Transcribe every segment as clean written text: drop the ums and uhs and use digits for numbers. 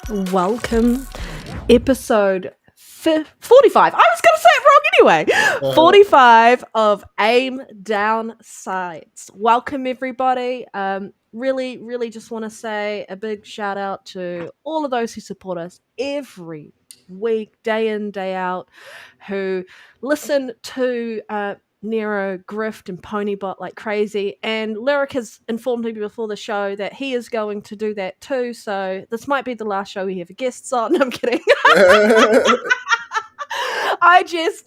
Welcome, episode 45. I was going to say it wrong anyway. 45 of Aim Down Sights. Welcome, everybody. Really just want to say a big shout out to all of those who support us every week, day in, day out, who listen to Nero grift and ponybot like crazy. And Lyric has informed me before the show that he is going to do that too. So this might be the last show we have guests on. I'm kidding. I jest.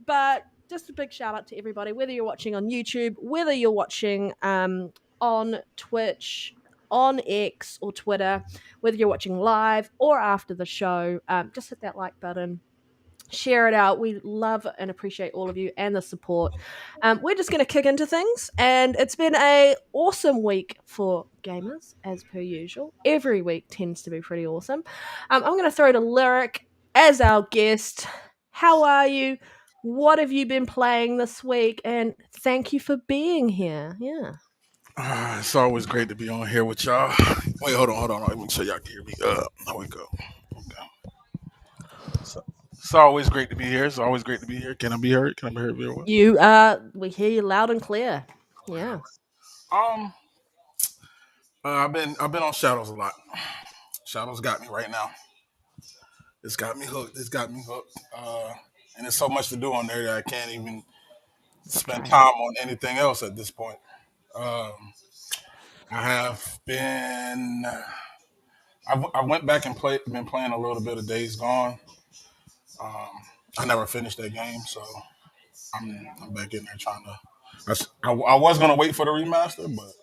But just a big shout out to everybody, whether you're watching on YouTube, whether you're watching on Twitch, on X or Twitter, whether you're watching live or after the show, just hit that like button. Share it out. We love and appreciate all of you and the support. We're just going to kick into things, and it's been a awesome week for gamers, as per usual. Every week tends to be pretty awesome. I'm going to throw to Lyric as our guest. How are you? What have you been playing this week? And thank you for being here. Yeah. It's always great to be on here with y'all. Wait, hold on. Let me make sure y'all can hear me. There we go. Okay. It's always great to be here. It's always great to be here. Can I be heard? Can I be heard? Real well? We hear you loud and clear. Yeah. Um, I've been on Shadows a lot. Shadows got me right now. It's got me hooked. And there's so much to do on there that I can't even spend time on anything else at this point. Um, I have been. I went back and been playing a little bit of Days Gone. Um, I never finished that game, so I'm back in there trying to. I was gonna wait for the remaster, but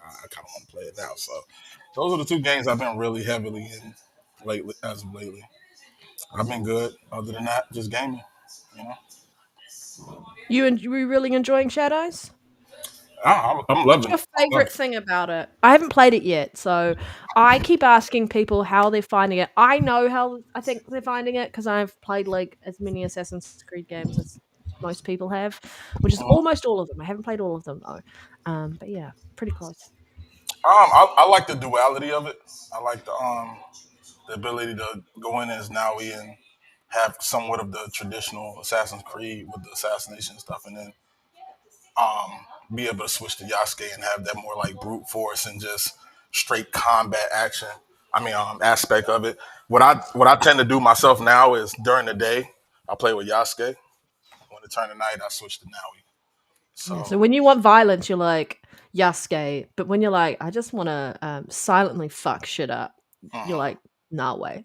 I kind of want to play it now. So those are the two games I've been really heavily in lately. As of lately, I've been good. Other than that, just gaming. You know, You really enjoying Shadows? I'm What's loving your it. I'm loving favorite thing about it? I haven't played it yet, so I keep asking people how they're finding it. I know how I think they're finding it because I've played like as many Assassin's Creed games as most people have, which is it. almost all of them. I haven't played all of them though, but yeah, pretty close. I like the duality of it. I like the ability to go in as Naui and have somewhat of the traditional Assassin's Creed with the assassination stuff, and then be able to switch to Yasuke and have that more like brute force and just straight combat action. Aspect of it. What I tend to do myself now is during the day I play with Yasuke. When it turn to night, I switch to Naui. Yeah, So so when you want violence, you're like Yasuke, but when you're like, I just want to silently fuck shit up, you're uh, like, nah way.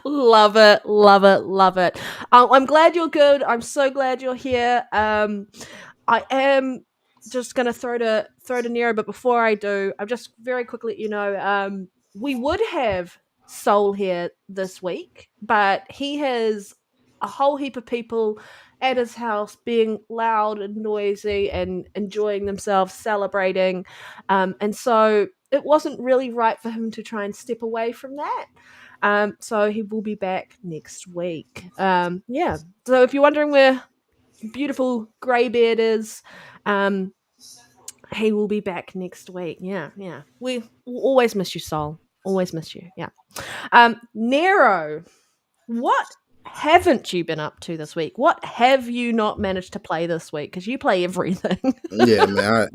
Love it, love it, love it. I'm glad you're good. I'm so glad you're here. I am just gonna throw to Nero, but before I do, I'm just very quickly let you know, we would have Soul here this week, but he has a whole heap of people at his house being loud and noisy and enjoying themselves, celebrating, and so it wasn't really right for him to try and step away from that. So he will be back next week. Yeah. So if you're wondering where beautiful Greybeard is, um, he will be back next week. Yeah. We will always miss you, Soul. Always miss you. Yeah. Nero, what haven't you been up to this week? What have you not managed to play this week? Because you play everything. Yeah, man.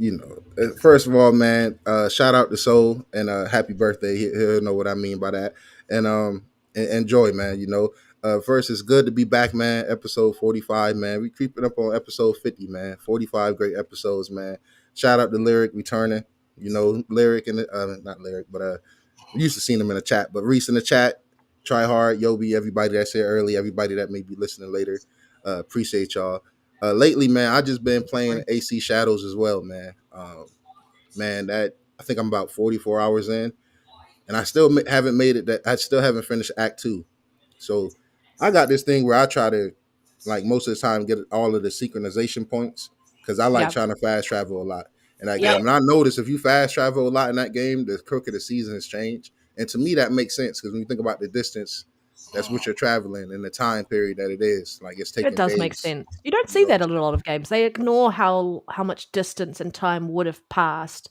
First of all, man, shout out to Soul and happy birthday. He'll know what I mean by that. And enjoy, man. First, it's good to be back, man. Episode 45, man. We creeping up on episode 50, man. 45 great episodes, man. Shout out to Lyric returning. Lyric and not Lyric, but we used to see him in the chat. But Reese in the chat, try hard, Yobi, everybody that's here early, everybody that may be listening later. Appreciate y'all. Lately, man, I just been playing AC Shadows as well, man. Man, that I think I'm about 44 hours in, and I still haven't made it. That I still haven't finished Act 2. So I got this thing where I try to, like most of the time, get all of the synchronization points because I like Yep. trying to fast travel a lot in that Yep. game. And I notice if you fast travel a lot in that game, the crook of the seasons change. And to me, that makes sense because when you think about the distance, that's what you're traveling and the time period that it is. Like it's It taking does make days. sense. You don't see You know, that in a lot of games. They ignore how much distance and time would have passed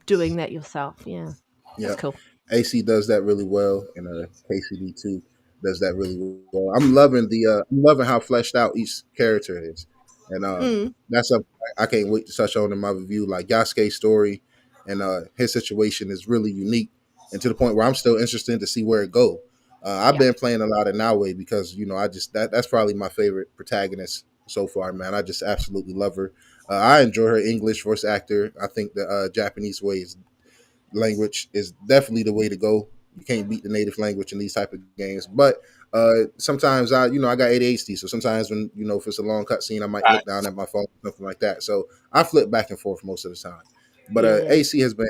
doing that yourself. Yeah. That's Yep. cool. AC does that really well, and KCD too does that really well. I'm loving how fleshed out each character is, and Mm, that's a I can't wait to touch on in my review. Like Yasuke's story and his situation is really unique, and to the point where I'm still interested to see where it go. I've yeah, been playing a lot of Naue because I just that's probably my favorite protagonist so far, man. I just absolutely love her. I enjoy her English voice actor. I think the Japanese way is language is definitely the way to go. You can't beat the native language in these type of games. But sometimes I got ADHD, so sometimes when if it's a long cutscene, I might look down Facts. at my phone, something like that. So I flip back and forth most of the time. But yeah, yeah. AC has been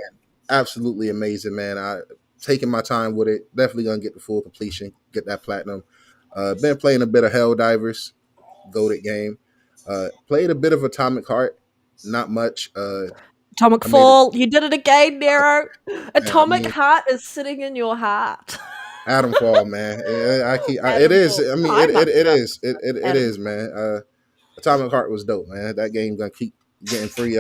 absolutely amazing, man. I taking my time with it. Definitely gonna get the full completion, get that platinum. Been playing a bit of Helldivers, goated game. Played a bit of Atomic Heart, not much. Atomic I made it. Fall, you did it again, Nero. I Atomic mean, Heart is sitting in your heart. Adam Fall, man. It Adam is. Fall. I mean, I it mucked it it up. is. It Adam. is, man. Atomic Heart was dope, man. That game gonna keep getting free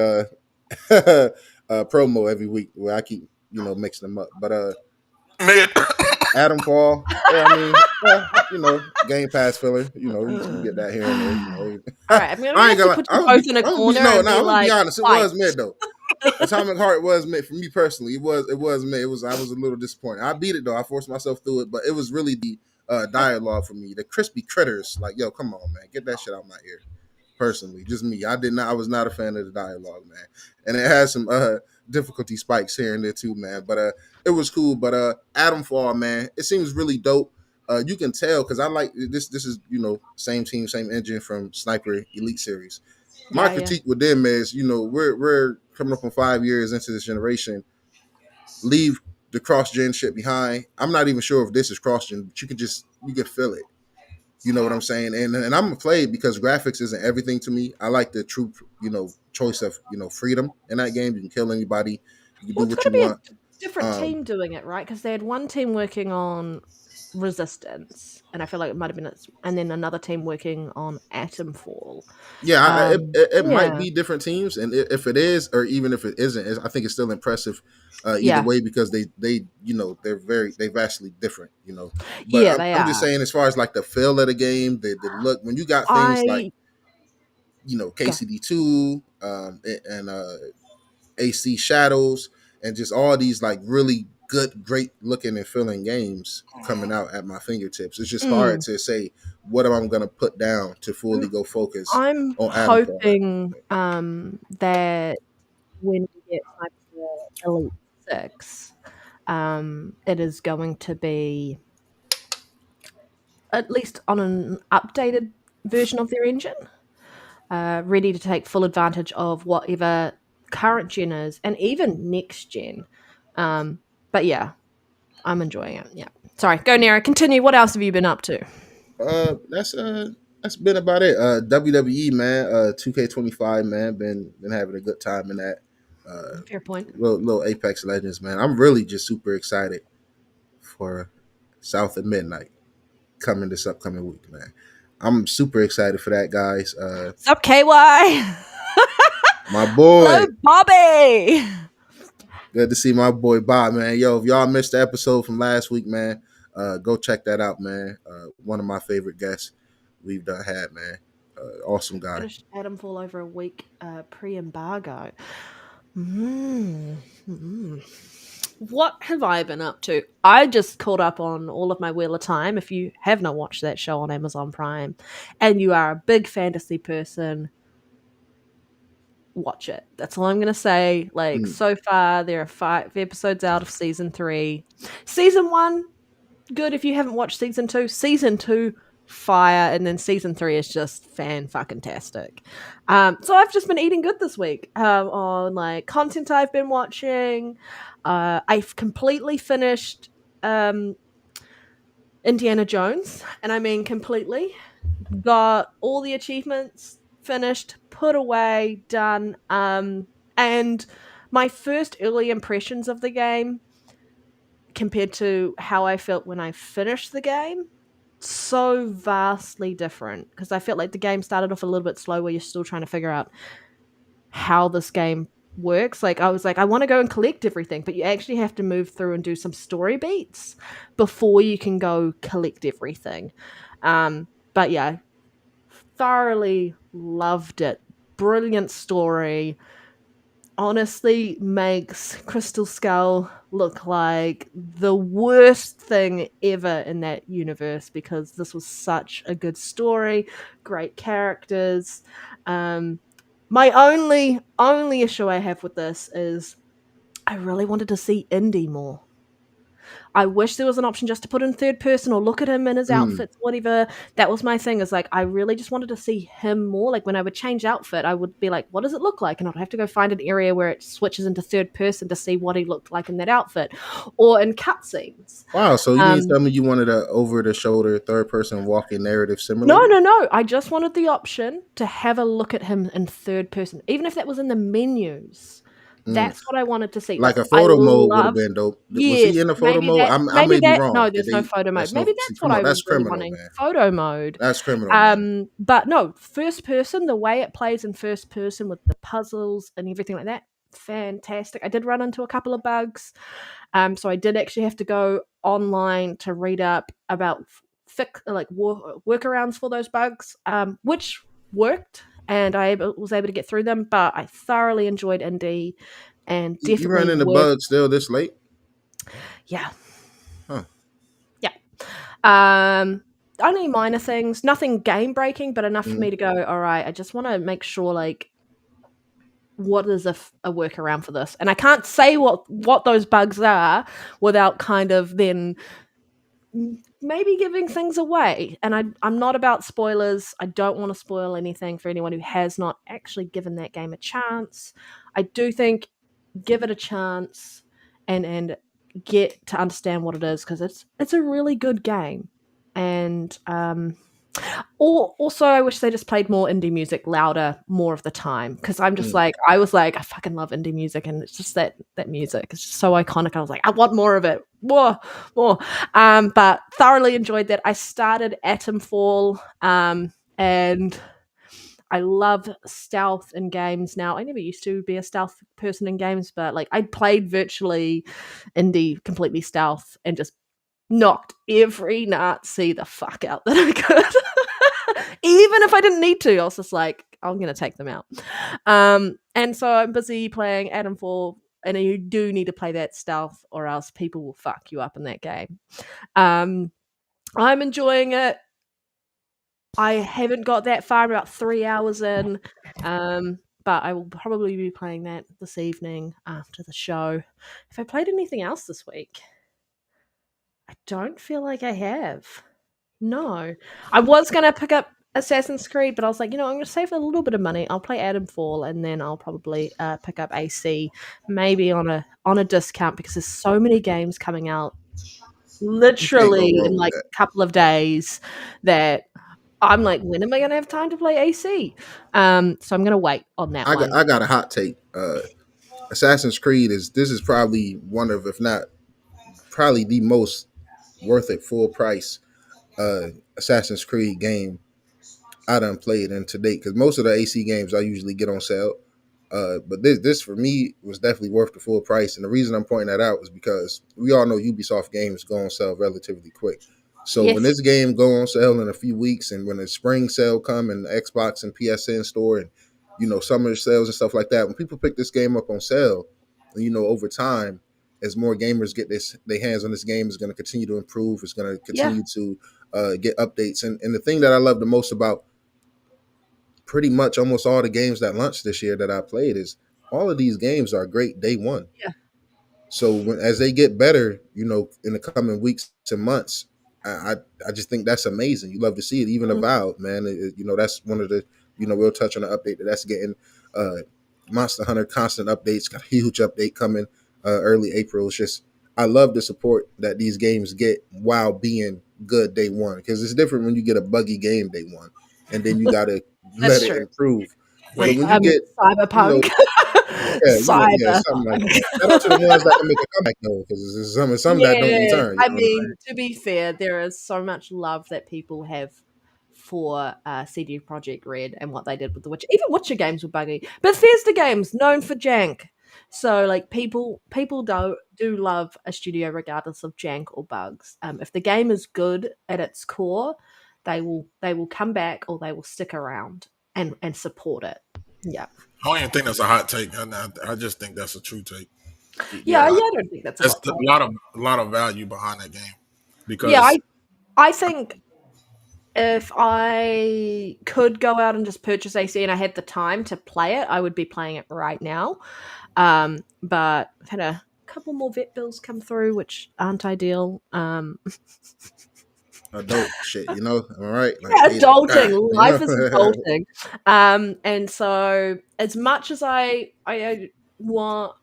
promo every week where I keep mixing them up. But Mid. Adam Fall, yeah, I mean, Game Pass filler. You get that here and there. All right, I'm gonna I ain't have to gonna. put you both in a I'm gonna be corner no. and No, be I'm gonna be like, honest. It fight. was mid though. Atomic Heart was mid for me personally. It was mid. I was a little disappointed. I beat it though. I forced myself through it, but it was really the dialogue for me. The crispy critters, like yo, come on, man, get that shit out my ear. Personally, just me. I was not a fan of the dialogue, man, and it had some difficulty spikes here and there too, man. But it was cool. But Adam Fall, man, it seems really dope. You can tell because I like this. This is same team, same engine from Sniper Elite Series. My Yeah, yeah. critique with them is, we're coming up on 5 years into this generation. Leave the cross gen shit behind. I'm not even sure if this is cross gen, but you can feel it. You know what I'm saying? And I'm gonna play it because graphics isn't everything to me. I like the true, choice of freedom in that game. You can kill anybody. You can Well, do it's got what to you be a want. different Um, team doing it, right? Because they had one team working on Resistance, and I feel like it might have been, and then another team working on Atomfall. Yeah, it might Yeah, be different teams, and if it is, or even if it isn't, I think it's still impressive either yeah, way because they they vastly different, But yeah. They I'm just are. saying, as far as like the feel of the game, the look, when you got things like I go. KCD2 and AC Shadows and just all these like really good, great looking and feeling games coming out at my fingertips. It's just hard Mm. to say what am I going to put down to fully go focus I'm on Adam Fall. hoping that when we get Sniper Elite 6, it is going to be at least on an updated version of their engine, ready to take full advantage of whatever current gen is and even next gen. But yeah, I'm enjoying it. Yeah. Sorry, go Nero. Continue. What else have you been up to? That's been about it. WWE man, 2K25 man, been having a good time in that. Fair point. Little Apex Legends man. I'm really just super excited for South of Midnight coming this upcoming week, man. I'm super excited for that, guys. What's up, KY? My Hello, boy, Bobby. good to see my boy Bob, man. Yo, if y'all missed the episode from last week, man, go check that out, man. One of my favorite guests we've done had, man. Awesome guy. Finished Adam Fall over a week pre-embargo. Mm. What have I been up to? I just caught up on all of my Wheel of Time. If you have not watched that show on Amazon Prime and you are a big fantasy person, watch it. That's all I'm going to say. Like, Mm. so far, there are 5 episodes out of season 3. Season 1, good if you haven't watched season 2. Season 2, fire. And then season 3 is just fan-fucking-tastic. So I've just been eating good this week on, like, content I've been watching. I've completely finished Indiana Jones, and I mean completely. Got all the achievements finished, put away, done. And my first early impressions of the game compared to how I felt when I finished the game, so vastly different. Because I felt like the game started off a little bit slow where you're still trying to figure out how this game works. Like I was like, I want to go and collect everything, but you actually have to move through and do some story beats before you can go collect everything. But yeah, thoroughly loved it. Brilliant story. Honestly makes Crystal Skull look like the worst thing ever in that universe, because this was such a good story, great characters. Um, my only issue I have with this is I really wanted to see Indy more. I wish there was an option just to put in third person or look at him in his Mm. outfits, whatever. That was my thing. Is like I really just wanted to see him more. Like when I would change outfit, I would be like, "What does it look like?" And I'd have to go find an area where it switches into third person to see what he looked like in that outfit, or in cutscenes. Wow. So you mean to Um, tell me you wanted a over the shoulder third person walking narrative no, simulator? no, no. I just wanted the option to have a look at him in third person, even if that was in the menus. Mm. That's what I wanted to see. Like Like a I photo mode would have love. been dope. Was Yes, he in the photo maybe mode? that. I Maybe may be that. wrong. No, Did there's no they? photo mode. That's no. Maybe See, that's what come I on, was that's really criminal, wanting. man. Photo mode. That's criminal, man. But no, first person. The way it plays in first person with the puzzles and everything like that, fantastic. I did run into a couple of bugs. So I did actually have to go online to read up about workarounds for those bugs, which worked, and was able to get through them. But I thoroughly enjoyed Indie, and You ran definitely into worth. bugs still this late? Yeah, Huh. yeah. Only minor things, nothing game breaking, but enough for Mm. me to go. All right, I just want to make sure, like, what is a workaround for this, and I can't say what those bugs are without kind of then maybe giving things away. And I'm not about spoilers. I don't want to spoil anything for anyone who has not actually given that game a chance. I do think give it a chance and get to understand what it is, because it's a really good game. And or also, I wish they just played more indie music louder more of the time, because I'm just Mm. like, I was like, I fucking love indie music, and it's just that music is just so iconic. I was like, I want more of it, more. But thoroughly enjoyed that. I started Atomfall, and I love stealth in games now. I never used to be a stealth person in games, but like I played virtually indie completely stealth and just knocked every Nazi the fuck out that I could. Even if I didn't need to, I was just like, I'm gonna take them out. And so I'm busy playing Atomfall, and you do need to play that stealth, or else people will fuck you up in that game. Um, I'm enjoying it. I haven't got that far, I'm about 3 hours in, but I will probably be playing that this evening after the show. Have I played anything else this week? I don't feel like I have. No. I was gonna pick up Assassin's Creed, but I was like, I'm gonna save a little bit of money. I'll play Atomfall, and then I'll probably pick up AC, maybe on a discount, because there's so many games coming out You can't go literally in wrong with like that. a couple of days that I'm like, when am I gonna have time to play AC? So I'm gonna wait on that one. I got a hot take. Assassin's Creed is probably one of, if not probably the most worth it full price Assassin's Creed game I done played in to date. Because most of the AC games I usually get on sale, but this for me was definitely worth the full price. And the reason I'm pointing that out is because we all know Ubisoft games go on sale relatively quick. So when Yes. this game go on sale in a few weeks, and when the spring sale come and the Xbox and PSN store, and summer sales and stuff like that, when people pick this game up on sale, and over time, as more gamers get their hands on this game, is going to continue to improve. It's going to Yeah. continue to get updates. And the thing that I love the most about pretty much almost all the games that launched this year that I played is all of these games are great day one. Yeah. So as they get better, in the coming weeks to months, I just think that's amazing. You love to see it. Even Mm. Avowed, man. That's one of the we'll touch on the update that's getting. Monster Hunter constant updates. Got a huge update coming early April. It's just I love the support that these games get while being good day one, because it's different when you get a buggy game day one and then you got to let That's it true. improve. But Wait, when you get you know Cyberpunk. yeah, something like Cyberpunk. that. Shout out to the ones that can make a comeback though, because there's some that don't Yeah. return. You I know what I'm mean, saying? to be fair, there is so much love that people have for CD Projekt Red and what they did with the Witcher. Even Witcher games were buggy. Bethesda games known for jank. So like people do love a studio regardless of jank or bugs. If the game is good at its core, they will come back or they will stick around and support it. Yeah. I don't even think that's a hot take. I just think that's a true take. Yeah, Yeah, yeah, Uh, I don't think that's a there's hot a take. lot of value behind that game Yeah, because I think if I could go out and just purchase AC and I had the time to play it, I would be playing it right now. But I've had a couple more vet bills come through, which aren't ideal. adult shit. All right, like Yeah, pay that. adulting. You Life know. is adulting. And so as much as I want,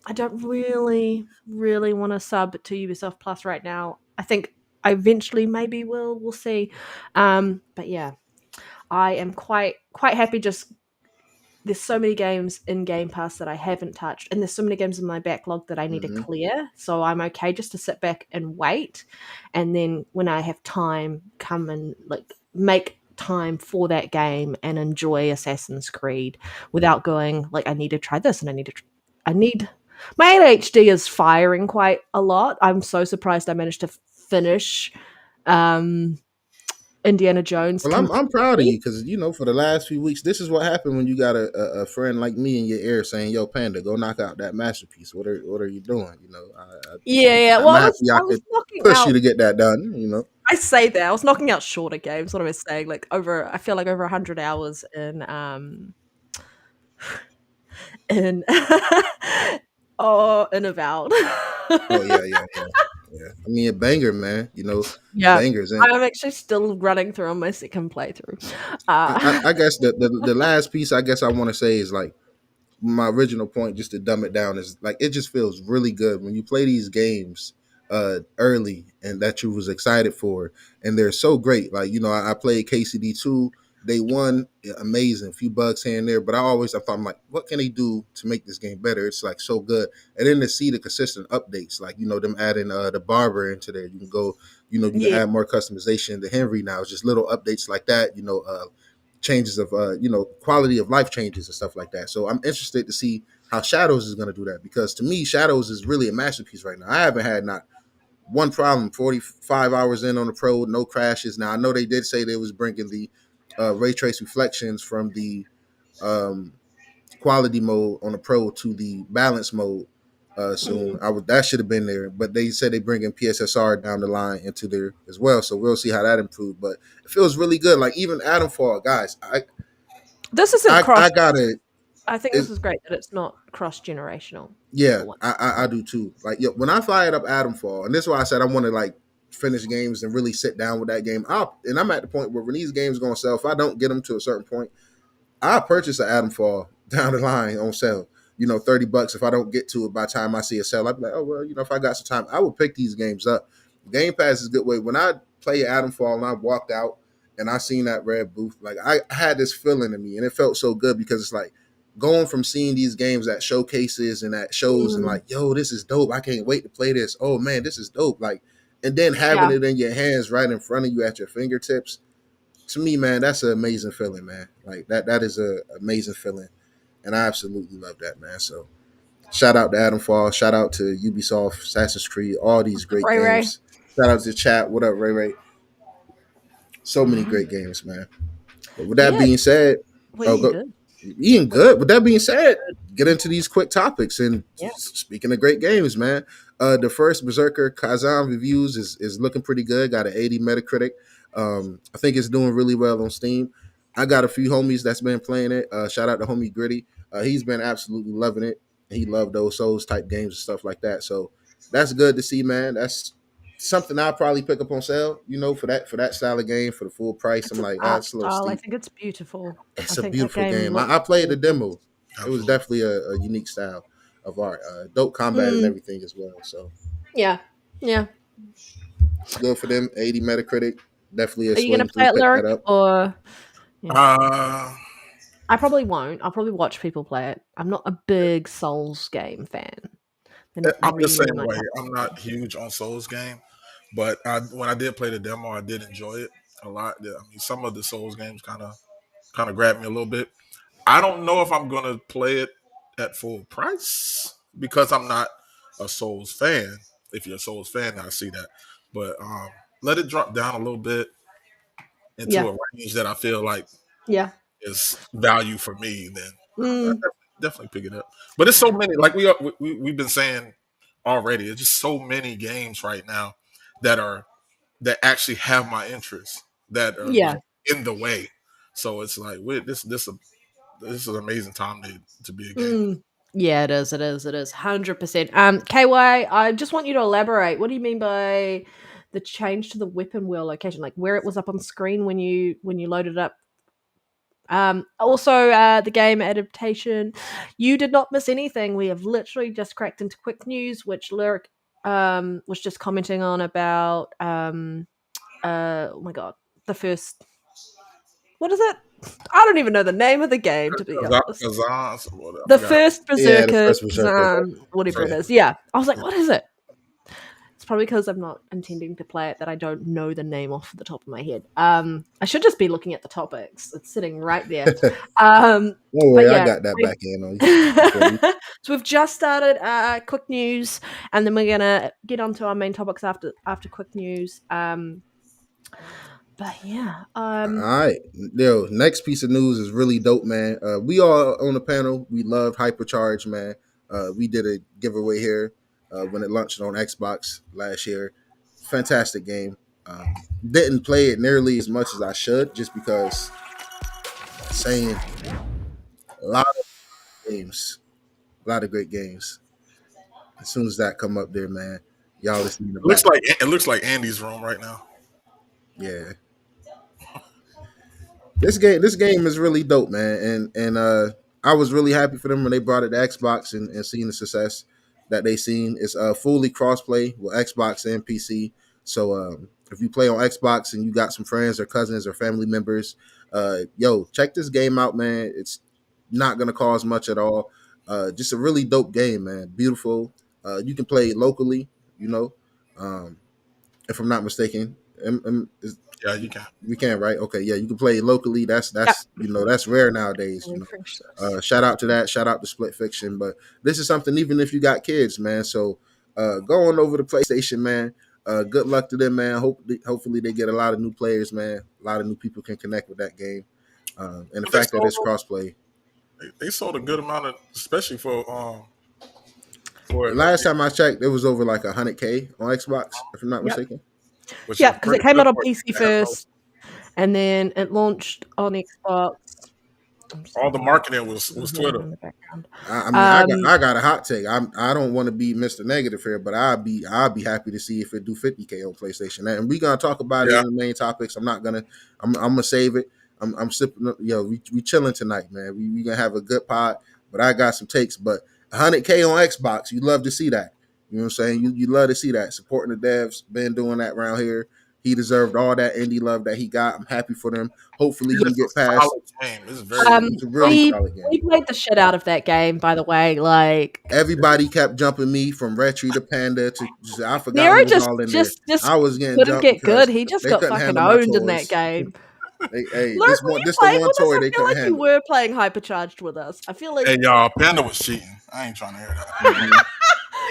I don't really want to sub to Ubisoft Plus right now. I think I eventually maybe will. We'll see. But yeah, I am quite happy just there's so many games in Game Pass that I haven't touched, and there's so many games in my backlog that I need to hmm clear. So I'm okay just to sit back and wait, and then when I have time, come and like make time for that game and enjoy Assassin's Creed without going like I need to try this and I need my ADHD is firing quite a lot. I'm so surprised I managed to finish um Indiana Jones Well, I'm proud of completely. you because for the last few weeks, this is what happened when you got a friend like me in your ear saying, "Yo, Panda, go knock out that masterpiece." What are you doing? Yeah, yeah. I'm Well, happy I I was could knocking push you out. to get that done. You know. I say that I was knocking out shorter games. What am I saying? Like over, I feel like over 100 hours in oh in Avowed. Oh yeah, yeah, yeah, yeah. I mean, a banger, man. Yeah, Bangers, and I'm actually still running through on my second playthrough. I guess the last piece I guess I want to say is like my original point, just to dumb it down, is like it just feels really good when you play these games early and that you was excited for, and they're so great. Like I played KCD 2 day one, yeah, amazing, few bugs here and there, but I thought, I'm like, what can they do to make this game better? It's like so good, and then to see the consistent updates, like them adding the barber into there, you can go, you can Yeah, add more customization to Henry now. It's just little updates like that, changes of quality of life changes and stuff like that. So I'm interested to see how Shadows is going to do that, because to me Shadows is really a masterpiece right now. I haven't had not one problem 45 hours in on the pro, no crashes. Now I know they did say they was bringing the ray trace reflections from the um, quality mode on the pro to the balance mode soon. mm. That should have been there, but they said they bringing PSSR down the line into there as well. So we'll see how that improved. But it feels really good. Like even Adam Fall, guys, This isn't cross. I gotta. I think It, this is great that it's not cross generational yeah, for one. I do too. Like when I fired up Adam Fall, and this is why I said I want to like finish games and really sit down with that game. I'm at the point where when these games going to sell, if I don't get them to a certain point, I purchase an Adam Fall down the line on sale. $30. If I don't get to it by the time I see a sale, I'd be like, oh well, if I got some time, I will pick these games up. Game Pass is a good way. When I play Adam Fall and I walked out and I seen that red booth, like I had this feeling in me, and it felt so good because it's like going from seeing these games at showcases and at shows and Mm, like, yo, this is dope. I can't wait to play this. Oh man, this is dope. Like, and then having yeah, it in your hands right in front of you at your fingertips, to me, man, that's an amazing feeling, man. Like that is a amazing feeling, and I absolutely love that, man. So shout out to Adam Fall, shout out to Ubisoft, Assassin's Creed, all these great Ray Ray. games. Shout out to chat. What up, Ray Ray? So many Mhm. great games, man. But with that Yeah, being said, we're oh, eating go good. eating We're good. With that being said, good. get into these quick topics. And Yeah. speaking of great games, man, the first Berserker Kazan reviews is looking pretty good. Got an 80 Metacritic. I think it's doing really well on Steam. I got a few homies that's been playing it. Shout out to homie Gritty. He's been absolutely loving it. He loved those Souls type games and stuff like that. So that's good to see, man. That's something I'll probably pick up on sale. For that style of game for the full price. It's I'm an like, art that's a little style. I steep. think it's beautiful. I It's a think that beautiful game game. looks I played the gorgeous. demo. It was absolutely. definitely a unique style of art. Dope combat and Mm, everything as well. So yeah. Yeah. good for them. 80 Metacritic. Definitely a Are you gonna swing play through. it Pick that lyric up. or yeah? Uh, I probably won't. I'll probably watch people play it. I'm not a big Souls game fan. They're not I'm the really same my way. cup of I'm tea. not huge on Souls game, but when I did play the demo, I did enjoy it. a lot. Yeah, I mean, some of the Souls games kind of grabbed me a little bit. I don't know if I'm gonna play it at full price because I'm not a Souls fan. If you're a Souls fan, I see that. But let it drop down a little bit into Yeah. a range that I feel like Yeah. is value for me. Then I Mm, definitely pick it up. But it's so many, like we've been saying already. It's just so many games right now that are that actually have my interest that are yeah. in the way. So it's like this is an amazing time to be a gamer. Mm. Yeah, it is. It is. It is. 100%. KY, I just want you to elaborate. What do you mean by the change to the weapon wheel location? Like where it was up on screen when you loaded it up. Also, the game adaptation. You did not miss anything. We have literally just cracked into quick news, which Lyric was just commenting on about oh my god, the first, what is it? I don't even know the name of the game, to be honest. Kazan, I The forgot. first Yeah, the Berserker, first Berserker. whatever it Yeah. is. Yeah, I was like, what is it? It's probably because I'm not intending to play it that I don't know the name off the top of my head. I should just be looking at the topics. It's sitting right there. Don't But worry, I yeah, got that back in on for you. so we've just started quick news, and then we're gonna get onto our main topics after quick news. But yeah, All right, yo, next piece of news is really dope, man. We all on the panel, we love Hypercharge, man. We did a giveaway here when it launched on Xbox last year. Fantastic game. Didn't play it nearly as much as I should, just because saying a lot of games, a lot of great games. As soon as that come up there, man, y'all listen in the back. It looks like Andy's room right now. Yeah, this game is really dope, man, and I was really happy for them when they brought it to Xbox and seeing the success that they seen. It's fully crossplay with Xbox and PC. So if you play on Xbox and you got some friends or cousins or family members, yo, check this game out, man. It's not gonna cost much at all. Just a really dope game, man. Beautiful. You can play locally, you know, um, if I'm not mistaken. Yeah, you can. We can, right? Okay, yeah, you can play locally. That's yep. that's rare nowadays. I'll refresh this. Shout out to that. Shout out to Split Fiction. But this is something even if you got kids, man. So go on over to PlayStation, man. Good luck to them, man. Hopefully they get a lot of new players, man. A lot of new people can connect with that game, and the But they fact that sold it's crossplay. they sold a good amount of, especially for Last time I checked, it was over like 100K on Xbox, if I'm not Yep. mistaken. which Yeah, is because it pretty came good out on for PC a handheld. first, and then it launched on Xbox. I'm just All the looking marketing was at Twitter. in the background. I mean, Um, I got a hot take. I don't want to be Mr. Negative here, but I'll be happy to see if it do 50K on PlayStation. And we're gonna talk about it Yeah, in the main topics. I'm gonna save it. I'm sipping. Yo, we chilling tonight, man. We gonna have a good pod. But I got some takes. But 100K on Xbox, you love to see that. You know what I'm saying? You love to see that supporting the devs. Been doing that around here. He deserved all that indie love that he got. I'm happy for them. Hopefully he yeah. can it's get a past. solid game. It's Um, It's a well really done. we solid game. we played the shit out of that game, by the way. Like Everybody kept jumping me from Retry to Panda to just, I forgot Nero who was just all in there. just just I was getting couldn't jumped get good. because He just they got couldn't fucking handle my owned in that toys. game. Hey, Lurk, were you this the playing one with us? toy I they feel couldn't like you handle. were playing hypercharged with us. I feel like Hey y'all, Panda was cheating. I ain't trying to hear that. Mhm.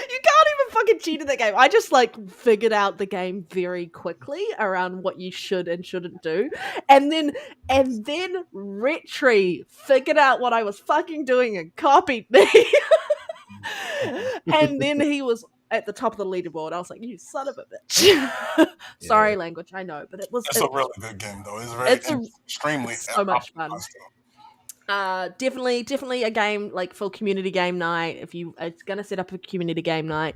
you can't even fucking cheat in that game. I just like figured out the game very quickly around what you should and shouldn't do. And then Retry figured out what I was fucking doing and copied me. And then he was at the top of the leaderboard. I was like, you son of a bitch. Yeah, Sorry, language, I know, but it was It's a really good game though. it's a Extremely it's so much fun. optimized. Definitely a game like for community game night. If you it's gonna set up a community game night,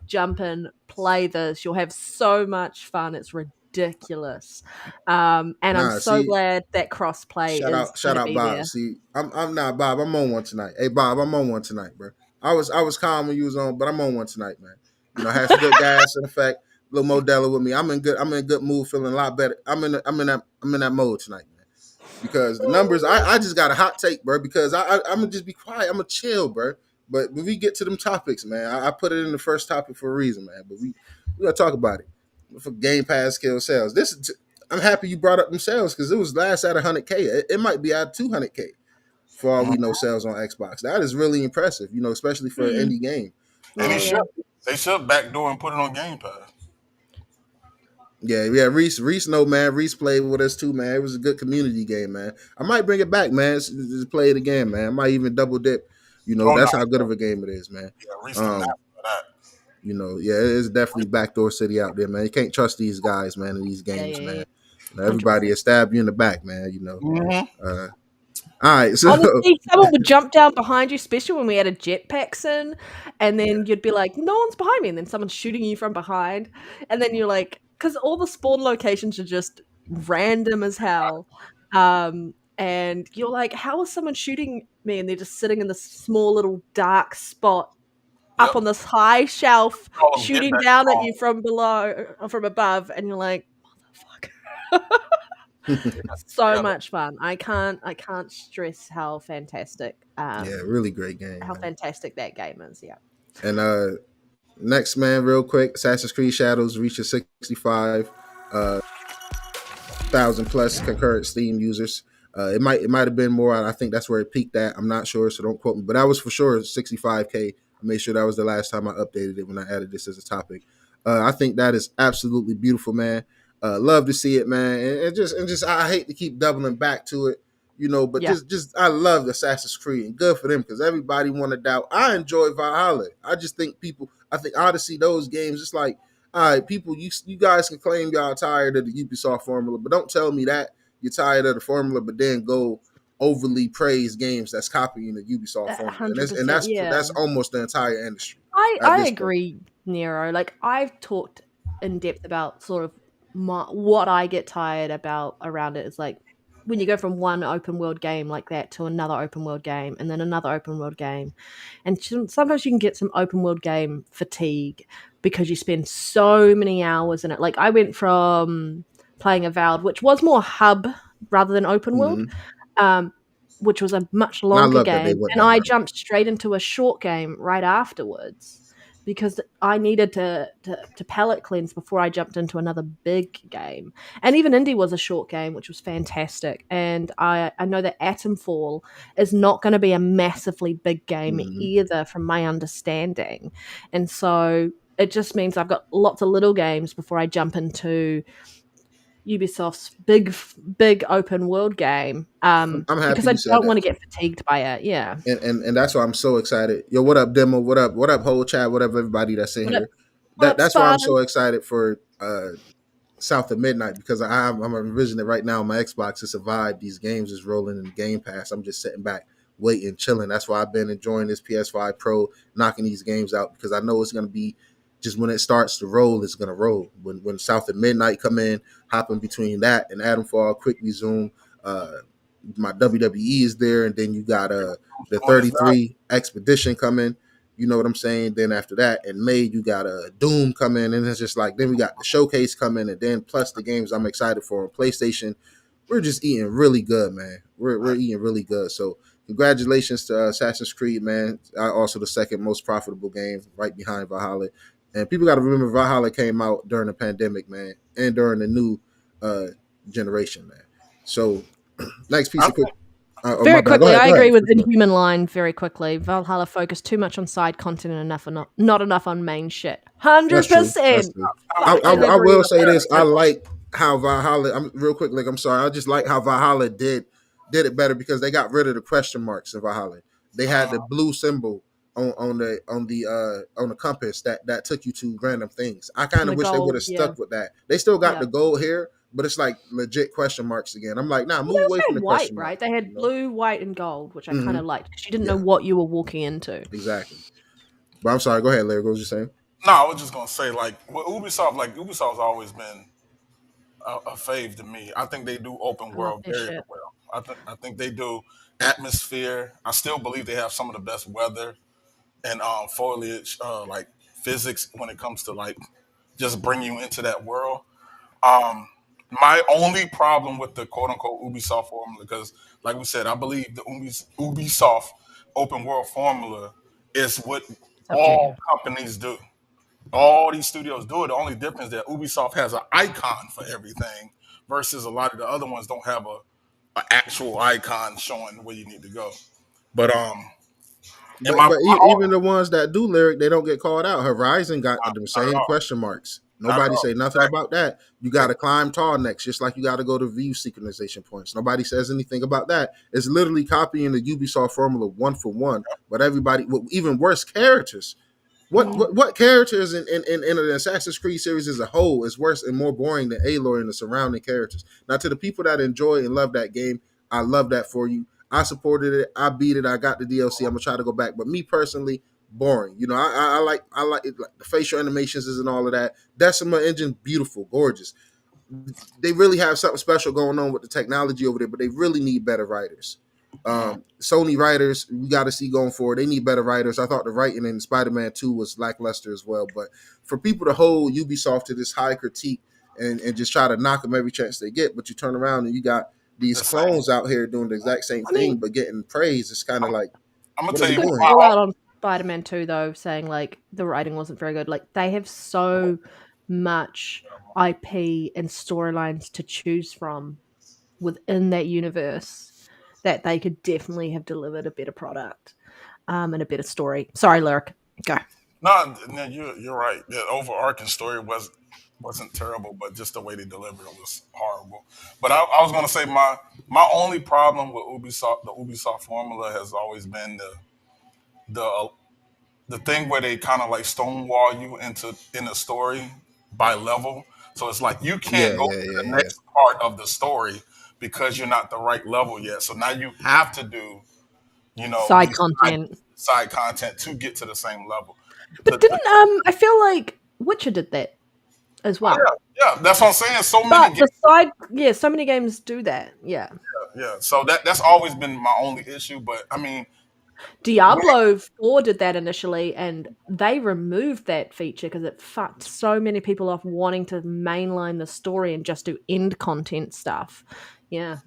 jump in, play this. You'll have so much fun. It's ridiculous. And I'm nah. so See, glad that crossplay is shout gonna out be Bob. there. See, I'm not Bob. I'm on one tonight. Hey Bob, I'm on one tonight, bro. I was calm when you was on, but I'm on one tonight, man. You know, I had some good gas in effect. Little Modelo with me. I'm in good mood, feeling a lot better. I'm in that mode tonight, man. Because the numbers, I just got a hot take, bro. Because I'm gonna just be quiet. I'm gonna chill, bro. But when we get to them topics, man, I put it in the first topic for a reason, man. But we gonna talk about it for Game Pass kill sales. I'm happy you brought up them sales because it was last at 100K. It might be at 200K for all we know sales on Xbox. That is really impressive, especially for an Hmm. indie game. And Yeah, yeah. they should backdoor and put it on Game Pass. Yeah, yeah. Reese, no man. Reese played with us too, man. It was a good community game, man. I might bring it back, man. Just play it again, man. I might even double dip. Oh no, That's how good of a game it is, man. yeah, Reese the master Um, of that. yeah, it is definitely backdoor city out there, man. You can't trust these guys, man, in these Yeah, games, yeah, yeah. man. Hundred Everybody percent. will stab you in the back, man. Mm-hmm. Uh, all right, so Honestly, someone would jump down behind you, especially when we had a jetpacks in, and then you'd be like, "No one's behind me," and then someone's shooting you from behind, and then you're like, because all the spawn locations are just random as hell, and you're like, "How is someone shooting me?" And they're just sitting in this small little dark spot Yep. up on this high shelf, Call them get shooting back down at home. you from below, from above, and you're like, "Motherfucker." They So got much fun. I can't stress yeah, really great game, how man. fantastic that game is. Yeah. And next, man, real quick, Assassin's Creed Shadows reaches 65 thousand plus concurrent Steam users. It might have been more. I think that's where it peaked at. I'm not sure, so don't quote me. But that was for sure 65K. I made sure that was the last time I updated it when I added this as a topic. I think that is absolutely beautiful, man. Love to see it, man. And just I hate to keep doubling back to it, but Yeah. just I love Assassin's Creed and good for them because everybody wanted doubt. I enjoy Valhalla. I just think I think Odyssey, those games, it's like, all right, people, you guys can claim y'all tired of the Ubisoft formula, but don't tell me that you're tired of the formula, but then go overly praise games that's copying the Ubisoft formula, and hundred percent. that's Yeah. almost the entire industry I at I this point. agree, Nero. Like I've talked in depth about sort of what I get tired about around it is like when you go from one open world game like that to another open world game and then another open world game, and sometimes you can get some open world game fatigue because you spend so many hours in it. Like I went from playing Avowed, which was more hub rather than open world, Mm-hmm. um, which was a much And I longer love that they game, went and that I route. jumped straight into a short game right afterwards because I needed to palate cleanse before I jumped into another big game. And even Indie was a short game, which was fantastic. And I know that Atomfall is not going to be a massively big game Mm-hmm. either, from my understanding. And so it just means I've got lots of little games before I jump into Ubisoft's big open world game, I'm happy because I you said don't want that to too. get fatigued by it. Yeah. And that's why I'm so excited. Yo, what up, demo? What up, whole chat? What up, everybody that's in What up? here? What up, That's why I'm Spartan? so excited for South of Midnight because I'm envisioning it right now on my Xbox to survive. These games is rolling in the Game Pass. I'm just sitting back, waiting, chilling. That's why I've been enjoying this PS5 Pro, knocking these games out because I know it's gonna be just when it starts to roll, it's gonna roll. When South of Midnight come in, hopping between that and Adam Fall, quick resume. My WWE is there, and then you got the on this value. 33 Expedition coming. You know what I'm saying? Then after that, in May, you got a Doom coming, and it's just like then we got the showcase coming, and then plus the games I'm excited for on PlayStation. We're just eating really good, man. We're eating really good. So congratulations to Assassin's Creed, man. Also the second most profitable game, right behind Valhalla. And people got to remember Valhalla came out during the pandemic, man, and during the new uh, generation, man. So next piece I of quick. think Oh my Very bad. Go quickly, ahead. I Go ahead. agree with For sure. Inhuman Line very quickly. Valhalla focused too much on side content and not enough on main shit. That's Hundred true. That's percent. true. I'm I, with I, you on I Agree will with say that. this. I like how Valhalla. I'm real quick. Like I'm sorry. I just like how Valhalla did it better because they got rid of the question marks in Valhalla. They had that. the blue symbol on the compass that took you to random things. I kind And the of wish they would gold, have yeah, stuck with that. They still got yeah. the gold here, but it's like legit question marks again. I'm like, nah, Well, they move away also from had the white, question right? marks. They had You know? blue, white, and gold, which I kind Mm-hmm. of liked because you didn't know Yeah, what you were walking into. exactly. But I'm sorry. Go ahead, Larry. What was you saying? No, I was just gonna say like with Ubisoft, like Ubisoft's always been a fave to me. I think they do open I love world their very shit. well. I think they do atmosphere. I still believe they have some of the best weather and foliage, like physics when it comes to like just bring you into that world. Um, my only problem with the quote unquote Ubisoft formula, because like we said, I believe the Ubisoft open world formula is what all Subjective. companies do. All these studios do it. The only difference is that Ubisoft has an icon for everything, versus a lot of the other ones don't have a actual icon showing where you need to go. But and But my even the ones that do lyric, they don't get called out. Horizon got them not at same all, question marks. not at Nobody all. say nothing Exactly. about that. You got to climb tall next, just like you got to go to view synchronization points. Nobody says anything about that. It's literally copying the Ubisoft formula one for one. But everybody, with even worse characters. What characters in an Assassin's Creed series as a whole is worse and more boring than Aloy and the surrounding characters? Now, to the people that enjoy and love that game, I love that for you. I supported it. I beat it. I got the DLC. I'm gonna try to go back. But me personally, boring. You know, I like it, like the facial animations and all of that. Decima engine, beautiful, gorgeous. They really have something special going on with the technology over there, but they really need better writers. Sony writers, we got to see going forward. They need better writers. I thought the writing in Spider-Man 2 was lackluster as well. But for people to hold Ubisoft to this high critique and just try to knock them every chance they get, but you turn around and you got these The same. clones out here doing the exact same I mean, thing but getting praise, it's kind of like, I'm gonna what are tell it's a we you good doing here? call why. out on Spider-Man 2 though, saying like the writing wasn't very good. Like they have so much IP and storylines to choose from within that universe that they could definitely have delivered a better product and a better story. Sorry, Lyric. Go. No, you're right. The overarching story wasn't terrible, but just the way they delivered it was horrible. But I was gonna say my only problem with Ubisoft, the Ubisoft formula, has always been the the thing where they kind of like stonewall you in the story by level. So it's like you can't Yeah, go yeah, to yeah, the yeah. next part of the story because you're not the right level yet. So now you have to do, Side these content. side content to get to the same level. But To, didn't I feel like Witcher did that as oh well. yeah, that's what I'm saying. So many But games, the side, yeah, so many games do that. Yeah. yeah. So that's always been my only issue. But I mean, when, Diablo 4 did that initially, and they removed that feature because it fucked so many people off wanting to mainline the story and just do end content stuff. Yeah,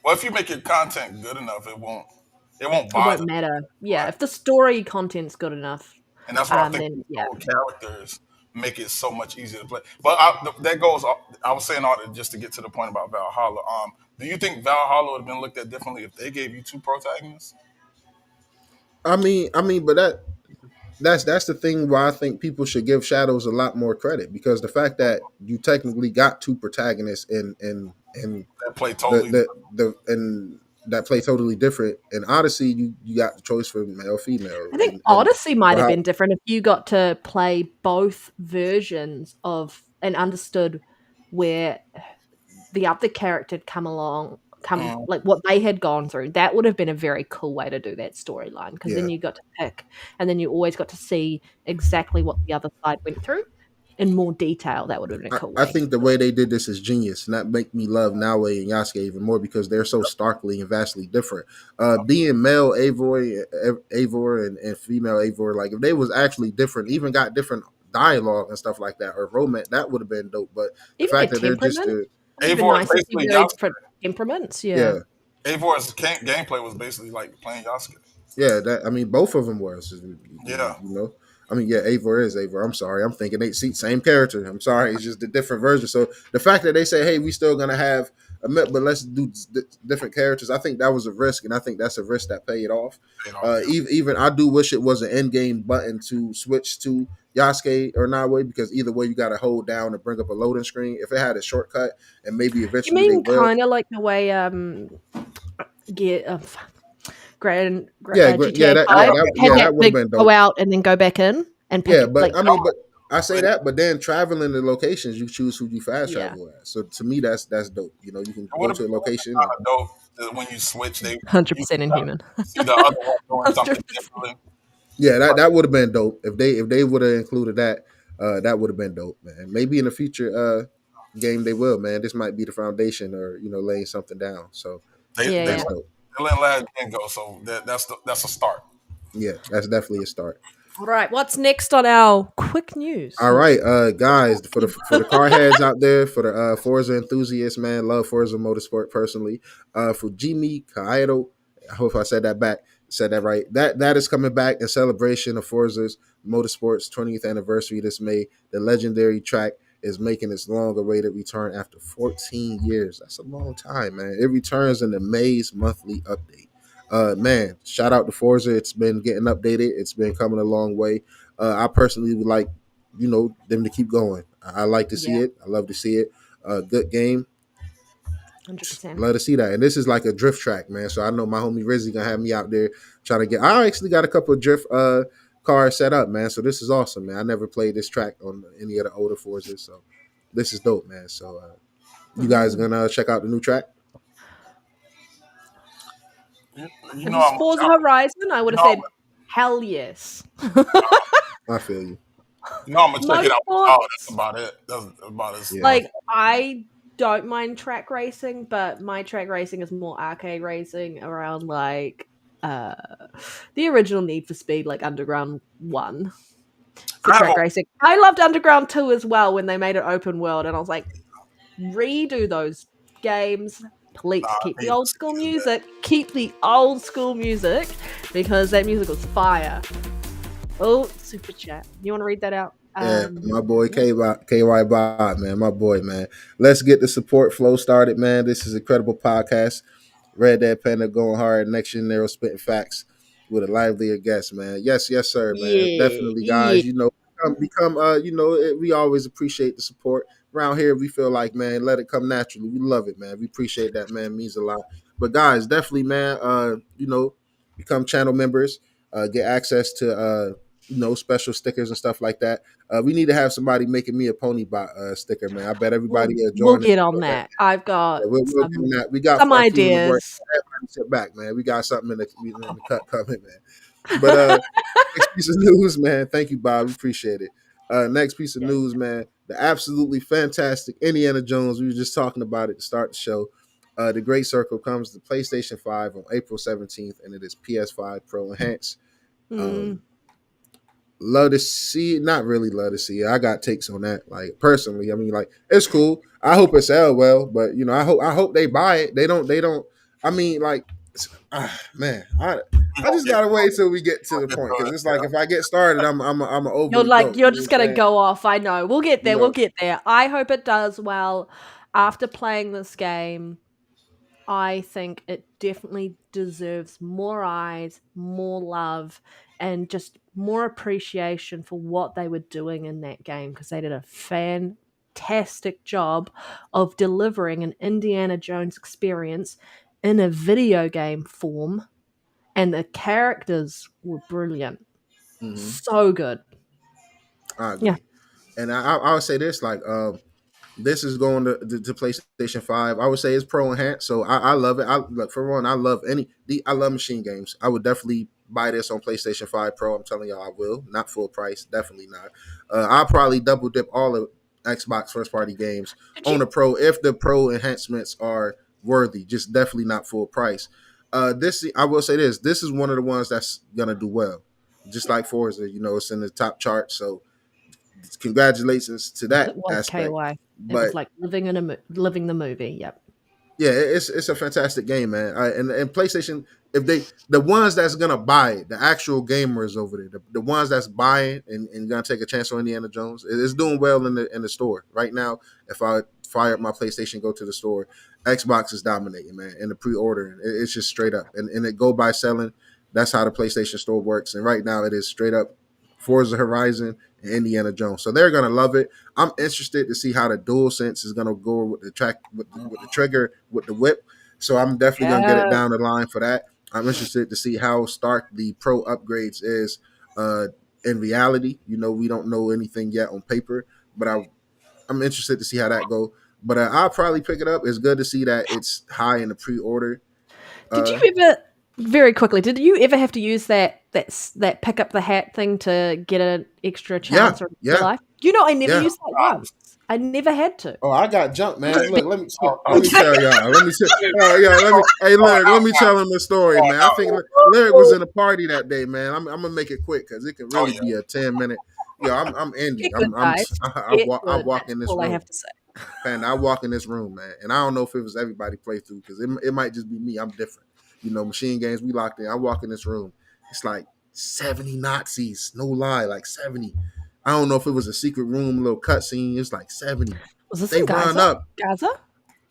well, if you make your content good enough, it won't it won't bother. matter. Yeah, Right? if the story content's good enough, And that's why I think then these yeah. old characters make it so much easier to play. But that goes. I was saying all that just to get to the point about Valhalla. Do you think Valhalla would have been looked at differently if they gave you two protagonists? But that's the thing why I think people should give Shadows a lot more credit, because the fact that you technically got two protagonists in That play the totally. the and that play totally different. In Odyssey, you got the choice for male female, I think and Odyssey might have well, been different if you got to play both versions of and understood where the other character had come Mm, like what they had gone through. That would have been a very cool way to do that storyline because yeah, then you got to pick and then you always got to see exactly what the other side went through in more detail. That would have been a cool I way. think the way they did this is genius, and that make me love Naue and Yasuke even more because they're so starkly and vastly different. Being male Eivor and female Eivor, like if they was actually different, even got different dialogue and stuff like that, or romance, that would have been dope. But the Even fact their that they're just temperament would have been Eivor is nice to see basically very Yasuke. different temperaments. Yeah. yeah, Eivor's gameplay was basically like playing Yasuke. yeah, that I mean, both of them was, Yeah. you know. I mean, yeah, Eivor is Eivor. I'm sorry, I'm thinking they see same character. I'm sorry, it's just a different version. So the fact that they say, "Hey, we still gonna have a but let's do different characters," I think that was a risk, and I think that's a risk that paid off. Paid off, yeah. Even I do wish it was an end game button to switch to Yasuke or Nawe, because either way you got to hold down and bring up a loading screen. If it had a shortcut, and maybe You eventually they mean will. kind of like the way get Yeah, GTA Yeah, 5 had that that would have big been go dope. out and then go back in and pick Yeah, it but like I mean, but I say it, that, but then traveling to locations, you choose who you fast yeah, travel at. So to me, that's dope. You know, you can would go have to a been location and kind of dope that when you switch, you 100% inhuman. see the other one doing something 100%. different. yeah, that would have been dope if they would have included that. That would have been dope, man. Maybe in the future game they will, man. This might be the foundation, or laying something down. So They Yeah. that's dope. letting Lad Ben go, so that's a start. Yeah, that's definitely a start. All right, what's next on our quick news All right, list? guys, for the car heads out there, for the Forza enthusiasts, man, love Forza Motorsport personally. Fujimi Kaito, I hope I said that right. That is coming back in celebration of Forza's Motorsport's 20th anniversary this May. The legendary track is making its long-awaited return after 14 years. That's a long time, man. It returns in the May's monthly update. Man, shout out to Forza. It's been getting updated. It's been coming a long way. I personally would like, them to keep going. I like to see Yeah, it. I love to see it. Good game. 100%. Love to see that. And this is like a drift track, man. So I know my homie Rizzy gonna have me out there trying to get. I actually got a couple of drift cars set up, man. So this is awesome, man. I never played this track on any of the older Forzas, so this is dope, man. So you guys Mhm. gonna check out the new track? You If know it's I'm, Forza Horizon, I you would have know I'm, said hell yes. I feel you. I'm gonna check it out with y'all. That's Motorsports, about it. That's about as Yeah. much. like I don't mind track racing, but my track racing is more arcade racing around like uh the original Need for Speed, like Underground 1 for I have track a racing. I loved Underground 2 as well when they made it open world, and I was like, redo those games. Please keep the Need for old school Speed is that. music. Keep the old school music because that music was fire. Oh, super chat. You want to read that out? Yeah, my boy Yeah. KY Bob, man, my boy, man. Let's get the support flow started, man. This is a credible podcast. Red Dead Panda going hard. NextGenNero spitting facts with a livelier guest, man. Yes, yes, sir, man. Yeah, Definitely, yeah, guys. We always appreciate the support around here. We feel like, man, let it come naturally. We love it, man. We appreciate that, man. It means a lot. But guys, definitely, man. Become channel members. Get access to special stickers and stuff like that. We need to have somebody making me a pony bot sticker, man. I bet everybody we'll join it. get on that. I've got Yeah, we'll get on that. We got some a few in the work. ideas. Everybody sit back, man. We got something in the cut coming, man. But next piece of news, man. Thank you, Bob. We appreciate it. Next piece of Yeah. news, man. The absolutely fantastic Indiana Jones. We were just talking about it to start the show. The Great Circle comes to PlayStation 5 on April 17th, and it is PS5 Pro Enhanced. Mm. Um, Love to see it. Not really love to see it. I got takes on that. Like personally, I mean, like it's cool. I hope it sell well, but I hope they buy it. They don't. I mean, like, man, I just gotta wait till we get to the Get point through because it. it's like if I get started, I'm You're overly like goat. you're You know just what I'm gonna saying? go off. I know. We'll get You there. We'll know, get there. I hope it does well. After playing this game, I think it definitely deserves more eyes, more love, and just more appreciation for what they were doing in that game because they did a fantastic job of delivering an Indiana Jones experience in a video game form, and the characters were brilliant. hmm So good. I Yeah. agree. And I would say this, like, this is going to PlayStation 5. I would say it's pro enhanced, so I love it. I look for one. I love I love machine games. I would definitely buy this on PlayStation 5 Pro. I'm telling y'all, I will. Not full price, definitely not. I'll probably double dip all of Xbox first party games Did on you the Pro if the Pro enhancements are worthy. Just definitely not full price. This I will say this. This is one of the ones that's gonna do well. Just like Forza, it's in the top chart. So congratulations to it that was aspect. KY. It was But like living the movie. Yep. yeah, it's a fantastic game, man. And PlayStation, if the ones that's gonna buy it, the actual gamers over there, the ones that's buying and gonna take a chance on Indiana Jones, it's doing well in the store right now. If I fire up my PlayStation, go to the store, Xbox is dominating, man. And the pre-ordering, it's just straight up, and it go by selling. That's how the PlayStation Store works. And right now, it is straight up Forza Horizon and Indiana Jones. So they're gonna love it. I'm interested to see how the dual sense is gonna go with the track with the trigger with the whip. So I'm definitely gonna get it Yeah. down the line for that. I'm interested to see how stark the pro upgrades is uh, in reality. We don't know anything yet on paper, but I'm interested to see how that go. But I'll probably pick it up. It's good to see that it's high in the pre-order. Did Uh, you ever very quickly? Did you ever have to use that pick up the hat thing to get an extra yeah, chance or extra yeah, life? I never yeah. used that once. I never had to. Oh, I got jumped, It was man. big. Look, let me Yeah. let me tell y'all. Let me tell. Yeah, let me. Hey, Lyric, let me tell him the story, man. I think Lyric was in a party that day, man. I'm gonna make it quick because it can Oh really yeah. be a 10 minute. Yeah, I'm Andy. Get good, guys. Get I good. walk That's in this all I have room, to say. man. I walk in this room, man, and I don't know if it was everybody playthrough because it might just be me. I'm different. Machine games we locked in. I walk in this room. It's like 70 Nazis, no lie, like 70. I don't know if it was a secret room, little cutscene. It's like 70. Was this They in run Gaza? up. Gaza?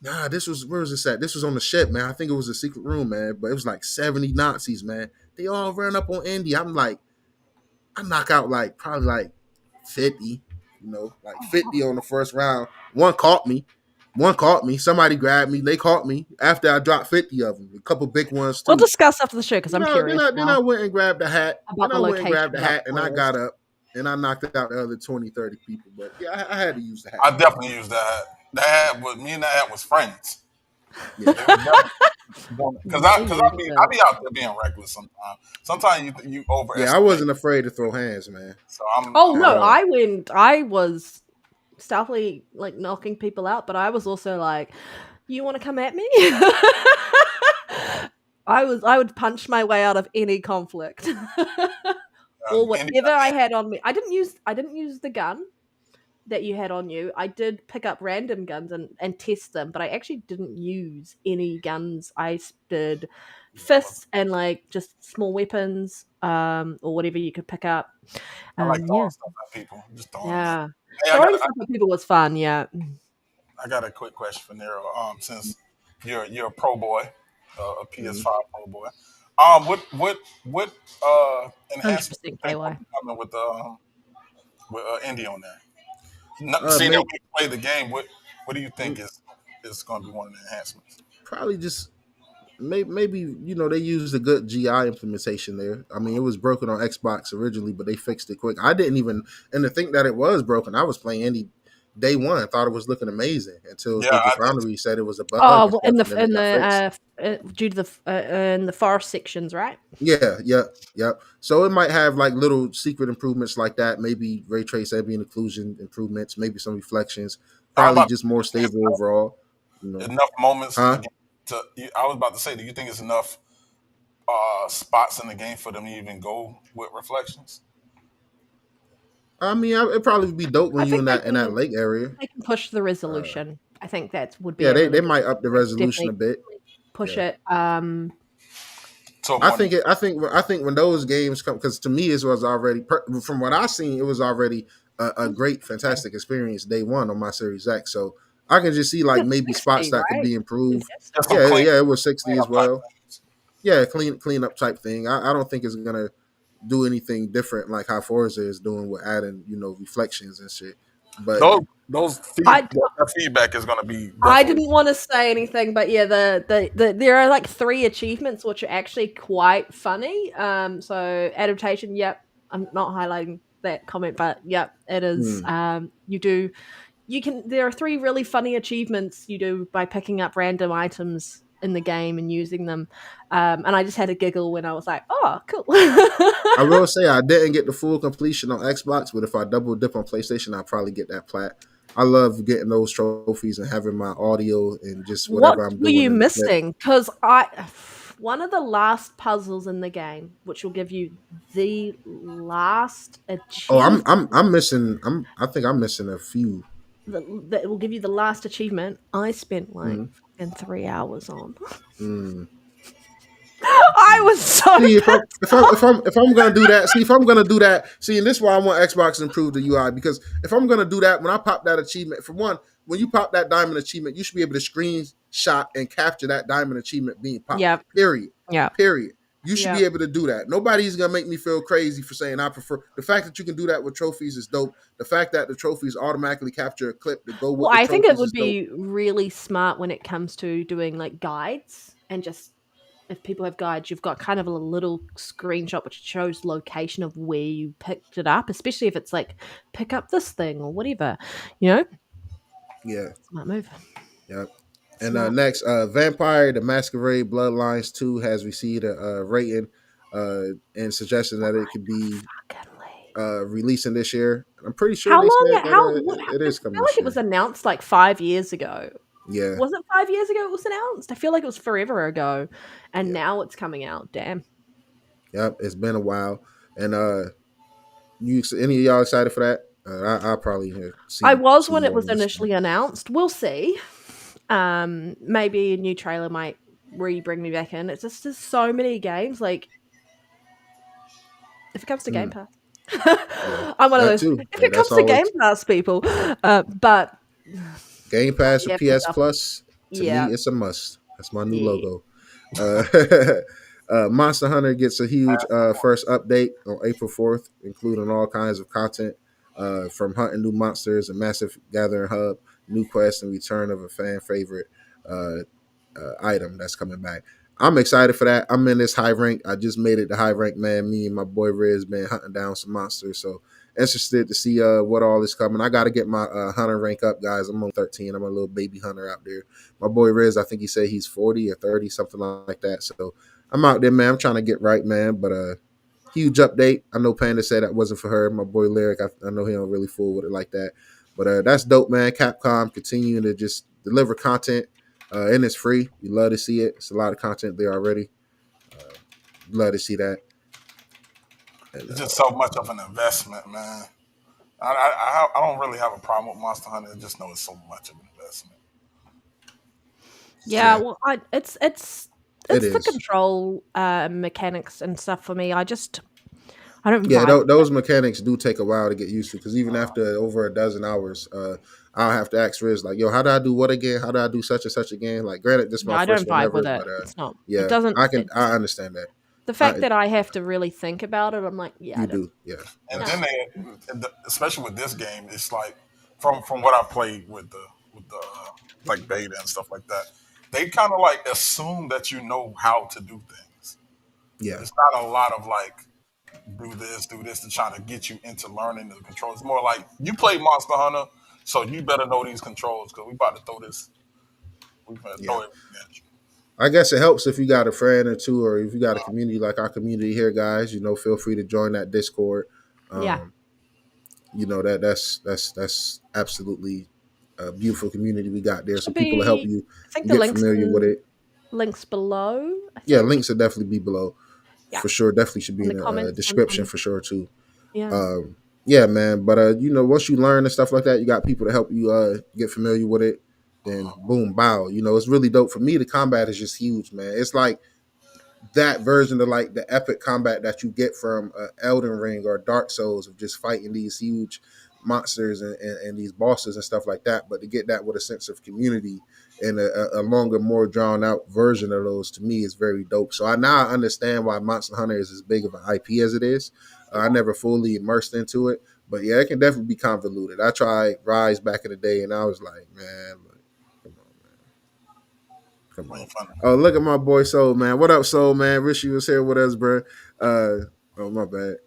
Nah, this was where was this at? This was on the ship, man. I think it was a secret room, man. But it was like 70 Nazis, man. They all ran up on Indy. I'm like, I knock out like probably like 50, like 50 on the first round. One caught me. One caught me. Somebody grabbed me. They caught me after I dropped 50 of them. A couple big ones We'll too. discuss after the show because I'm curious Then now I went and grabbed the hat. about Then the I went and location grabbed the of our hat and I players. got up and I knocked out the other 20, 30 people. But yeah, I had to use the hat. I definitely used that hat. That hat was me and that hat was friends. Yeah. They was definitely because I I be out there being reckless sometimes. Sometimes you Yeah, I overestimate. wasn't afraid to throw hands, man. So Oh At no, all. I was stealthily like knocking people out, but I was also like, you want to come at me? I would punch my way out of any conflict. Or Indy, whatever I had on me. I didn't use the gun that you had on you. I did pick up random guns and test them, but I actually didn't use any guns. I did fists and like just small weapons, or whatever you could pick up. I like throwing Yeah. stuff at people. Just throwing it. Yeah. Hey, Throwing stuff at people was fun, yeah. I got a quick question for Nero. Since you're a pro boy, a Mhm. PS5 pro boy, what enhancements do you 100% think will KY. be coming with Indy on there? No, seeing that Maybe, we play the game, what do you think is going to be one of the enhancements? probably just maybe they used a good GI implementation there. I mean, it was broken on Xbox originally, but they fixed it quick. I didn't even and to think that it was broken. I was playing Indie day one, thought it was looking amazing until Yeah, Digital I did. Foundry said it was a bug Oh, and well, stuff, and then it got fixed. due to the in the forest sections, right? Yeah, yeah, yeah. So it might have like little secret improvements like that. Maybe ray trace ambient occlusion improvements. Maybe some reflections. I was Probably about to just more say, stable overall. enough moments in the Huh? game I was about to say, do you think it's enough spots in the game for them to even go with reflections? I mean, it'd probably be dope when I you think in that lake area. they can push the Uh, resolution. I think that would be yeah, a really they good might up the they resolution a definitely bit. push Yeah. it. So I more than think it. I think when those games come, because to me it was already from what I seen, it was already a great, fantastic experience day one on my Series X. So I can just see like It's maybe spots 60, that could right? be improved. just some Yeah, clean, yeah, it was 60 clean as up type well. things. Yeah, clean up type thing. I don't think it's gonna do anything different like how Forza is doing with adding reflections and shit. But Those I that feedback is going to be I definitely. didn't want to say anything, but yeah, the there are like 3 achievements which are actually quite funny. So adaptation, yep. I'm not highlighting that comment, but yep, it is. hmm, You can there are 3 really funny achievements you do by picking up random items in the game and using them. And I just had a giggle when I was like, oh, cool. I will say I didn't get the full completion on Xbox, but if I double dip on PlayStation, I'll probably get that plat. I love getting those trophies and having my audio and just What whatever I'm were doing you in the clip. missing? Because I one of the last puzzles in the game, which will give you the last Oh, achievement, I'm missing. I think I'm missing a few. that will give you the last achievement. I spent like Mm, fucking 3 hours on. mm. I was so See pissed off. if I'm gonna do that, see if I'm gonna do that, see, and this is why I want Xbox to improve the UI because if I'm gonna do that, when I pop that achievement, for one, when you pop that diamond achievement, you should be able to screenshot and capture that diamond achievement being popped. Yep. Period. Yep. Period. You should be Yep. able to do that. Nobody's gonna make me feel crazy for saying I prefer the fact that you can do that with trophies is dope. The fact that the trophies automatically capture a clip to go with Well, the I think it trophies would is dope. be really smart when it comes to doing like guides and just if people have guides, you've got kind of a little screenshot which shows location of where you picked it up, especially if it's like pick up this thing or whatever. You know, Yeah. smart move. Yep. And Smart. next, Vampire the Masquerade Bloodlines 2 has received a rating and suggesting that it could be Fucking Lee. releasing this year. I'm pretty sure How they long? said that it I is coming feel like this it was year. announced like 5 years ago. Yeah, Was it 5 years ago it was announced? I feel like it was forever ago, and yeah, now it's coming out. Damn. yep. It's been a while, and you any of y'all excited for that? I'll probably I was see when it more was on this one. initially announced. We'll see. Maybe a new trailer might bring me back in. It's just there's so many games. Like if it comes to Game Mm. Pass. Yeah, I'm one of that those. too. If Yeah, it that's comes to Game always Pass, people, but Game Pass or yeah, for PS stuff. Plus. To me, Yeah, it's a must. That's my new yeah. logo. Uh, Monster Hunter gets a huge first update on April 4th, including all kinds of content from hunting new monsters, a massive gathering hub, new quests, and return of a fan favorite uh, item that's coming back. I'm excited for that. I'm in this high rank. I just made it to high rank, man. Me and my boy Riz been hunting down some monsters. So interested to see what all is coming. I got to get my hunter rank up, guys. I'm on 13. I'm a little baby hunter out there. My boy Riz, I think he said he's 40 or 30, something like that. So I'm out there, man. I'm trying to get right, man. But huge update. I know Panda said that wasn't for her. My boy Lyric, I know he don't really fool with it like that. But that's dope, man. Capcom continuing to just deliver content, and it's free. You love to see it. It's a lot of content there already. Uh, love to see that. And It's just so much of an investment, man. I don't really have a problem with Monster Hunter. I just know it's so much of an investment. Yeah, yeah, well, it it's the is. control mechanics and stuff for me. I don't Yeah, vibe with those mechanics do take a while to get used to because even after over a dozen hours, I'll have to ask Riz like, "Yo, how do I do what again? How do I do such and such again?" Like, granted, this is yeah, my I don't first one vibe ever, with it. but It's not. It yeah, doesn't. I It's understand that. the fact I that I have to really think about it. I'm like, yeah, I You don't. do, yeah. And No. then especially with this game, it's like from what I played with the like beta and stuff like that, they kind of like assume that you know how to do things. Yeah, It's not a lot of like do this to try to get you into learning the controls. It's more like you play Monster Hunter, so you better know these controls because we about to throw this. We better yeah. throw it at you. I guess it helps if you got a friend or two, or if you got a community like our community here, guys. Feel free to join that Discord. Yeah, Um, that's absolutely a beautiful community we got there. So should people will help be. you I think the get familiar with it. links below. I Yeah, think. links will definitely be below Yeah, for sure. Definitely should be in in the the comments description and for sure too. yeah. Um, yeah, man. But once you learn and stuff like that, you got people to help you get familiar with it. Then boom, bow. It's really dope. For me, the combat is just huge, man. It's like that version of like the epic combat that you get from Elden Ring or Dark Souls of just fighting these huge monsters and these bosses and stuff like that. But to get that with a sense of community and a longer, more drawn out version of those to me is very dope. So I now understand why Monster Hunter is as big of an IP as it is. I never fully immersed into it, but yeah, it can definitely be convoluted. I tried Rise back in the day, and I was like, man, look, come on, man, come on. Playing fun. Oh, look at my boy Soul, man. What up, Soul, man? Rishi was here with us, bro. Oh, my bad.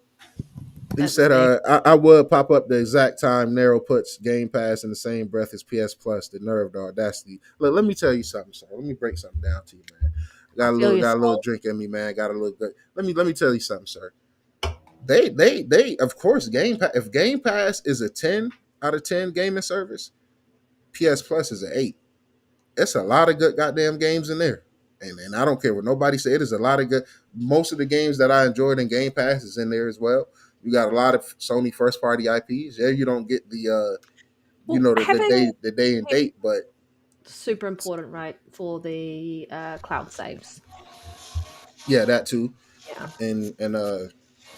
He That was said, me. I would pop up the exact time Nero puts Game Pass in the same breath as PS Plus. The nerve, the audacity. Look, let me tell you something, sir. Let me break something down to you, man. I feel your Got a little soul. drink in me, man. Got a little good. Let me tell you something, sir. They of course Game Pass. If Game Pass is a 10 out of 10 gaming service, PS Plus is an 8. It's a lot of good goddamn games in there. And I don't care what nobody say. It is a lot of good. Most of the games that I enjoyed in Game Pass is in there as well. You got a lot of Sony first party IPs. Yeah, you don't get the Well, having the day and date, but super important, right, for the cloud saves. yeah, that too. Yeah. And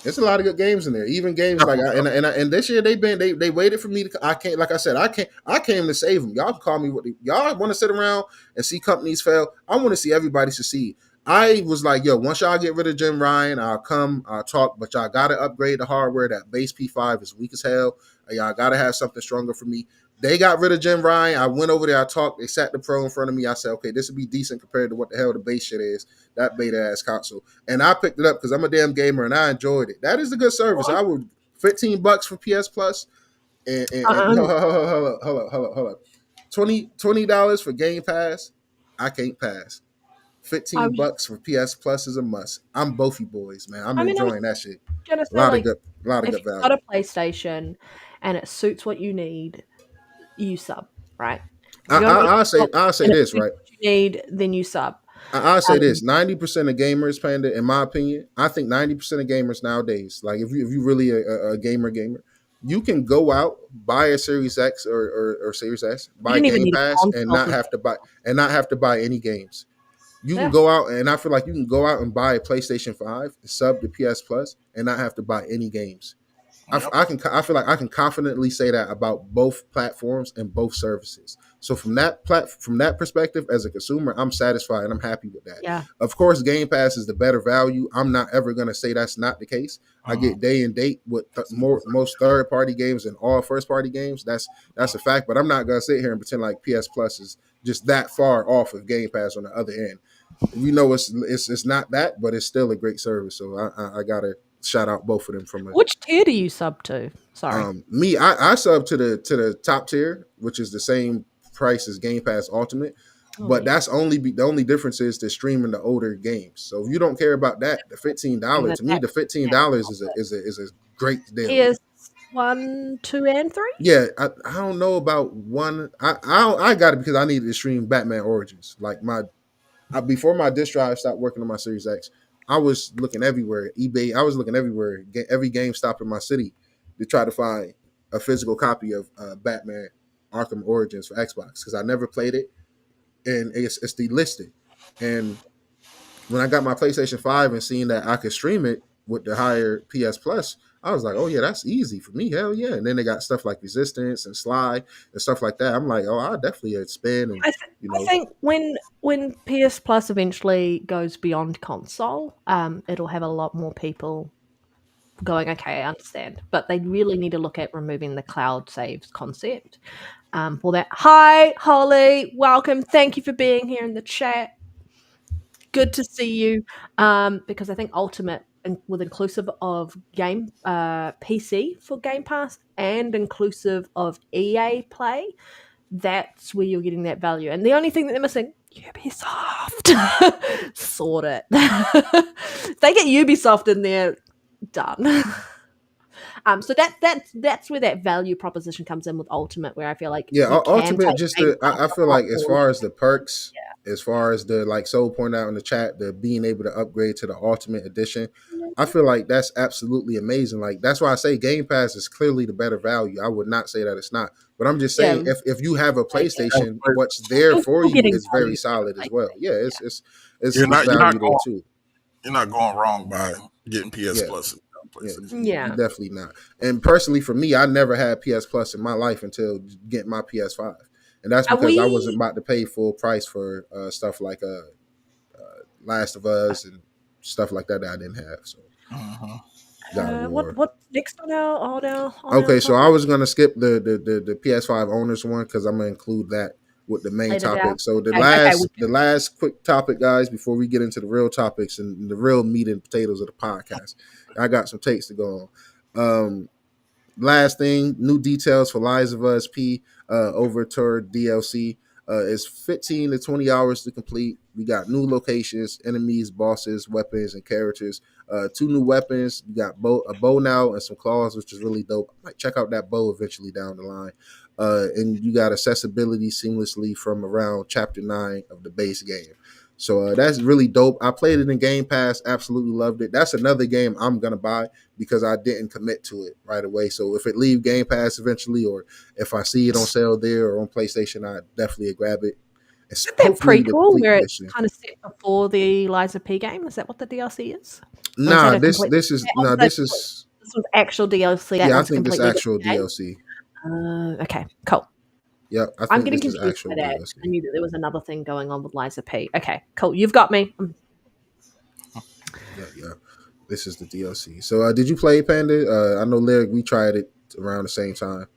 there's a lot of good games in there. Even games like and this year they waited for me to. I can't, like I said, I came to save them. Y'all can call me what y'all want to sit around and see companies fail. I want to see everybody succeed. I was like, yo, once y'all get rid of Jim Ryan, I'll talk, but y'all gotta upgrade the hardware. That base P5 is weak as hell. Y'all gotta have something stronger for me. They got rid of Jim Ryan. I went over there, I talked, they sat the Pro in front of me. I said, okay, this would be decent compared to what the hell the base shit is. That beta ass console. And I picked it up because I'm a damn gamer and I enjoyed it. That is a good service. I would $15 for PS Plus and Um, hold up. $20 for Game Pass. I can't pass. I 15 was. bucks for PS Plus is a must. I'm both you boys, man. I'm I mean, I was enjoying that shit. gonna A say lot of like good, a lot of if good you've got value. a PlayStation and it suits what you need, you sub, right? If I, you got an I, Xbox I'll say and it this suits right. what you need, then you sub. I'll say Um, this: 90% of gamers, Panda, in my opinion, I think 90% of gamers nowadays, like if you really a gamer, you can go out buy a Series X or Series S, you buy don't even Game need a Pass, and console not for have to buy any games. You can yeah. go out, and I feel like you can go out and buy a PlayStation 5, sub to PS Plus, and not have to buy any games. Yep. I feel like I can confidently say that about both platforms and both services. So from that perspective, as a consumer, I'm satisfied and I'm happy with that. Yeah. Of course, Game Pass is the better value. I'm not ever gonna say that's not the case. I Uh-huh. get day and date with most third party games and all first party games. That's a fact. But I'm not gonna sit here and pretend like PS Plus is just that far off of Game Pass on the other end. We know it's not that, but it's still a great service. So I gotta shout out both of them from a Which tier do you sub to? Sorry. I sub to the top tier, which is the same price as Game Pass Ultimate. Oh, But yeah. that's the only difference is the streaming the older games. So if you don't care about that, the $15 to me, the $15 is a great deal. Tiers 1, 2, and 3? Yeah, I don't know about one. I got it because I needed to stream Batman Origins. Like before my disk drive stopped working on my Series X, I was looking everywhere. eBay, I was looking everywhere. Every GameStop in my city to try to find a physical copy of Batman Arkham Origins for Xbox because I never played it, and it's delisted. And when I got my PlayStation 5 and seeing that I could stream it with the higher PS Plus, I was like, oh yeah, that's easy for me. Hell yeah. And then they got stuff like Resistance and Sly and stuff like that. I'm like, oh, I definitely spin and I think when PS Plus eventually goes beyond console, it'll have a lot more people going, okay, I understand. But they really need to look at removing the cloud saves concept for that. Hi, Holly. Welcome. Thank you for being here in the chat. Good to see you. Because I think Ultimate, with inclusive of game PC for Game Pass and inclusive of EA Play, that's where you're getting that value. And the only thing that they're missing, Ubisoft. Sort it. They get Ubisoft in there, done. So that's where that value proposition comes in with Ultimate, where I feel like Ultimate I feel like as far as the perks, yeah. as far as the like Soul pointed out in the chat, the being able to upgrade to the Ultimate Edition, I feel like that's absolutely amazing. Like that's why I say Game Pass is clearly the better value. I would not say that it's not, but I'm just saying if you have a PlayStation, what's there for you is very solid as well. Yeah, it's value there too. You're not going wrong by getting PS Plus. Yeah, definitely not. And personally, for me, I never had PS Plus in my life until getting my PS5, and that's because I wasn't about to pay full price for stuff like Last of Us and stuff like that I didn't have. So, what's next on our okay, so I was gonna skip the PS5 owners one because I'm gonna include that with the main topic. So the last quick topic, guys, before we get into the real topics and the real meat and potatoes of the podcast, I got some takes to go on. Last thing, new details for Lies of Us P Overture DLC. It's 15 to 20 hours to complete. We got new locations, enemies, bosses, weapons, and characters. 2 new weapons. We got a bow now and some claws, which is really dope. I might check out that bow eventually down the line. And you got accessibility seamlessly from around chapter 9 of the base game. So that's really dope. I played it in Game Pass, absolutely loved it. That's another game I'm going to buy because I didn't commit to it right away. So if it leave Game Pass eventually, or if I see it on sale there or on PlayStation, I definitely grab it. Is that prequel where it's kind of set before the Liza P game? Is that what the DLC is? Nah, this was actual DLC. Yeah, I think this actual DLC. Okay, cool. Yeah, I'm getting confused by that. I knew that there was another thing going on with Liza P. Okay, cool. You've got me. Yeah. This is the DLC. So, did you play Panda? I know Lyric. We tried it around the same time.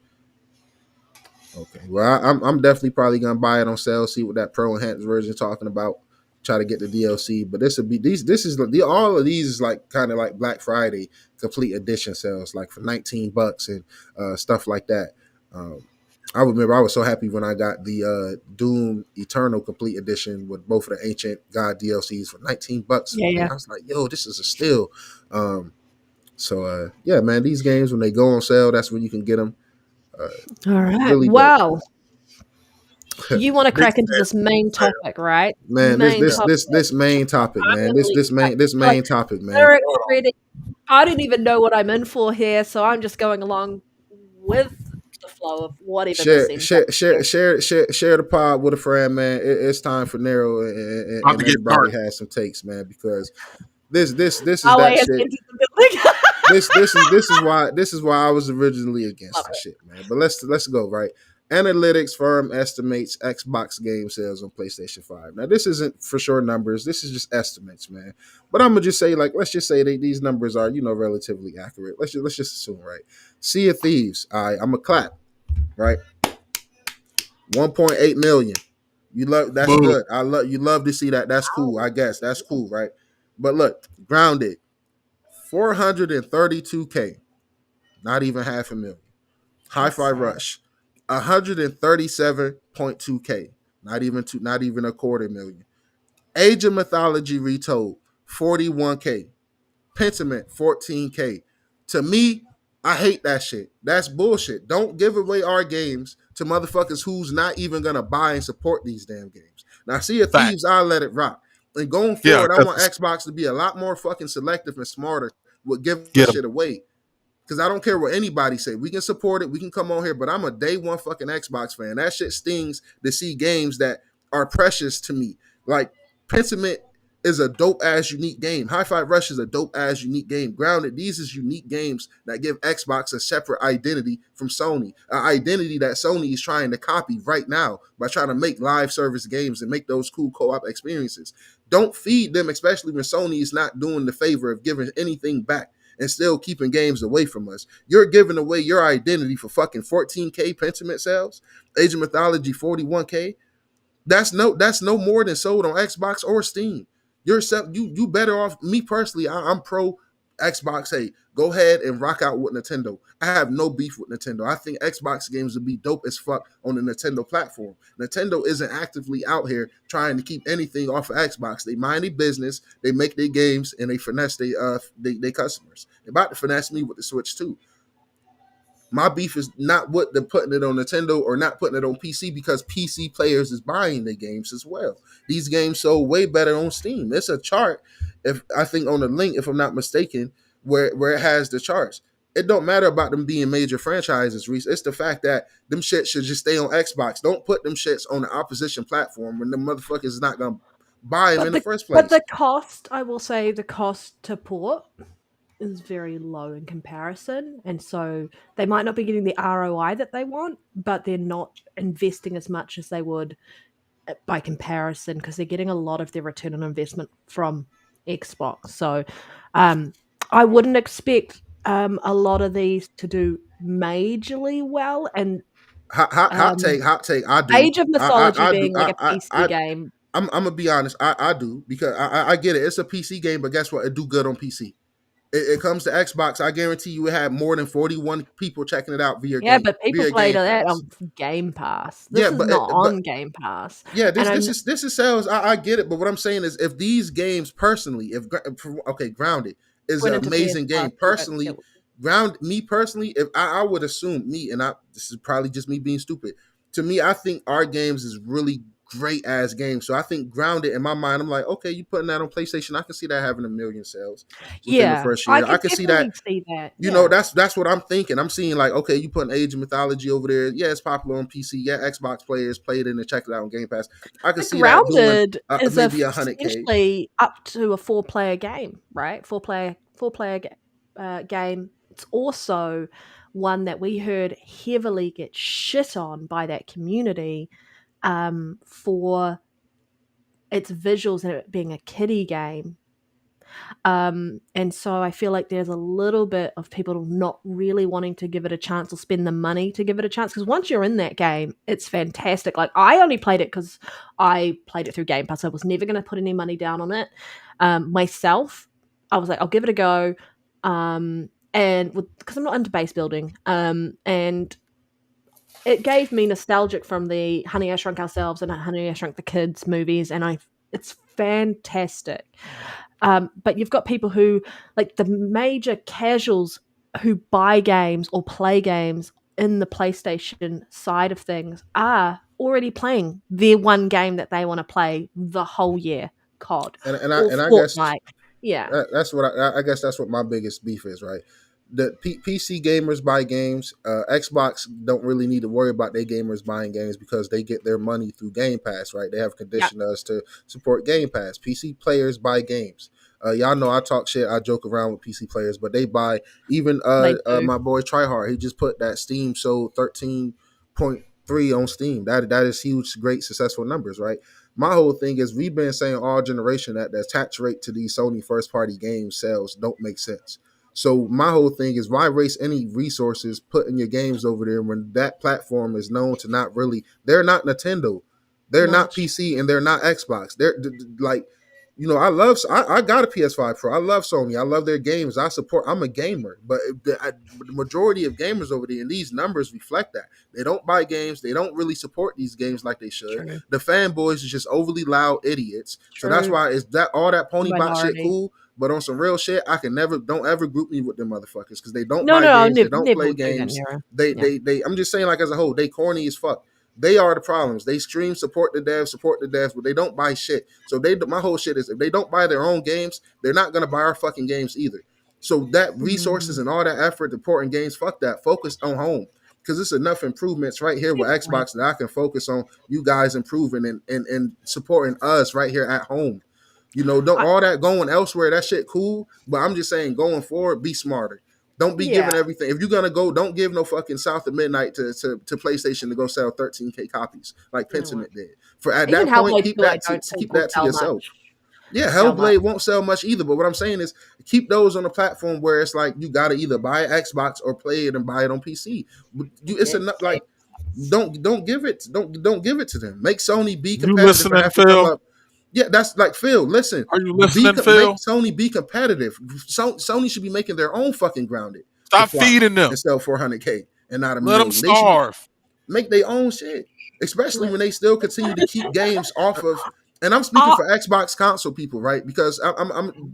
Okay. Well, I'm definitely probably gonna buy it on sale. See what that Pro Enhanced version talking about. Try to get the DLC, but this will be these. This is all of these is like kind of like Black Friday complete edition sales, like for $19 and stuff like that. I remember I was so happy when I got the Doom Eternal Complete Edition with both of the Ancient God DLCs for $19. Yeah. I was like, yo, this is a steal. Yeah, man, these games, when they go on sale, that's when you can get them. All right. Really wow. You want to crack into this main topic, right? Man, this main topic, man. This main topic, man. I didn't even know what I'm in for here, so I'm just going along with the flow of whatever. Share the pod with a friend, man. It's time for Nero and everybody has some takes, man, because this is that shit. this is why I was originally against Love this it. shit, man. But let's go right. Analytics firm estimates Xbox game sales on PlayStation 5. Now, this isn't for sure numbers. This is just estimates, man. But I'm gonna just say, like, let's just say these numbers are, relatively accurate. Let's just assume, right? Sea of Thieves. All right, I'm gonna clap, right? 1.8 million. You love that's Boom. good. I love you love to see that. That's cool. I guess that's cool, right? But look, Grounded, 432K, not even half a million. That's Hi-Fi sad. Rush, 137.2K, not even a quarter million. Age of Mythology Retold, 41K. Pentiment, 14K. To me, I hate that shit. That's bullshit. Don't give away our games to motherfuckers who's not even gonna buy and support these damn games. Now, Sea of Fact. Thieves, I'll let it rock. And going Yeah, forward, I want because Xbox to be a lot more fucking selective and smarter with giving get them. shit away. Because I don't care what anybody say. We can support it. We can come on here. But I'm a day one fucking Xbox fan. That shit stings to see games that are precious to me. Like, Pentiment is a dope ass unique game. Hi-Fi Rush is a dope ass unique game. Grounded, these is unique games that give Xbox a separate identity from Sony. An identity that Sony is trying to copy right now by trying to make live service games and make those cool co-op experiences. Don't feed them, especially when Sony is not doing the favor of giving anything back and still keeping games away from us. You're giving away your identity for fucking 14K Pentiment sales, Age of Mythology 41K. That's no more than sold on Xbox or Steam. You better off. Me personally, I'm pro Xbox. Hey, go ahead and rock out with Nintendo. I have no beef with Nintendo. I think Xbox games would be dope as fuck on the Nintendo platform. Nintendo isn't actively out here trying to keep anything off of Xbox. They mind their business, they make their games, and they finesse they customers. They're about to finesse me with the Switch too. My beef is not what they're putting it on Nintendo or not putting it on PC, because PC players is buying the games as well. These games sold way better on Steam. It's a chart, if I think on the link, if I'm not mistaken, where it has the charts. It don't matter about them being major franchises, Reese. It's the fact that them shit should just stay on Xbox. Don't put them shits on the opposition platform when the motherfuckers is not gonna buy them But in the first the place. cost, I will say, the cost to port is very low in comparison, and so they might not be getting the ROI that they want, but they're not investing as much as they would by comparison, because they're getting a lot of their return on investment from Xbox. So um, I wouldn't expect a lot of these to do majorly well. And Hot um, take, hot take. I do. Age of I Mythology do. being like a PC game, I'm gonna be honest. I do, because I get it. It's a PC game, but guess what? It do good on PC. It comes to Xbox. I guarantee you, it had more than 41 people checking it out yeah, but people via played Game that Pass. on Game Pass. Yeah, This is not on Game Pass, yeah, and this is sales. I get it, but what I'm saying is, if these games personally, okay, Grounded is went an into PS amazing Plus. game. Personally, me personally, if I would assume me, and this is probably just me being stupid. To me, I think our games is really great as games. So I think Grounded, in my mind, I'm like, okay, you putting that on PlayStation, I can see that having a million sales within the Yeah, first I year. I can can see that. definitely see that. Yeah, That's what I'm thinking. I'm seeing, like, okay, you putting Age of Mythology over there. Yeah, it's popular on PC. Yeah, Xbox players played it and checked it out on Game Pass. I could but see that doing Grounded is maybe 100K. essentially up to a four-player game, right? Game. It's also one that we heard heavily get shit on by that community for its visuals and it being a kiddie game. And so I feel like there's a little bit of people not really wanting to give it a chance or spend the money to give it a chance. Because once you're in that game, it's fantastic. Like, I only played it because I played it through Game Pass. I was never going to put any money down on it myself. I was like, I'll give it a go. And because I'm not into base building, and it gave me nostalgic from the Honey I Shrunk Ourselves and Honey I Shrunk the Kids movies, and it's fantastic. But you've got people who, like the major casuals who buy games or play games in the PlayStation side of things, are already playing their one game that they want to play the whole year, COD or And I guess Fortnite. Yeah. that's what I guess that's what my biggest beef is, right? The PC gamers buy games. Xbox don't really need to worry about their gamers buying games, because they get their money through Game Pass, right? They have Yeah. conditioned us to support Game Pass. PC players buy games. Y'all know I talk shit, I joke around with PC players, but they buy. Even They do. my boy Tryhard, he just put that Steam sold 13.3 on Steam. That is huge, great, successful numbers, right? My whole thing is we've been saying all generation that the attach rate to these Sony first party game sales don't make sense. So my whole thing is why waste any resources putting your games over there when that platform is known to not really, they're not Nintendo, they're No. not PC, and they're not Xbox. They're like, I love, I got a PS5 Pro. I love Sony. I love their games. I support. I'm a gamer, but the majority of gamers over there, and these numbers reflect that they don't buy games. They don't really support these games like they should. True. The fanboys is just overly loud idiots. So that's True. why is that all that The pony bot shit minority. cool. But on some real shit, I can never, don't ever group me with them motherfuckers because they don't No, buy no, I games, they never, don't never play would do that, games. Nero. They, Yeah. they. I'm just saying, like as a whole, they corny as fuck. They are the problems. They stream, support the devs, but they don't buy shit. So my whole shit is if they don't buy their own games, they're not gonna buy our fucking games either. So that resources and all that effort to port in games, fuck that. Focus on home. Because there's enough improvements right here with Good point. Xbox that I can focus on you guys improving and supporting us right here at home. Don't I, all that going elsewhere, that shit cool. But I'm just saying going forward, be smarter. Don't be yeah. giving everything. If you're gonna go, don't give no fucking South of Midnight to PlayStation to go sell 13K copies like No. Pentiment did. For at Even that point, Hellblade keep 2, I that don't think keep will that to sell yourself. much. Yeah, Sell much. Hellblade won't sell much either. But what I'm saying is keep those on a platform where it's like you gotta either buy an Xbox or play it and buy it on PC. It's enough Yes. like don't give it don't give it to them. Make Sony be You competitive and listening, have to come Phil? up. Yeah, that's like Phil. Listen, Are you listening, make Phil? Sony be competitive. Sony should be making their own fucking grounded to Stop flop feeding them. and sell 400K and not a Let them million. They should be starve. make their own shit, especially when they still continue to keep games off of. And I'm speaking Oh, for Xbox console people, right? Because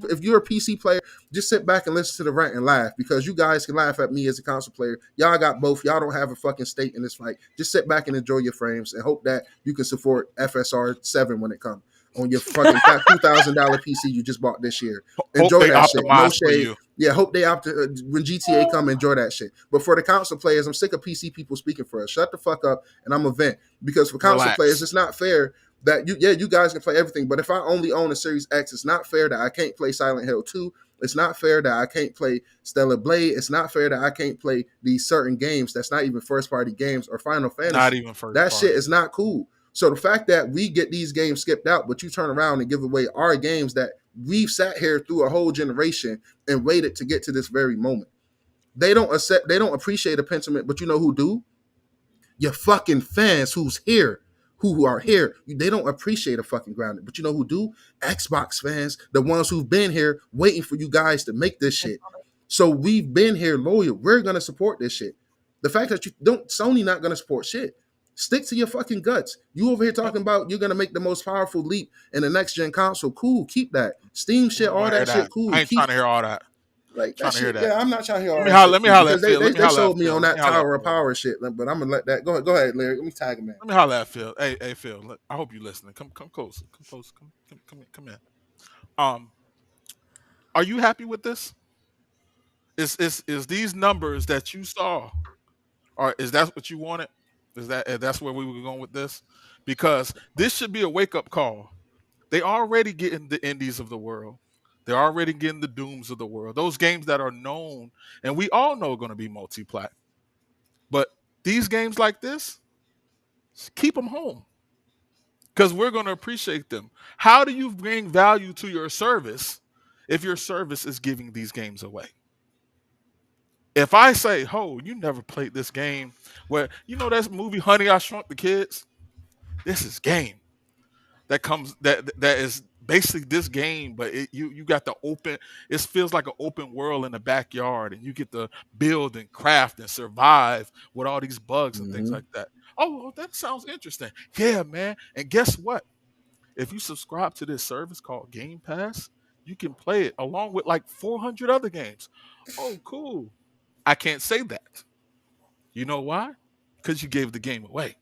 if you're a PC player, just sit back and listen to the rant and laugh because you guys can laugh at me as a console player. Y'all got both. Y'all don't have a fucking stake in this fight. Just sit back and enjoy your frames and hope that you can support FSR 7 when it comes on your fucking $2,000 PC you just bought this year. Hope Enjoy they that shit. No optimize for shade. you. Yeah, hope they opt when GTA come, enjoy that shit. But for the console players, I'm sick of PC people speaking for us. Shut the fuck up and I'm a vent. Because for console players, Relax. it's not fair that you guys can play everything. But if I only own a Series X, it's not fair that I can't play Silent Hill 2. It's not fair that I can't play Stellar Blade. It's not fair that I can't play these certain games that's not even first party games or Final Not Fantasy. even first That shit party. is not cool. So the fact that we get these games skipped out, but you turn around and give away our games that we've sat here through a whole generation and waited to get to this very moment. They don't appreciate a Pentiment, but you know who do? Your fucking fans who's here, who are here. They don't appreciate a fucking grounded. But you know who do? Xbox fans, the ones who've been here waiting for you guys to make this shit. So we've been here loyal. We're gonna support this shit. The fact that you don't, Sony not gonna support shit. Stick to your fucking guts. You over here talking about you're gonna make the most powerful leap in the next gen console. Cool, keep that. Steam We shit, don't all want to hear that shit, that. cool. I ain't trying Keep to hear all that. like that Trying to hear shit. that. Yeah, I'm not trying to hear all Let me that holler. shit Let me too, holler because at Phil. Let me they holler at sold me Phil. on Let that me holler at Tower of Phil. Power shit. But I'm gonna let that go ahead, Larry. Let me tag him in. Let me holler at Phil. Hey, Phil. I hope you listening. Come close. Come close. Come in. Um, are you happy with this? Is these numbers that you saw, or is that what you wanted? That's where we were going with this? Because this should be a wake up call. They already getting the indies of the world. They're already getting the dooms of the world. Those games that are known and we all know are going to be multi-plat. But these games like this, keep them home because we're going to appreciate them. How do you bring value to your service if your service is giving these games away? If I say, "Oh, you never played this game," where that movie Honey, I Shrunk the Kids. This is game that comes that is basically this game, but you got the open. It feels like an open world in the backyard, and you get to build and craft and survive with all these bugs and things Mm-hmm. like that. Oh, that sounds interesting. Yeah, man. And guess what? If you subscribe to this service called Game Pass, you can play it along with like 400 other games. Oh, cool. I can't say that. You know why? Because you gave the game away.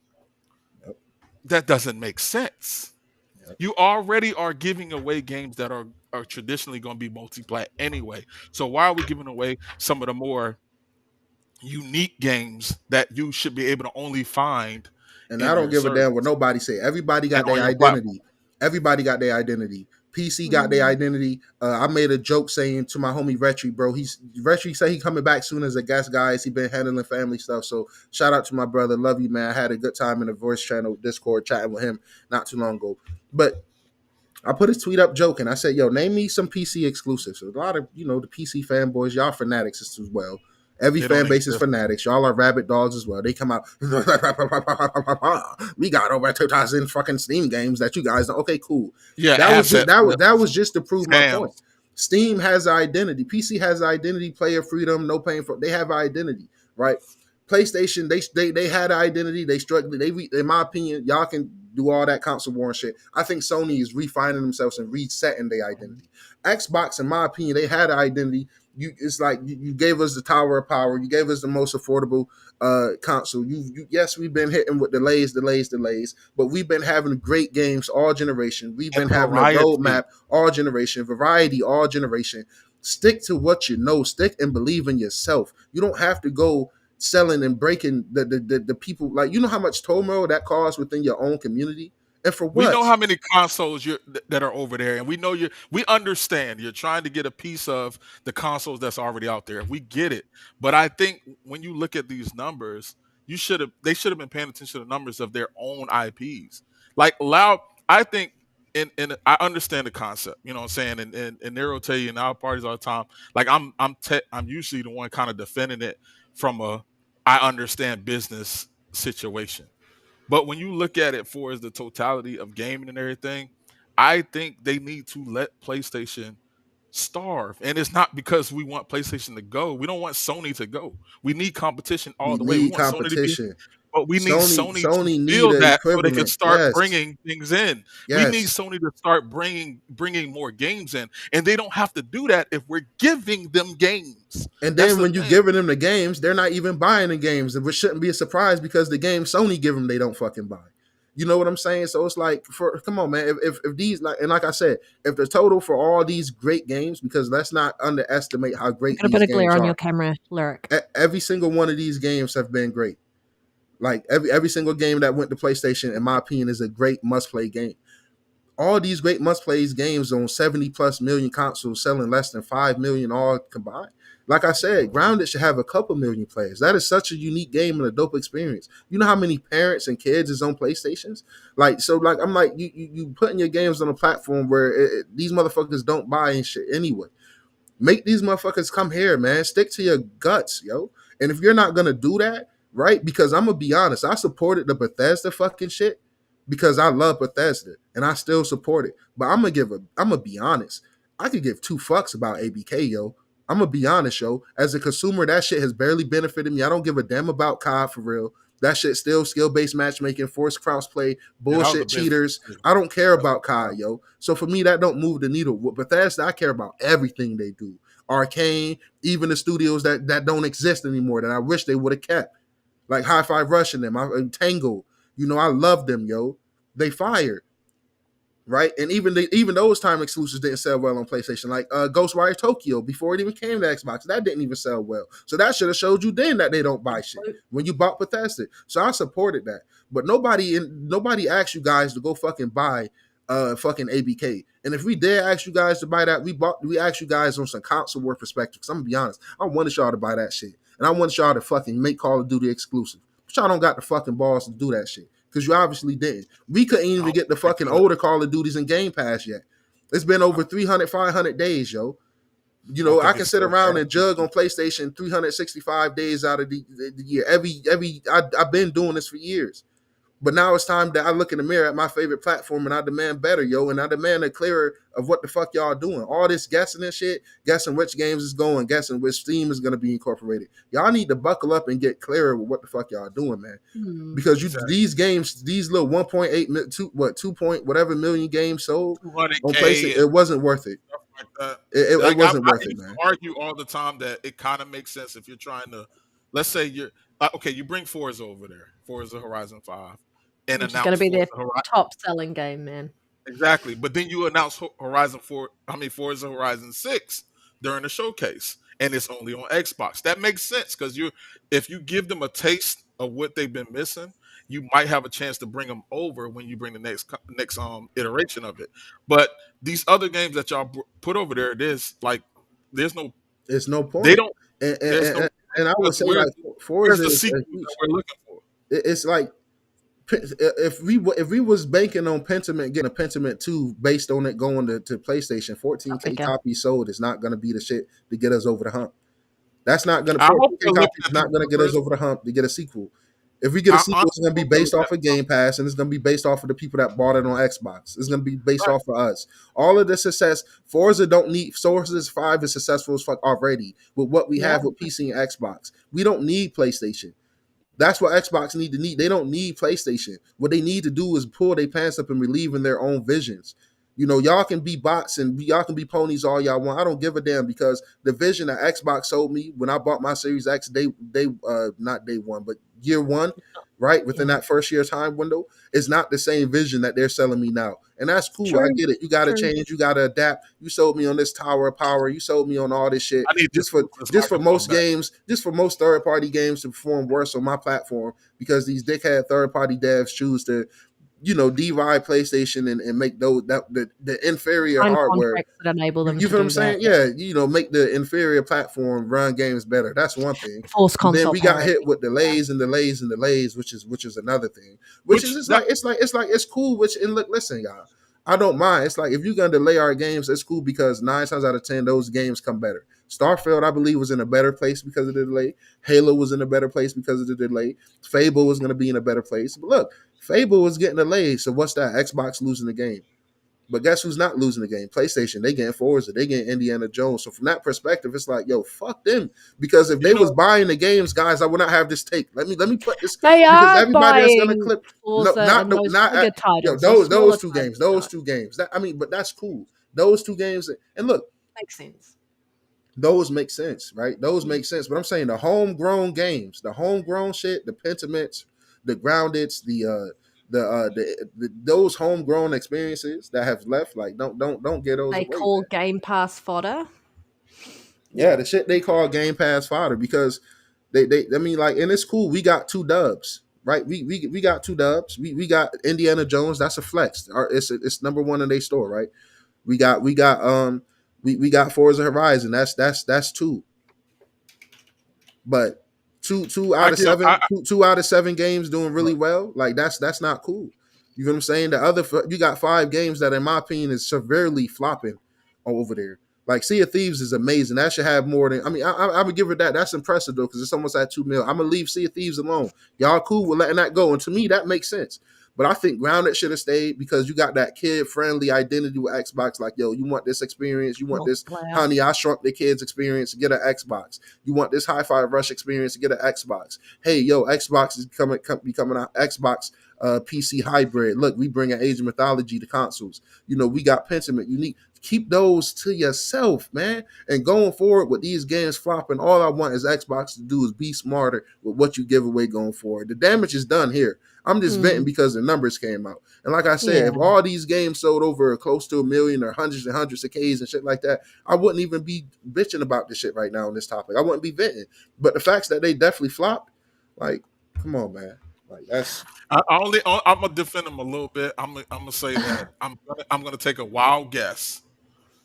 Yep. That doesn't make sense. Yep. You already are giving away games that are traditionally going to be multi-plat anyway. So why are we giving away some of the more unique games that you should be able to only find And I in don't your give a damn what service nobody say. Everybody and got on their your platform? identity. Everybody got their identity. PC got their identity. I made a joke saying to my homie Retri, bro. Retri said he coming back soon as a guest, guys. He been handling family stuff. So shout out to my brother. Love you, man. I had a good time in the voice channel Discord chatting with him not too long ago. But I put his tweet up joking. I said, yo, name me some PC exclusives. So a lot of, the PC fanboys, y'all fanatics as well. Every They don't fan base is exist. fanatics. Y'all are rabbit dogs as well. They come out, we got over 2,000 fucking Steam games that you guys know. Okay, cool. Yeah, That was just assets. that was just to prove my point. Scams. Steam has identity. PC has identity, player freedom, no pain for. They have identity, right? PlayStation, they had identity. They struggled. In my opinion, y'all can do all that console war and shit. I think Sony is refining themselves and resetting their identity. Xbox, in my opinion, they had an identity. It's like you gave us the Tower of Power. You gave us the most affordable console. Yes, we've been hitting with delays, but we've been having great games all generation. We've been And having a variety. roadmap all generation, variety all generation. Stick to what you know. Stick and believe in yourself. You don't have to go selling and breaking the people. Like, you know how much turmoil that caused within your own community, and for We know what? how many consoles that are over there, and we understand you're trying to get a piece of the consoles that's already out there. We get it, but I think when you look at these numbers, they should have been paying attention to the numbers of their own IPs. Like loud, I think, and I understand the concept. You know what I'm saying? And Nero tell you in our parties all the time. Like I'm usually the one kind of defending it from a I understand business situation. But when you look at it for as the totality of gaming and everything, I think they need to let PlayStation starve. And it's not because we want PlayStation to go. We don't want Sony to go. We need competition We all the way. We need want Sony to be, competition. but we need Sony to Sony need feel an that so they can equivalent. start Yes, bringing things in. We need yes. Sony to start bringing more games in, and they don't have to do that if we're giving them games. And That's then the when you thing. giving them the games, they're not even buying the games, which shouldn't be a surprise because the games Sony give them, they don't fucking buy. You know what I'm saying? So it's like, come on, man. If these, like I said, if the total for all these great games, because let's not underestimate how great Got a these bit of glare games on your are. camera, Lyric. Every single one of these games have been great. Like every single game that went to PlayStation, in my opinion, is a great must play game. All these great must plays games on 70 plus million consoles selling less than 5 million all combined. Like I said, Grounded should have a couple million players. That is such a unique game and a dope experience. You know how many parents and kids is on PlayStations? Like, so like I'm like, you putting your games on a platform where these motherfuckers don't buy and shit anyway. Make these motherfuckers come here, man. Stick to your guts, yo. And if you're not gonna do that, right? Because I'm gonna be honest, I supported the Bethesda fucking shit because I love Bethesda and I still support it. But I'm gonna be honest. I could give two fucks about ABK, yo. I'm gonna be honest, yo. As a consumer, that shit has barely benefited me. I don't give a damn about COD for real. That shit still skill-based matchmaking, forced cross-play, Yeah, that was a bullshit business cheaters. decision. I don't care That's about what COD, yo. So for me, that don't move the needle. With Bethesda, I care about everything they do. Arcane, even the studios that don't exist anymore that I wish they would have kept, like High Five Rush and them, Tango. I love them, yo. They fired, right? And even those time exclusives didn't sell well on PlayStation, like Ghostwire Tokyo before it even came to Xbox. That didn't even sell well. So that should have showed you then that they don't buy shit when you bought Bethesda. So I supported that. But nobody asked you guys to go fucking buy fucking ABK. And if we did ask you guys to buy that, we asked you guys on some console war perspective. Cause I'm gonna be honest, I wanted y'all to buy that shit. And I wanted y'all to fucking make Call of Duty exclusive. But y'all don't got the fucking balls to do that shit. Because you obviously didn't. We couldn't I even don't get the think they fucking could. older Call of Duties in Game Pass yet. It's been over 300, 500 days, yo. I I think can it's sit still around there. and jug on PlayStation 365 days out of the year. I've been doing this for years. But now it's time that I look in the mirror at my favorite platform and I demand better, yo. And I demand a clearer of what the fuck y'all doing. All this guessing and shit, guessing which games is going, guessing which Steam is going to be incorporated. Y'all need to buckle up and get clearer with what the fuck y'all doing, man. Because Exactly. these games, these little 1.8, 2 point whatever million games sold on PlayStation, 200K and it wasn't worth it. stuff like that. It Like I wasn't worth it, used to man. argue all the time that it kind of makes sense if you're trying to, let's say you're okay, you bring Forza over there, Forza Horizon 5, and Which is going to announce be their Forza Horizon. top selling game, man. Exactly, but then you announce Forza Horizon 6 during the showcase, and it's only on Xbox. That makes sense because if you give them a taste of what they've been missing, you might have a chance to bring them over when you bring the next iteration of it. But these other games that y'all put over there, there's no It's no they point. don't And there's no I would because say like where's Forza the is sequel a that huge. we're looking for? It's like if we was banking on Pentiment getting a Pentiment 2 based on it going to PlayStation, Not 14K bigger. copies sold is not going to be the shit to get us over the hump. That's not going to I hope 14K they're looking copies is at the not going to get us numbers. over the hump to get a sequel. If we get a I sequel, it's honestly going to be hope they're based looking off at of the Game Pass, and it's going to be based off of the people that bought it on Xbox. It's going to be based numbers. off of us. All of the success, Forza 5 is successful as fuck already with what we Yeah. have with PC and Xbox. We don't need PlayStation. That's what Xbox need. They don't need PlayStation. What they need to do is pull their pants up and believe in their own visions. Y'all can be bots and y'all can be ponies all y'all want. I don't give a damn because the vision that Xbox sold me when I bought my Series X, not day one, but year one, right within Yeah. that first year time window, is not the same vision that they're selling me now. And that's cool. I True. get it. You got to True. change. You got to adapt. You sold me on this Tower of Power. You sold me on all this shit I need this just for ruthless just for microphone most back. games, just for most third party games to perform worse on my platform because these dickhead third party devs choose to, deride PlayStation and make the inferior Sign hardware. contracts that enable them You to feel what I'm do that. saying? Yeah. Yeah, make the inferior platform run games better. That's one thing. Force And then console we got parity. hit with delays and delays and delays, which is another thing. Which is Which just that it's cool. Which and look, listen, y'all, I don't mind. It's like if you're gonna delay our games, it's cool because 9 times out of 10 those games come better. Starfield, I believe, was in a better place because of the delay. Halo was in a better place because of the delay. Fable was going to be in a better place. But look, Fable was getting delayed. So what's that? Xbox losing the game. But guess who's not losing the game? PlayStation. They getting Forza. They getting Indiana Jones. So from that perspective, it's like, yo, fuck them. Because if you they was know buying the games, guys, I would not have this take. Let me put this They because are everybody that's gonna buying clip. No, Forza not and the those not bigger yo titles. Those those smaller two titles games. Those don't. two games. But that's cool. Those two games. And look, Makes sense. those make sense, right? Those Mm. make sense. But I'm saying the homegrown games, the homegrown shit, the Pentiments, the Groundeds, the those homegrown experiences that have left, like don't get those They away, call man. Game Pass fodder. Yeah, Yeah. the shit they call Game Pass fodder because they I mean like, and it's cool. We got two dubs, right? We got two dubs. We got Indiana Jones. That's a flex. It's number one in their store, right? We got Forza Horizon. That's two. But two out I of give seven, two out of seven games doing really well. Like that's not cool. You know what I'm saying? You got 5 games that, in my opinion, is severely flopping over there. Like Sea of Thieves is amazing. That should have more than. I mean, I would give it that. That's impressive though, because it's almost at 2 mil. I'm gonna leave Sea of Thieves alone. Y'all cool with letting that go, and to me, that makes sense. But I think Grounded should have stayed because you got that kid-friendly identity with Xbox. Like, yo, you want this experience, you want this Multiplayer. Honey, I Shrunk the Kids experience, get an Xbox. You want this Hi-Fi Rush experience, get an Xbox. Hey, yo, Xbox is becoming an Xbox PC hybrid. Look, we bring an Age of Mythology to consoles. We got Pentiment Unique. Keep those to yourself, man. And going forward with these games flopping, all I want is Xbox to do is be smarter with what you give away going forward. The damage is done here. I'm just venting Mm. because the numbers came out. And like I said, Yeah. if all these games sold over close to 1 million or hundreds and hundreds of Ks and shit like that, I wouldn't even be bitching about this shit right now on this topic. I wouldn't be venting. But the facts that they definitely flopped, like, come on, man. Like that's I'm gonna defend them a little bit. I'm gonna say that I'm gonna take a wild guess.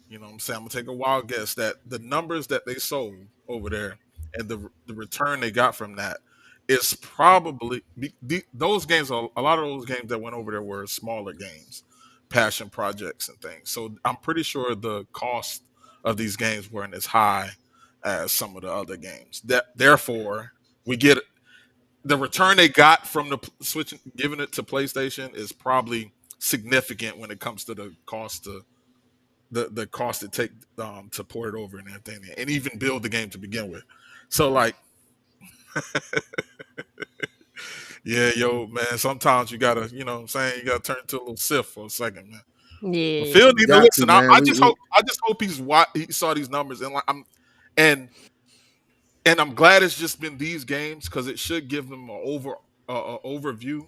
You know what I'm saying? I'm gonna take a wild guess that the numbers that they sold over there and the return they got from that is probably those games. A lot of those games that went over there were smaller games, passion projects and things. So I'm pretty sure the cost of these games weren't as high as some of the other games. That therefore we get the return they got from the switching, giving it to PlayStation is probably significant when it comes to the cost to the cost it take to port it over and everything, and even build the game to begin with. So like, yeah, yo, man, sometimes you gotta, you know what I'm saying, you gotta turn into a little Sith for a second, man. But Yeah. Phil you need to got to, listen. I, man. I just hope I just hope he saw these numbers and like and I'm glad it's just been these games because it should give them an overview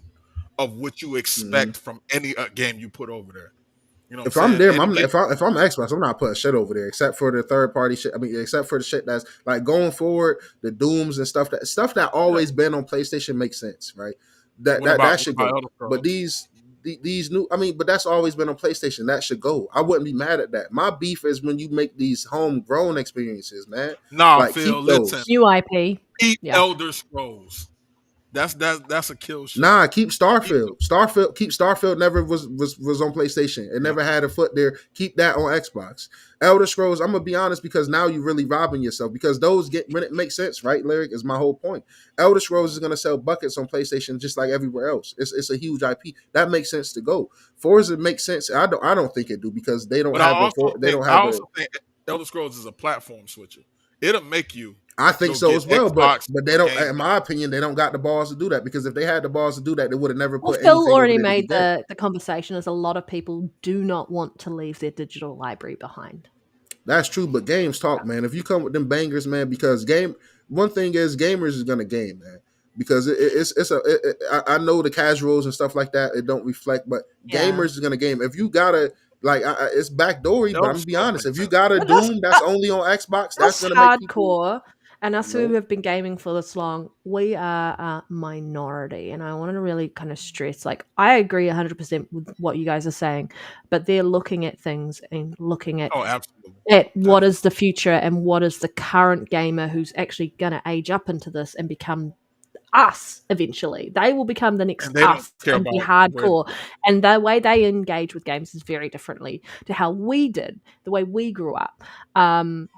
of what you Mhm. expect from any game you put over there. You know what I'm If I'm saying? there, And if I'm Xbox, I'm not putting shit over there except for the third party shit. I mean, except for the shit that's like going forward, the Dooms and stuff that yeah, always been on PlayStation makes sense, right? That should what about go. Elder But Scrolls? these new, I mean, but that's always been on PlayStation. That should go. I wouldn't be mad at that. My beef is when you make these homegrown experiences, man. Nah, Like Phil, keep listen. those. New IP. Keep Yeah. Elder Scrolls. That's a kill shot. Nah, keep Keep Starfield. Keep Starfield. Never was on PlayStation. It never had a foot there. Keep that on Xbox. Elder Scrolls. I'm gonna be honest because now you're really robbing yourself because those get when it makes sense, right? Lyric is my whole point. Elder Scrolls is gonna sell buckets on PlayStation just like everywhere else. It's a huge IP that makes sense to go. Forza makes sense. I don't think it do because they don't But have I also think Elder Scrolls is a platform switcher. It'll make you I think go so get as well, but Xbox they don't. Game In Pass. my opinion, they don't got the balls to do that because if they had the balls to do that, they would have never Well, put Phil anything over already there to made begin. the conversation as a lot of people do not want to leave their digital library behind. That's true, but games talk, man. If you come with them bangers, man, because one thing is gamers is gonna game, man. Because I know the casuals and stuff like that, it don't reflect, but Yeah. gamers is gonna game. If you gotta it's backdoory, but I'm Elder gonna be Scrolls honest. makes If you sense. got a But that's Doom that's only on Xbox, that's us gonna make people, hardcore, and us you who know. have been gaming for this long, we are a minority. And I want to really kind of stress, like, I agree 100% with what you guys are saying, but they're looking at things and looking at Oh, absolutely. what is the future and what is the current gamer who's actually going to age up into this and become us eventually. They will become the next And they don't us care and be about where. hardcore. And the way they engage with games is very differently to how we did, the way we grew up.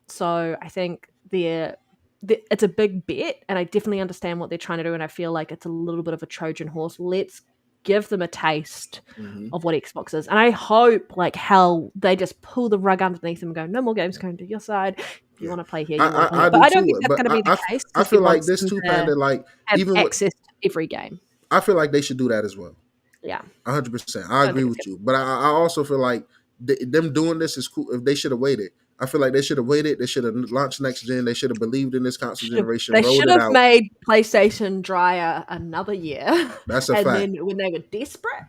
So I think it's a big bet, and I definitely understand what they're trying to do. And I feel like it's a little bit of a Trojan horse. Let's give them a taste Mhm. of what Xbox is. And I hope, like hell, they just pull the rug underneath them and go, no more games going to your side. If you Yeah. want to play here, you want to play I here. But do I don't think too. that's But going to be the case I because we feel like want this them too, to Panda. Like have even with, access to every game. I feel like they should do that as well. Yeah. 100%. I I agree think it's with you, but I also feel like them doing this is cool. If they should have waited, I feel like they should have waited. They should have launched next gen. They should have believed in this console generation, They rolled should it have out. made PlayStation drier another year, That's a and fact. then when they were desperate,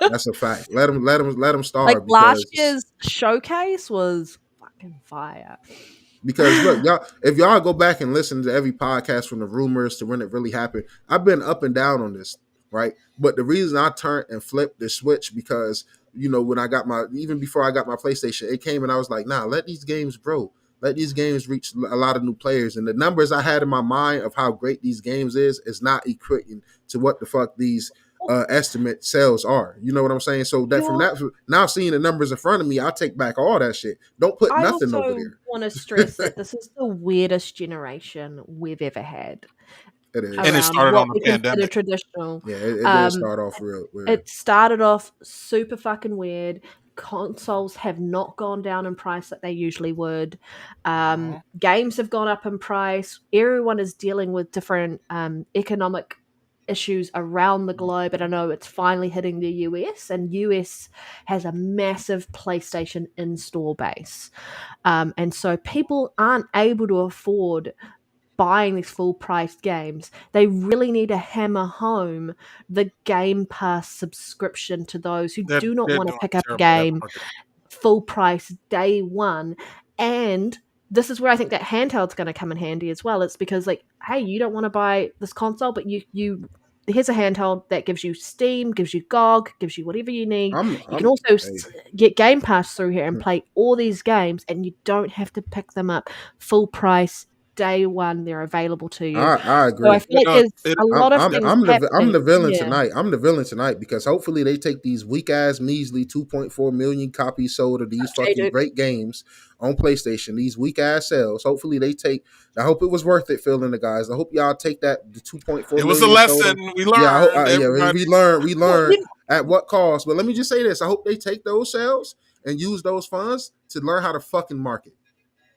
That's a fact. Let them like starve last year's showcase was fucking fire. because look, y'all, if y'all go back and listen to every podcast from the rumors to when it really happened, I've been up and down on this, right? But the reason I turned and flipped the switch because when I got even before I got my PlayStation, it came and I was like, nah, let these games grow. Let these games reach a lot of new players. And the numbers I had in my mind of how great these games is not equating to what the fuck these estimate sales are. You know what I'm saying? So that from that now seeing the numbers in front of me, I'll take back all that shit. Don't put I nothing over also there. want to stress that this is the weirdest generation we've ever had. It is. And it Around started what on the we consider pandemic. traditional. Yeah, it did start off real weird. It started off super fucking weird. Consoles have not gone down in price like they usually would. Games have gone up in price. Everyone is dealing with different economic issues around the globe, and I know it's finally hitting the US, and US has a massive PlayStation in-store base. And so people aren't able to afford buying these full priced games. They really need to hammer home the Game Pass subscription to those who They're do not they're want to doing pick up a terrible at game marketing. full price day one. And this is where I think that handheld's going to come in handy as well. It's because, like, hey, you don't want to buy this console, but you here's a handheld that gives you Steam, gives you GOG, gives you whatever you need. You can also get Game Pass through here and play all these games, and you don't have to pick them up full price day one. They're available to you. I So I agree. feel like there's a lot of things I'm the happening. villain Yeah. tonight. I'm the villain tonight because hopefully they take these weak ass measly 2.4 million copies sold of these They fucking do. great games on PlayStation. These weak ass sales. Hopefully they take. I hope it was worth it, Phil and the guys. I hope y'all take that the 2.4 It was a million sold. lesson we Yeah, learned. yeah. Everybody, We Well, learned at what cost. But let me just say this: I hope they take those sales and use those funds to learn how to fucking market.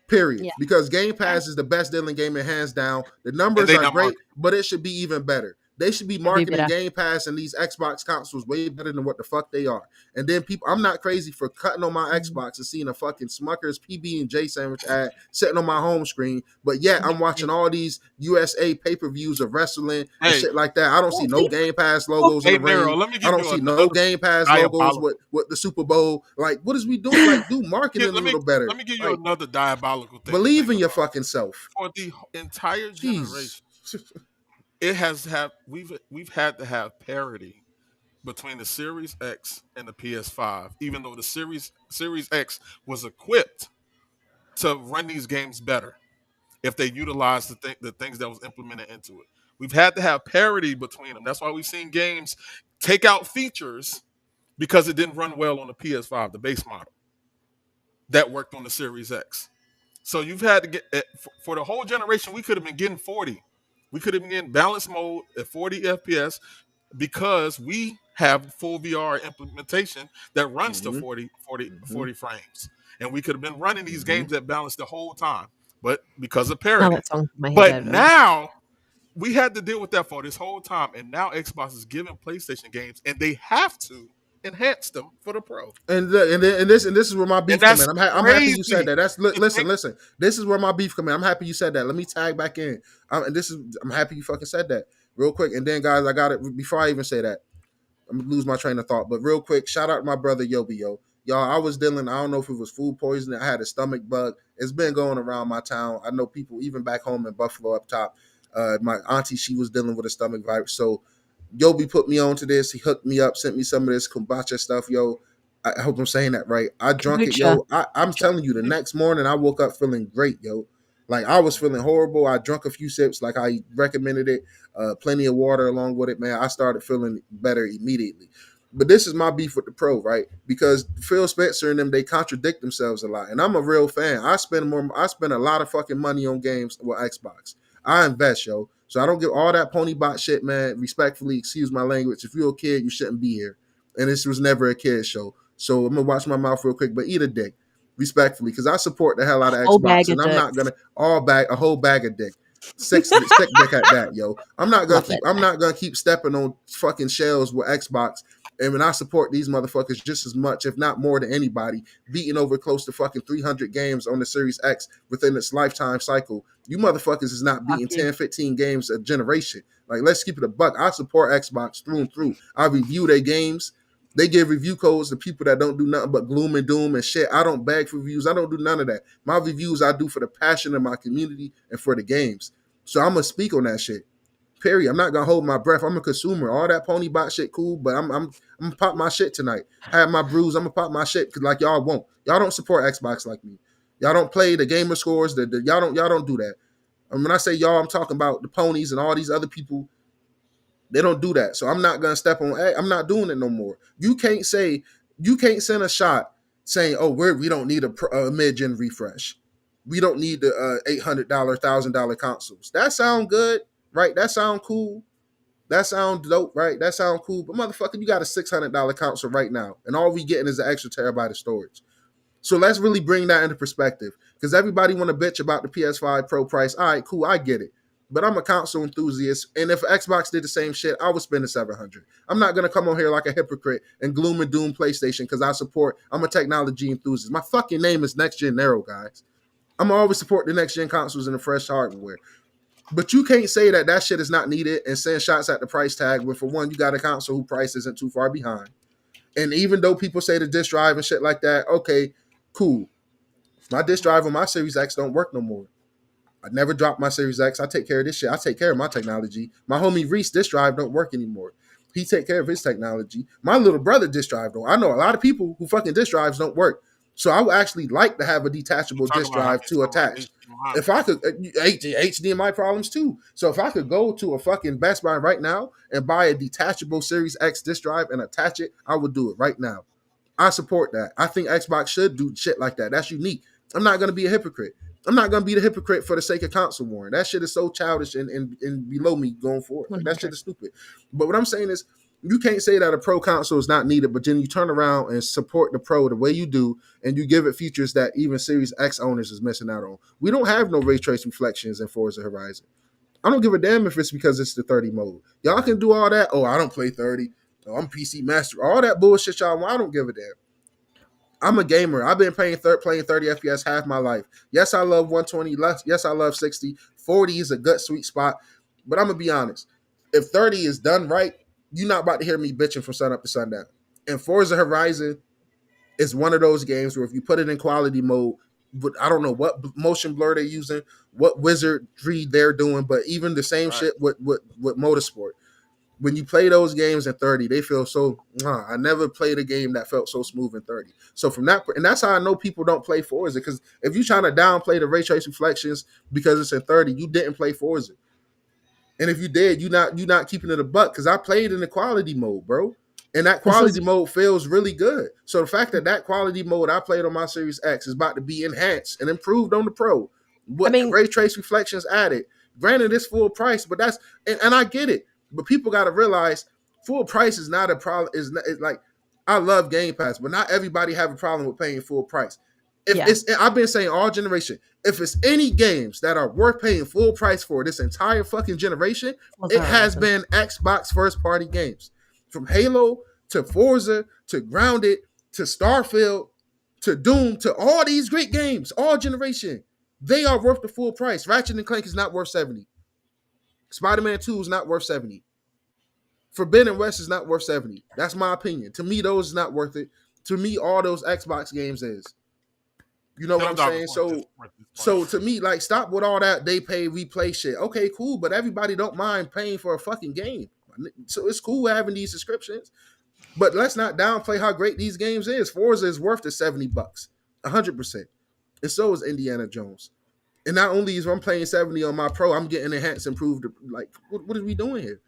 Period. yeah. Because Game Pass is the best dealing game in hands down. The and numbers they are not great, marketing. but it should be even better. They should be Should be marketing better. Game Pass and these Xbox consoles way better than what the fuck they are. And then people, I'm not crazy for cutting on my Xbox and seeing a fucking Smucker's PB and J sandwich ad sitting on my home screen, but yet I'm watching all these USA pay-per-views of wrestling and Hey, shit like that. I don't see no Game Pass logos in hey, the ring. Nero, let me I give don't you see no another Game Pass logos diabolical. with the Super Bowl. Like, what is we doing? Like, do marketing a Let me little better. let me give you Like, another diabolical thing to believe think in your about. fucking self. For the entire Jeez. generation, it has have we've had to have parity between the Series X and the PS5, even though the Series X was equipped to run these games better if they utilized the things that was implemented into it. We've had to have parity between them. That's why we've seen games take out features because it didn't run well on the PS5, the base model that worked on the Series X. So you've had to get for the whole generation. We could have been getting 40. We could have been getting balance mode at 40 FPS because we have full VR implementation that runs to Mm-hmm. 40 frames. And we could have been running these Mm-hmm. games at balance the whole time, but because of Oh, parity. that song's in my head, But David. now we had to deal with that for this whole time. And now Xbox is giving PlayStation games and they have to enhance them for the Pro. And this is where my And beef come that's in. I'm happy you said crazy. that. Listen. This is where my beef come in. I'm happy you said that. Let me tag back in. I'm happy you fucking said that real quick. And then guys, I got it before I even say that. I'm gonna lose my train of thought. But real quick, shout out to my brother Yobi Yo. Y'all, I was dealing, I don't know if it was food poisoning. I had a stomach bug. It's been going around my town. I know people even back home in Buffalo up top. My auntie, she was dealing with a stomach virus. So Yobi put me on to this. He hooked me up, sent me some of this kombucha stuff, yo. I hope I'm saying that right. I drunk it, Kombucha. yo. I'm telling you, the next morning I woke up feeling great, yo. Like I was feeling horrible. I drunk a few sips, like I recommended it. Plenty of water along with it, man. I started feeling better immediately. But this is my beef with the Pro, right? Because Phil Spencer and them, they contradict themselves a lot. And I'm a real fan. I spend a lot of fucking money on games with Xbox. I invest, yo. So I don't give all that pony bot shit, man. Respectfully, excuse my language. If you're a kid, you shouldn't be here. And this was never a kid show. So I'm gonna watch my mouth real quick, but eat a dick. Respectfully, because I support the hell out of Whole bag Xbox, of and I'm not dicks. gonna a whole bag of dick. Stick dick at that, yo. Love it. I'm not gonna keep stepping on fucking shells with Xbox. And when I support these motherfuckers just as much, if not more than anybody, beating over close to fucking 300 games on the Series X within its lifetime cycle. You motherfuckers is not Fuck beating you. 10, 15 games a generation. Like, let's keep it a buck. I support Xbox through and through. I review their games. They give review codes to people that don't do nothing but gloom and doom and shit. I don't beg for reviews. I don't do none of that. My reviews I do for the passion of my community and for the games. So I'm gonna speak on that shit. Period. I'm not gonna hold my breath. I'm a consumer. All that pony bot shit, cool, but I'm gonna pop my shit tonight. I have my brews. I'm gonna pop my shit because like y'all won't. Y'all don't support Xbox like me. Y'all don't play the gamer scores. Y'all don't do that. And when I say y'all, I'm talking about the ponies and all these other people. They don't do that. So I'm not gonna step on. I'm not doing it no more. You can't send a shot saying, "Oh, we don't need a mid-gen refresh. We don't need the $800, $1,000 consoles." That sound good, right? That sound cool. That sound dope, right? That sound cool. But motherfucker, you got a $600 console right now, and all we getting is an extra terabyte of storage. So let's really bring that into perspective because everybody want to bitch about the PS5 Pro price. All right, cool, I get it. But I'm a console enthusiast, and if Xbox did the same shit, I would spend the 700. I'm not gonna come on here like a hypocrite and gloom and doom PlayStation because I'm a technology enthusiast. My fucking name is NextGenNero, guys. I'm always support the next gen consoles and the fresh hardware. But you can't say that shit is not needed and send shots at the price tag when, for one, you got a console whose price isn't too far behind. And even though people say the disk drive and shit like that, okay, cool. My disk drive on my Series X don't work no more. I never dropped my Series X. I take care of this shit. I take care of my technology. My homie Reese disk drive don't work anymore. He take care of his technology. My little brother disk drive don't. I know a lot of people who fucking disk drives don't work. So I would actually like to have a You detachable talk disk about how drive many to still run attach. HDMI. If I could, HDMI problems too. So if I could go to a fucking Best Buy right now and buy a detachable Series X disk drive and attach it, I would do it right now. I support that. I think Xbox should do shit like that. That's unique. I'm not going to be a hypocrite. I'm not going to be the hypocrite for the sake of console warring. That shit is so childish and below me going forward. Like, that shit 100. is stupid. But what I'm saying is, you can't say that a pro console is not needed, but then you turn around and support the pro the way you do, and you give it features that even Series X owners is missing out on. We don't have no ray trace reflections in Forza Horizon. I don't give a damn if it's because it's the 30 mode. Y'all can do all that. Oh, I don't play 30. Oh, I'm PC master. All that bullshit y'all want. I don't give a damn. I'm a gamer. I've been playing 30 FPS half my life. Yes, I love 120. Yes, I love 60. 40 is a good sweet spot. But I'm gonna be honest. If 30 is done right, you're not about to hear me bitching from sun up to sundown. And Forza Horizon is one of those games where if you put it in quality mode, but I don't know what motion blur they're using, what wizardry they're doing, but even the same Right. shit with motorsport. When you play those games in 30, they feel so. I never played a game that felt so smooth in 30. So from that, and that's how I know people don't play Forza, because if you're trying to downplay the ray trace reflections because it's in 30, you didn't play Forza. And if you did, you not keeping it a buck, because I played in the quality mode, bro. And that This is, quality mode feels really good. So the fact that quality mode I played on my Series X is about to be enhanced and improved on the Pro, I with mean, ray trace reflections added. Granted, it's full price, but and I get it. But people got to realize full price is not a problem. It's like, I love Game Pass, but not everybody have a problem with paying full price. If yeah, it's, I've been saying all generation, if it's any games that are worth paying full price for this entire fucking generation, Forza it has Horizon. been Xbox first party games. From Halo to Forza to Grounded to Starfield to Doom to all these great games, all generation, they are worth the full price. Ratchet and Clank is not worth 70. Spider-Man 2 is not worth 70. Forbidden West is not worth 70. That's my opinion. To me, those is not worth it. To me, all those Xbox games is. You know what Them I'm dollars saying? worth this So price. to me, like, stop with all that they pay replay shit. Okay, cool, but everybody don't mind paying for a fucking game. So it's cool having these subscriptions, but let's not downplay how great these games is. Forza is worth the $70, 100%, and so is Indiana Jones. And not only is I'm playing 70 on my Pro, I'm getting enhanced, improved. Like, what are we doing here?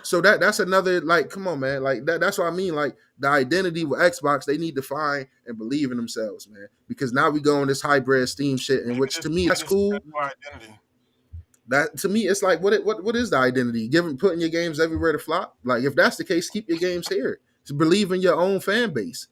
So that's another, like, come on, man. Like that's what I mean. Like, the identity with Xbox, they need to find and believe in themselves, man. Because now we go on this hybrid Steam shit, in which to me Maybe that's this is cool. that new identity. That to me, it's like, what is the identity? Giving putting your games everywhere to flop. Like, if that's the case, keep your games here. Just believe in your own fan base.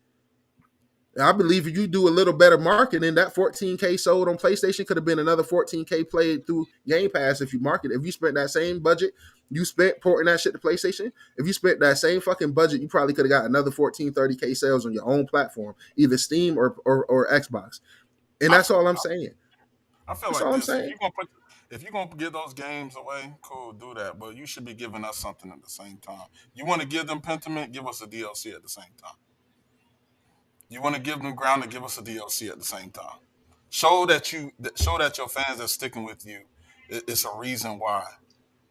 I believe if you do a little better marketing, that 14K sold on PlayStation could have been another 14K played through Game Pass if you market. If you spent that same budget you spent porting that shit to PlayStation, if you spent that same fucking budget, you probably could have got another 14, 30K sales on your own platform, either Steam or Xbox. And I that's feel, all I'm saying. I feel That's like all I'm this. saying. If you're gonna give those games away, cool, do that. But you should be giving us something at the same time. You want to give them Pentiment, give us a DLC at the same time. You want to give them Ground and give us a DLC at the same time. Show that your fans are sticking with you. It's a reason why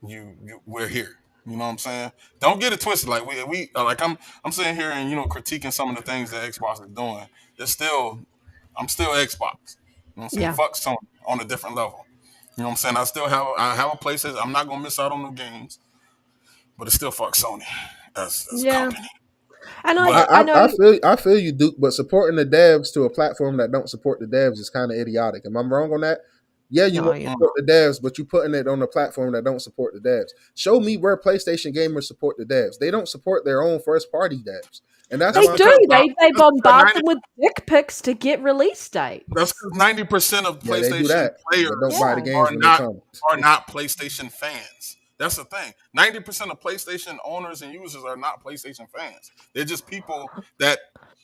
we're here. You know what I'm saying? Don't get it twisted. Like we like I'm sitting here and critiquing some of the things that Xbox is doing. It's still I'm still Xbox. You know what I'm saying? yeah, Fuck Sony on a different level. You know what I'm saying? I have a place. I'm not gonna miss out on the games, but it's still fuck Sony as a yeah. company. And I, But I know, I feel you, Duke, but supporting the devs to a platform that don't support the devs is kind of idiotic. Am I wrong on that? Yeah, you no, want you to mm, support the devs, but you putting it on a platform that don't support the devs. Show me where PlayStation gamers support the devs. They don't support their own first party devs, and that's they that's why I'm do. because saying, They that's because bombard them with dick pics to get release That's dates. because 90% of yeah, they do PlayStation that, but don't players buy the Yeah, games are when they not come. are not PlayStation fans. That's the thing. 90% of PlayStation owners and users are not PlayStation fans. They're just people that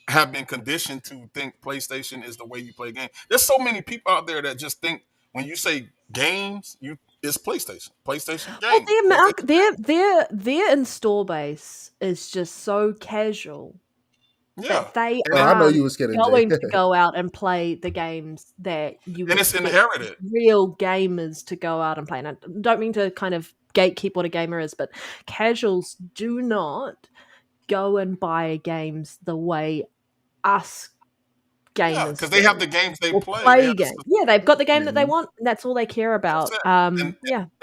have been conditioned to think PlayStation is the way you play games. There's so many people out there that just think when you say games, it's PlayStation. PlayStation well, games. PlayStation. their install base is just so casual Yeah. that they And I know aren't you was kidding, Jay. going to go out and play the games that you would it's expect inherited. real gamers to go out and play. And I don't mean to kind of gatekeep what a gamer is, but casuals do not go and buy games the way us Yeah, gamers because they have do the games they or play. They play have the games. specific Yeah, they've got the game that they Mhm. want. And that's all they care That's about. it.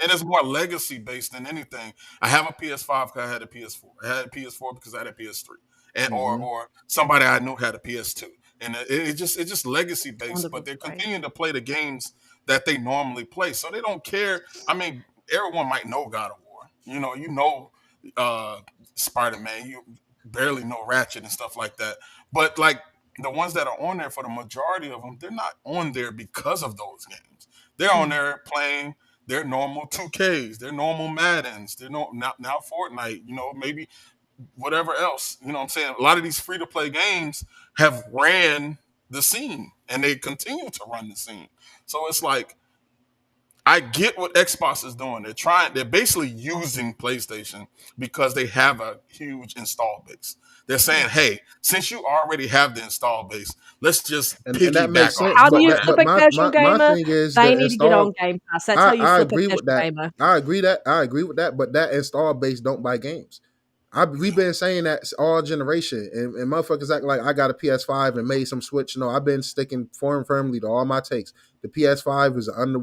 And it's more legacy based than anything. I have a PS5 because I had a PS4. I had a PS4 because I had a PS3, and Mhm. or somebody I knew had a PS2. And it's just legacy Sound based. of But it, they're right? continuing to play the games that they normally play, so they don't care. I mean, everyone might know God of War. Uh, Spider Man. You barely know Ratchet and stuff like that. But like the ones that are on there, for the majority of them, they're not on there because of those games. They're on Mm. there playing their normal 2Ks, their normal Maddens, their no now Fortnite, maybe whatever else. You know what I'm saying? A lot of these free to play games have ran the scene and they continue to run the scene. So it's like I get what Xbox is doing. They're basically using PlayStation because they have a huge install base. They're saying, Yes. hey, since you already have the install base, let's just and that makes piggyback off sense. How of do But you that what flip but a my casual my my gamer? thing is They the need to get on install. Game Pass. That's how you I flip a agree with casual that. gamer. I agree with that. But that install base don't buy games. We've been saying that all generation, and motherfuckers act like I got a PS5 and made some switch. No, I've been sticking firmly to all my takes. The PS5 is an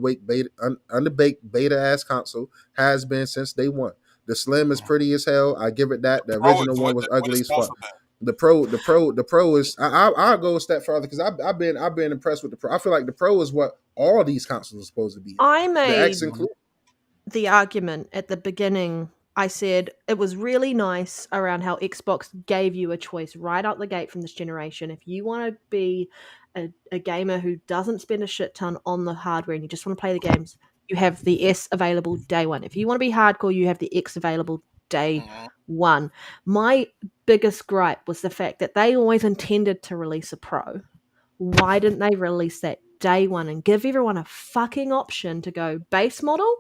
underbaked beta ass console. Has been since day one. The Slim is pretty as hell. I give it that. The Pro original is one was what ugly it's as supposed fuck. to be. The pro is. I'll go a step further because I've been impressed with the Pro. I feel like the Pro is what all these consoles are supposed to be. I The X made included. the argument at the beginning. I said it was really nice around how Xbox gave you a choice right out the gate from this generation. If you want to be a gamer who doesn't spend a shit ton on the hardware and you just want to play the games, you have the S available day one. If you want to be hardcore, you have the X available day Mhm. one. My biggest gripe was the fact that they always intended to release a Pro. Why didn't they release that day one and give everyone a fucking option to go base model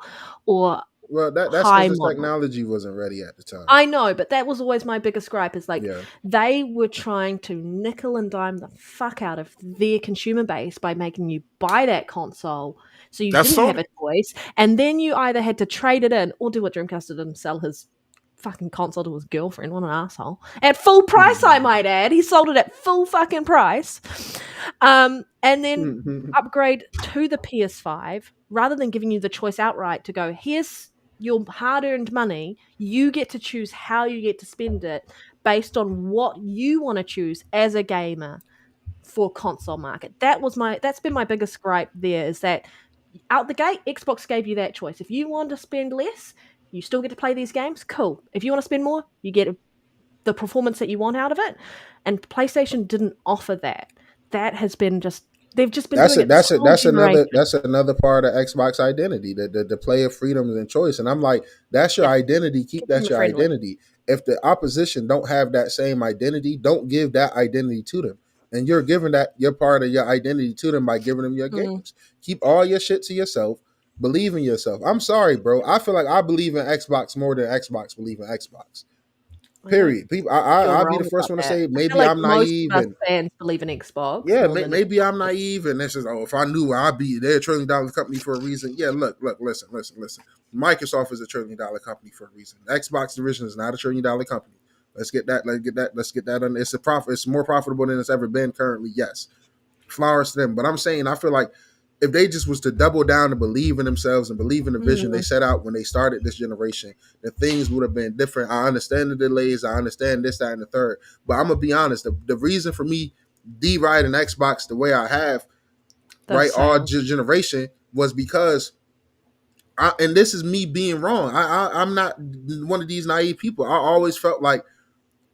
or Well, that's because high the model? technology wasn't ready at the time. I know, but that was always my biggest gripe is like Yeah. they were trying to nickel and dime the fuck out of their consumer base by making you buy that console so you That's didn't have Sony. a choice. And then you either had to trade it in or do what Dreamcast did and sell his fucking console to his girlfriend. What an asshole. At full price, I might add. He sold it at full fucking price. And then upgrade to the PS5 rather than giving you the choice outright to go, here's your hard earned money. You get to choose how you get to spend it based on what you want to choose as a gamer for console market. That's been my biggest gripe there is that out the gate, Xbox gave you that choice. If you want to spend less, you still get to play these games. Cool. If you want to spend more, you get the performance that you want out of it. And PlayStation didn't offer that. That has been just they've just been That's doing it. it this whole generation. That's another part of Xbox identity, the play of freedoms and choice. And I'm like, that's your Yeah, identity. Keep that consumer your friendly. identity. If the opposition don't have that same identity, don't give that identity to them. And you're giving that your part of your identity to them by giving them your Mm, games. Keep all your shit to yourself. Believe in yourself. I'm sorry, bro. I feel like I believe in Xbox more than Xbox believe in Xbox. I don't Period. People, feel I'll be wrong the first about one to that. say I feel maybe like I'm most naive of us and fans believe in Xbox yeah, more than maybe I'm Xbox. naive, and this is if I knew I'd be they're $1 trillion company for a reason. Yeah, look, listen. Microsoft is $1 trillion company for a reason. Xbox division is not $1 trillion company. Let's get that on. It's a profit. It's more profitable than it's ever been currently. Yes, flowers to them. But I'm saying I feel like if they just was to double down and believe in themselves and believe in the vision they Mm, set out when they started this generation, the things would have been different. I understand the delays. I understand this, that, and the third. But I'm gonna be honest. The reason for me deriding Xbox the way I have the right all sales. generation was because and this is me being wrong. I'm not one of these naive people. I always felt like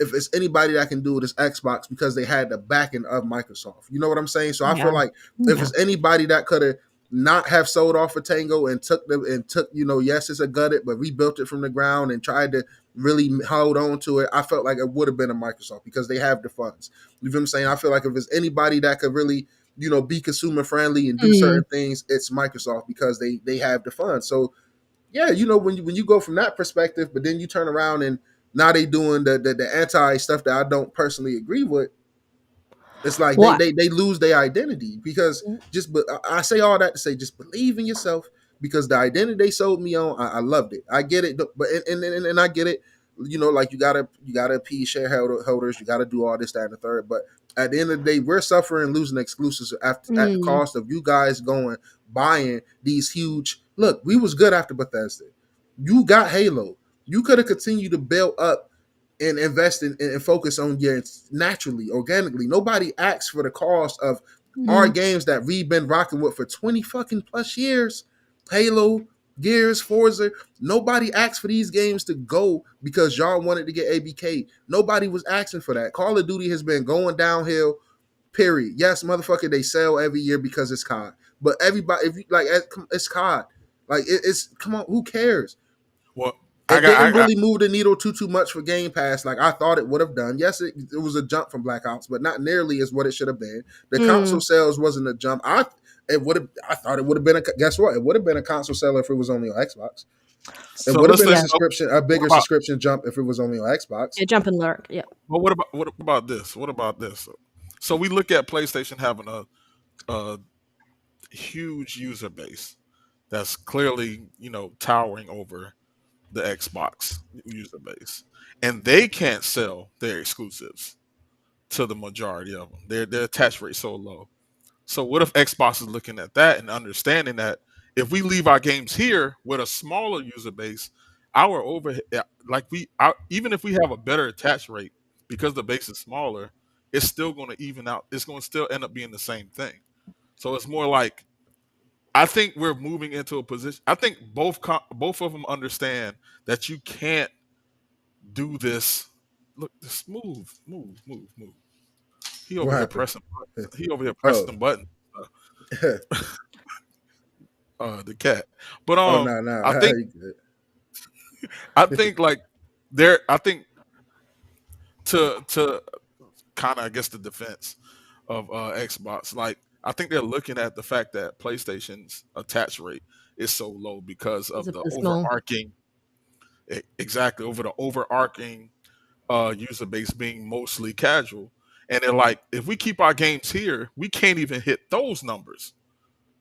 if it's anybody that can do it, it's Xbox because they had the backing of Microsoft. You know what I'm saying? So I feel Yeah. like if Yeah. it's anybody that could have not have sold off for Tango and took yes, it's a gutted, but rebuilt it from the ground and tried to really hold on to it, I felt like it would have been a Microsoft because they have the funds. You know what I'm saying? I feel like if it's anybody that could really be consumer friendly and do Mm. certain things, it's Microsoft because they have the funds. So yeah, when you go from that perspective, but then you turn around and now they doing the anti stuff that I don't personally agree with. It's like What? they lose their identity because but I say all that to say just believe in yourself because the identity they sold me on, I loved it. I get it, but and I get it. Like you gotta appease shareholders, you gotta do all this, that, and the third. But at the end of the day, we're suffering losing exclusives at the Mm. cost of you guys going buying these huge. Look, we was good after Bethesda. You got Halo. You could have continued to build up and invest in and focus on your naturally, organically. Nobody asks for the cost of our Mm. games that we've been rocking with for 20 fucking plus years. Halo, Gears, Forza. Nobody asked for these games to go because y'all wanted to get ABK. Nobody was asking for that. Call of Duty has been going downhill. Period. Yes, motherfucker, they sell every year because it's COD. But everybody, if you like, it's COD. Like it's come on, who cares? Well, I It got didn't I got really move the needle too much for Game Pass like I thought it would have done. Yes, it was a jump from Black Ops, but not nearly as what it should have been. The console Mm. sales wasn't a jump. It would have. I thought it would have been a. Guess what? It would have been a console seller if it was only on Xbox. It So would have let's been say, a Yeah, subscription, a what bigger about, subscription jump if it was only on Xbox. yeah, jump and lurk. Yeah, but what about this? What about this? So we look at PlayStation having a huge user base that's clearly, towering over the Xbox user base, and they can't sell their exclusives to the majority of them. Their attach rate so low. So what if Xbox is looking at that and understanding that if we leave our games here with a smaller user base, our overhead, even if we have a better attach rate because the base is smaller, it's still going to even out. It's going to still end up being the same thing. So it's more like I think we're moving into a position. I think both of them understand that you can't do this. Look, just move. He What over here happened? pressing buttons. He over here Oh, pressing buttons. The cat. But oh no, no, I think you good. I think like I think to kind of I guess the defense of Xbox, like I think they're looking at the fact that PlayStation's attach rate is so low because it's of the abysmal. overarching exactly over the overarching user base being mostly casual. And they're like, if we keep our games here, we can't even hit those numbers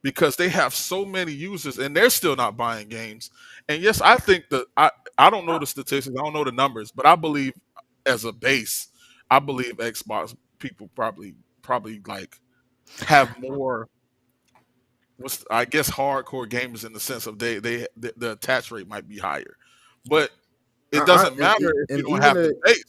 because they have so many users and they're still not buying games. And yes, I think that I don't know the statistics, I don't know the numbers, but I believe as a base, I believe Xbox people probably like have more what's I guess hardcore gamers in the sense of the attach rate might be higher. But it I doesn't matter if you and don't have the base.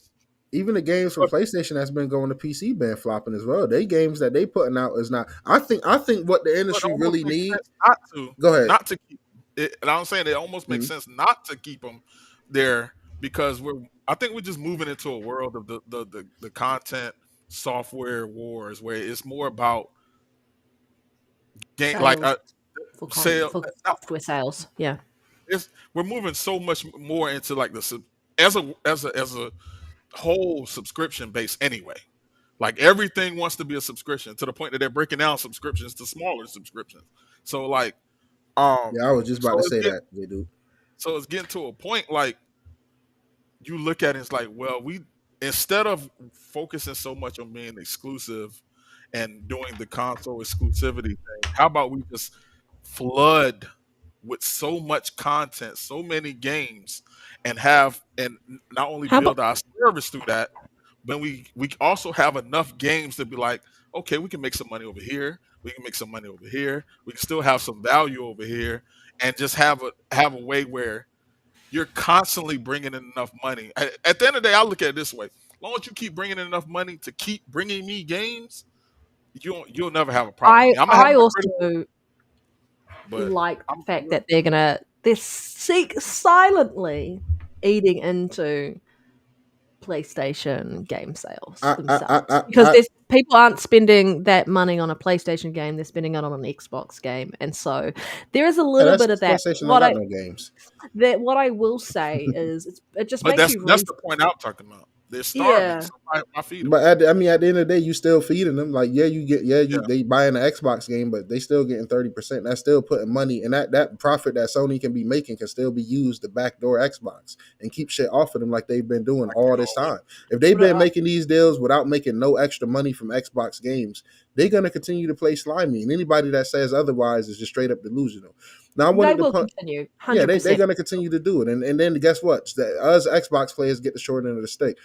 even the games from But, PlayStation that's been going to PC been flopping as well. They games that they putting out is not. I think what the but it industry almost really makes need. sense not to Go ahead. not to keep it. And I'm saying it almost makes Mhm. sense not to keep them there because I think we're just moving into a world of the content software wars where it's more about game like Sales sale. for software sales. Yeah. We're moving so much more into like as a whole subscription base anyway. Like everything wants to be a subscription to the point that they're breaking down subscriptions to smaller subscriptions. So like Yeah, I was just about so to it's say getting that, dude. so it's getting to a point like you look at it, it's like, well, we instead of focusing so much on being exclusive and doing the console exclusivity thing, how about we just flood with so much content, so many games, and not only How about build our service through that, but we also have enough games to be like, okay, we can make some money over here, we can make some money over here, we can still have some value over here, and just have a way where you're constantly bringing in enough money. At the end of the day, I look at it this way: as long as you keep bringing in enough money to keep bringing me games, you'll never have a problem with I me. I'm gonna have I my criticism, also but like the I'm fact that they're silently eating into PlayStation game sales I I I themselves I, because I there's people aren't spending that money on a PlayStation game; they're spending it on an Xbox game, and so there is a yeah, little that's bit of that. PlayStation don't got no games. What I will say is it just but makes that's you that's reason. the point I'm talking about. They're starving, Yeah, so I feed them. But I mean, at the end of the day, you still feeding them. Like, yeah, Yeah, they buying an Xbox game, but they still getting 30%. That's still putting money, and that profit that Sony can be making can still be used to backdoor Xbox and keep shit off of them like they've been doing like all they this always. time. If they've but been making these deals without making no extra money from Xbox games, they're gonna continue to play slimy. And anybody that says otherwise is just straight up delusional. Now, I they wanted to will point. continue Yeah, hundred they're percent. going to continue to do it. And then guess what? Us Xbox players get the short end of the stick.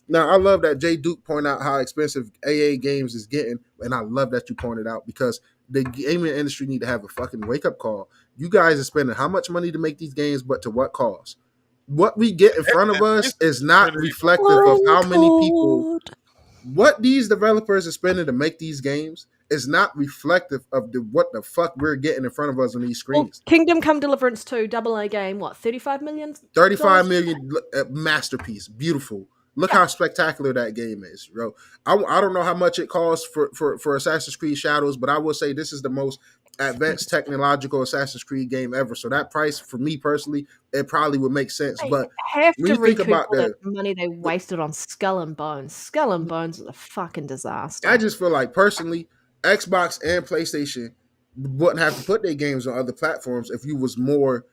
Now, I love that Jay Duke pointed out how expensive AA games is getting. And I love that you pointed out because the gaming industry need to have a fucking wake up call. You guys are spending how much money to make these games, but to what cost? What we get in front of And us basically, is not turning it into a reflective of service. how many people, Concord. what these developers are spending to make these games is not reflective of what the fuck we're getting in front of us on these Well, screens. Kingdom Come Deliverance 2 double A game, what, $35 million? 35 million masterpiece, beautiful. Look Yeah. how spectacular that game is, bro. I don't know how much it costs for Assassin's Creed Shadows, but I will say this is the most advanced technological Assassin's Creed game ever. So that price, for me personally, it probably would make sense. They But have when to you think recoup about all that the, money they wasted on Skull and Bones. Skull and Bones is a fucking I disaster. just feel like personally, Xbox and PlayStation, wouldn't have to put their games on other platforms if you was more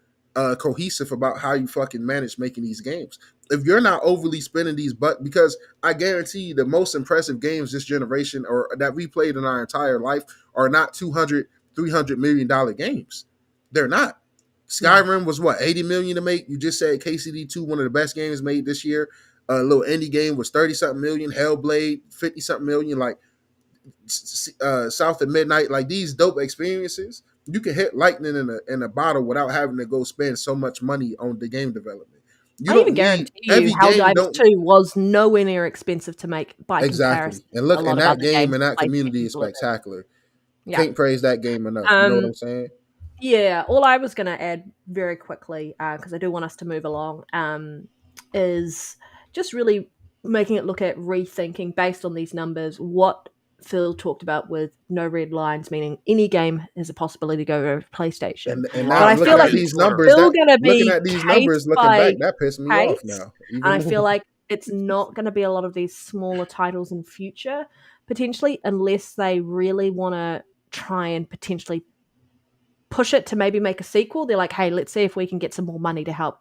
cohesive about how you fucking manage making these games. If you're not overly spending these, but because I guarantee you the most impressive games this generation or that we played in our entire life are not 200, $300 million games. They're not. Skyrim was what, 80 million to make? You just said KCD2, one of the best games made this year. A little indie game was 30 something million. Hellblade, 50 something million. Like South of Midnight, like these dope experiences, you can hit lightning in a bottle without having to go spend so much money on the game development. You I even don't need guarantee you, every game. Helldivers Don't 2 was nowhere near expensive to make by exactly. comparison And to a look, lot and of that other game games and that community PlayStation is delivered. spectacular. Yeah. Can't praise that game enough. You know what I'm saying? Yeah, all I was going to add very quickly, because I do want us to move along, is just really making it look at rethinking based on these numbers what Phil talked about with no red lines, meaning any game has a possibility to go over PlayStation. And But now I feel looking like at Right. he's these Twitter. numbers, still that going to looking be at these case numbers, looking by back, that pissed me off case. now. And Even I more. feel like it's not going to be a lot of these smaller titles in future, potentially, unless they really want to try and potentially push it to maybe make a sequel. They're like, hey, let's see if we can get some more money to help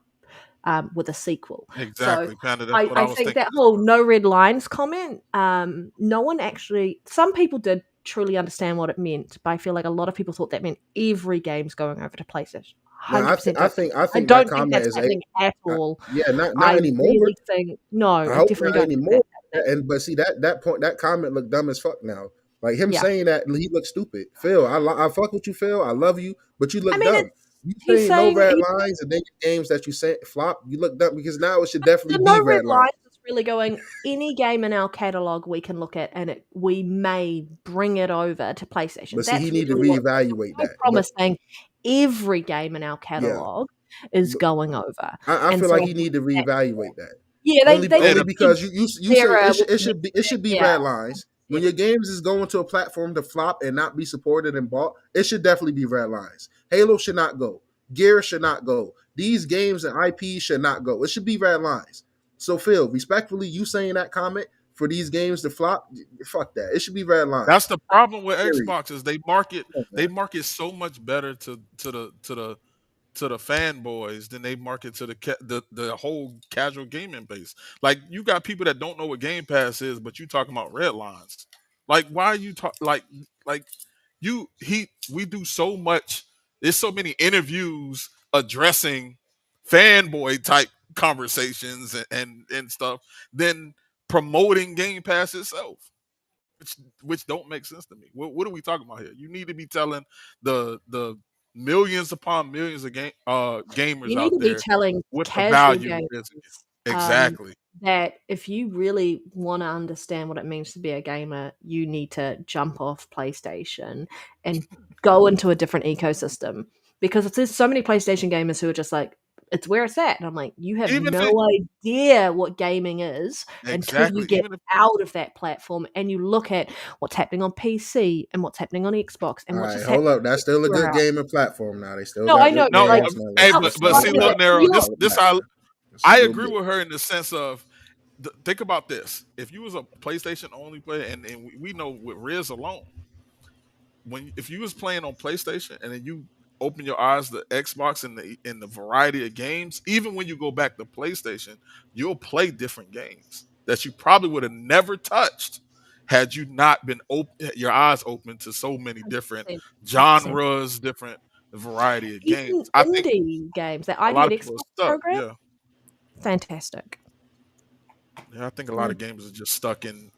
with a sequel. So Exactly, Panda. That's what I I was think thinking that as whole well. no red lines comment, no one actually, some people did truly understand what it meant, but I feel like a lot of people thought that meant every game's going over to PlayStation. Now 100% I don't. think I I think that don't think comment that's is happening at all. yeah, not I anymore. really think, no, I I hope definitely not don't think anymore. that's happening. And but see that point, that comment looked dumb as fuck now. Like him Yeah. saying that, he looked stupid. Phil, I fuck with you, Phil. I love you, but you I look mean, dumb. You he's saying no saying red lines, and then your games that you say flop, you look dumb because now it should definitely the no be red red lines. lines is really going any game in our catalog we can look at and we may bring it over to PlayStation. But see, he That's need to really what it is. reevaluate No that. But promise saying every game in our yeah, catalog is but going over. I And feel so like I he think need to that, reevaluate that. yeah, they Hey, Only the, did because you say their it should be yeah, red lines. When your games is going to a platform to flop and not be supported and bought, it should definitely be red lines. Halo should not go. Gear should not go. These games and IPs should not go. It should be red lines. So Phil, respectfully, you saying that comment for these games to flop, fuck that. It should be red that's lines. the problem with Period. Xbox is they market so much better to the fanboys than they market to the whole casual gaming base. Like you got people that don't know what Game Pass is, but you talking about red lines. Like why are you talk like you he we do so much. There's so many interviews addressing fanboy type conversations and stuff than promoting Game Pass itself, which don't make sense to me. What are we talking about here? You need to be telling the millions upon millions of gamers you need out to be there telling what the casual value gamers is. Exactly. that if you really want to understand what it means to be a gamer, you need to jump off PlayStation and go into a different ecosystem. Because there's so many PlayStation gamers who are just like, it's where it's at. And I'm like, you have Even if no it idea what gaming is until you exactly, get even if out of that platform and you look at what's happening on PC and what's happening on Xbox and All what's right, just hold happening up. That's still a good everywhere else. gaming platform now. They still No, I got know, good but no, like games now. hey, but outside see, Let's of look, it, Nero, you this man. I Real agree good. with her in the sense of think about this. If you was a PlayStation only player, and we know with Riz alone, if you was playing on PlayStation and then you open your eyes to Xbox and the variety of games, even when you go back to PlayStation, you'll play different games that you probably would have never touched had you not been your eyes open to so many different 100%, 100%. genres, different variety of games. Even I think indie games, that a ID lot at of people are Xbox stuck. program, Yeah, fantastic. yeah. I think a lot Mm. of gamers are just stuck in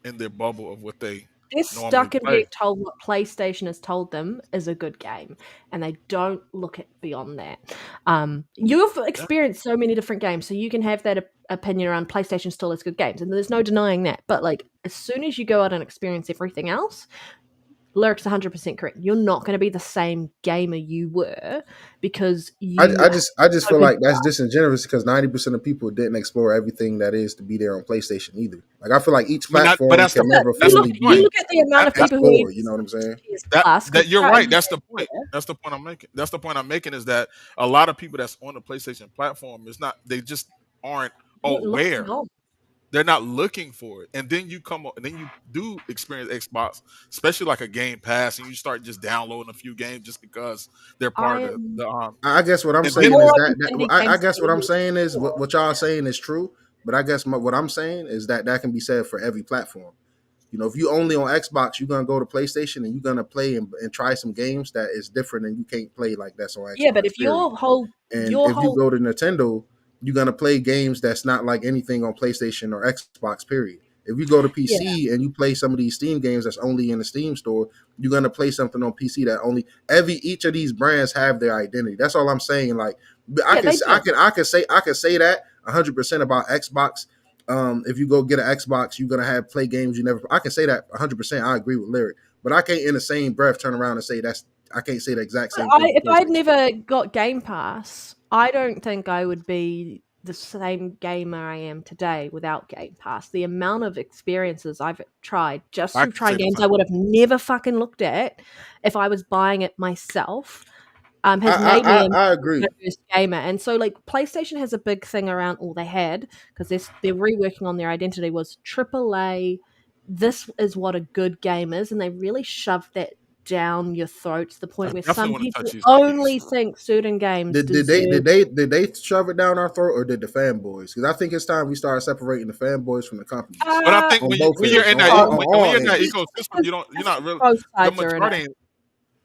their bubble of what they They're normally stuck in being play. told what PlayStation has told them is a good game, and they don't look at beyond that. You've Yeah. experienced so many different games, so you can have that opinion around PlayStation still has good games, and there's no denying that. But like, as soon as you go out and experience everything else, Lyric's 100% correct. You're not going to be the same gamer you were because you I just feel opened. like that's disingenuous because 90% of people didn't explore everything that is to be there on PlayStation either. Like I feel like each I mean, but platform can But never that's the fully you point. be look at the amount of That's people who explored. even You know what I'm switched saying? to PS Plus because you're throughout right. the That's the year, point. That's the point I'm making. That's the point I'm making is that a lot of people that's on the PlayStation platform is not. They just aren't didn't look aware beyond. They're not looking for it, and then and then you do experience Xbox, especially like a Game Pass, and you start just downloading a few games just because they're I part of am the. I guess what I'm And then saying is more of that, an indie I games guess what I'm lady. saying is what y'all saying is true, but I guess what I'm saying is that that can be said for every platform. You know, if you only on Xbox, you're gonna go to PlayStation and you're gonna play and try some games that is different and you can't play like that's on Yeah, but Xbox. if Period. And your if you whole go to Nintendo, you're gonna play games that's not like anything on PlayStation or Xbox. Period. If you go to yeah PC and you play some of these Steam games that's only in the Steam store, you're gonna play something on PC that only every each of these brands have their identity. That's all I'm saying. Like yeah they do. I can say that 100% about Xbox. If you go get an Xbox, you're gonna have play games you never. I can say that 100%. I agree with Lyric, but I can't in the same breath turn around and say that's. I can't say the exact same thing If for I'd PlayStation. never got Game Pass, I don't think I would be the same gamer I am today without Game Pass. The amount of experiences I've tried just I through can say trying the games same. I would have never fucking looked at if I was buying it myself has made me I a agree. diverse gamer. And so, like, PlayStation has a big thing around, or they had, because they're reworking on their identity, was AAA. This is what a good game is. And they really shoved that down your throat to the I point where definitely some want to touch people these indies. only think certain games Did deserve. they shove it down our throat or did the fanboys? Because I think it's time we start separating the fanboys from the companies But I Uh, think on both when you're ends, in on that all, on when all you're in that ends. ecosystem, you're it's not really both the sides are in it. majority.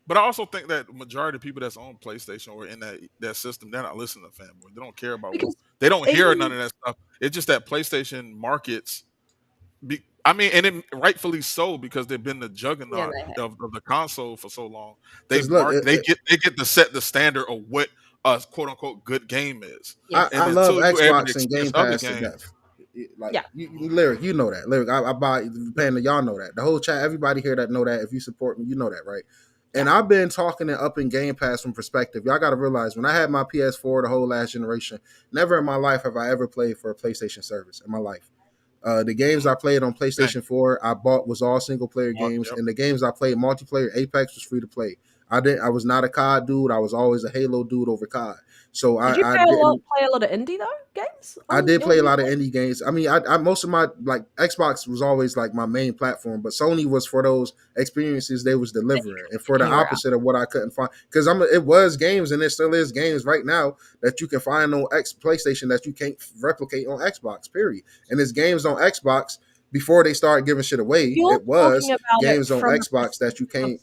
But I also think that majority of people that's on PlayStation or in that system, they're not listening to fanboys. They don't care about what Because they don't hear none even, of that stuff. It's just that PlayStation markets. I mean, and it, rightfully so because they've been the yeah, juggernaut they have. of the console for so long. Because look, They get to set the standard of what a quote unquote good game is, I and Yes. love until you're able to Xbox and experience Game other Pass to games, death. Like Yeah. Lyric, you know that. Lyric, I buy Panda, y'all know that. The whole chat, everybody here that know that. If you support me, you know that, right? Yeah. And I've been talking it up in Game Pass from perspective. Y'all got to realize when I had my PS4 the whole last generation, never in my life have I ever played for a PlayStation service in my life. The games I played on same. PlayStation 4, I bought was all single player games, Yep. and the games I played multiplayer, Apex was free to play. I was not a COD dude. I was always a Halo dude over COD. So Did you I didn't. play a lot of indie though games I on did your play a lot of indie games. I mean, I most of my like Xbox was always like my main platform, but Sony was for those experiences they was that you delivering, and could for the get anywhere else? opposite of what I couldn't find. Because it was games, and it still is games right now that you can find on PlayStation that you can't replicate on Xbox. Period. And it's games on Xbox before they started giving shit away. You're It was talking about it games on from the Xbox that you perspective of can't.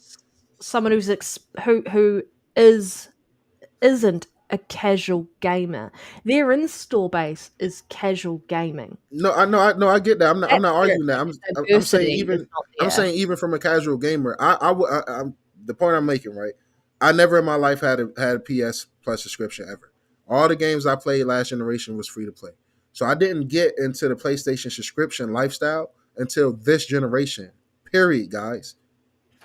someone who is isn't a casual gamer. Their install base is casual gaming. No, I know, I get that. I'm That's not where it's arguing that. like the I'm saying diversity is not I'm there. saying even from a casual gamer, I'm the point I'm making, right? I never in my life had a PS Plus subscription ever. All the games I played last generation was free to play, so I didn't get into the PlayStation subscription lifestyle until this generation. Period, guys.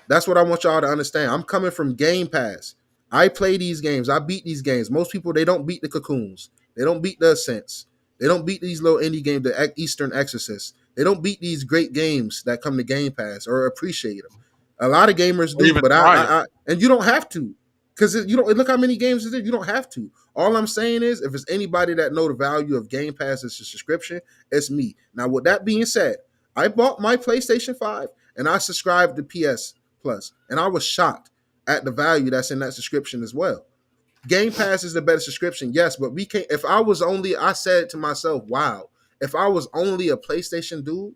That's what I want y'all to understand. I'm coming from Game Pass. I play these games. I beat these games. Most people they don't beat the Cocoons. They don't beat the Ascents. They don't beat these little indie games, the Eastern Exorcist. They don't beat these great games that come to Game Pass or appreciate them. A lot of gamers Or do, even but try them. and you don't have to, because you don't look how many games it is. You don't have to. All I'm saying is, if it's anybody that know the value of Game Pass as a subscription, it's me. Now, with that being said, I bought my PlayStation 5 and I subscribed to PS Plus, and I was shocked at the value that's in that subscription as well. Game Pass is the better subscription, yes, but we can't. If I was only, I said to myself, wow, if I was only a PlayStation dude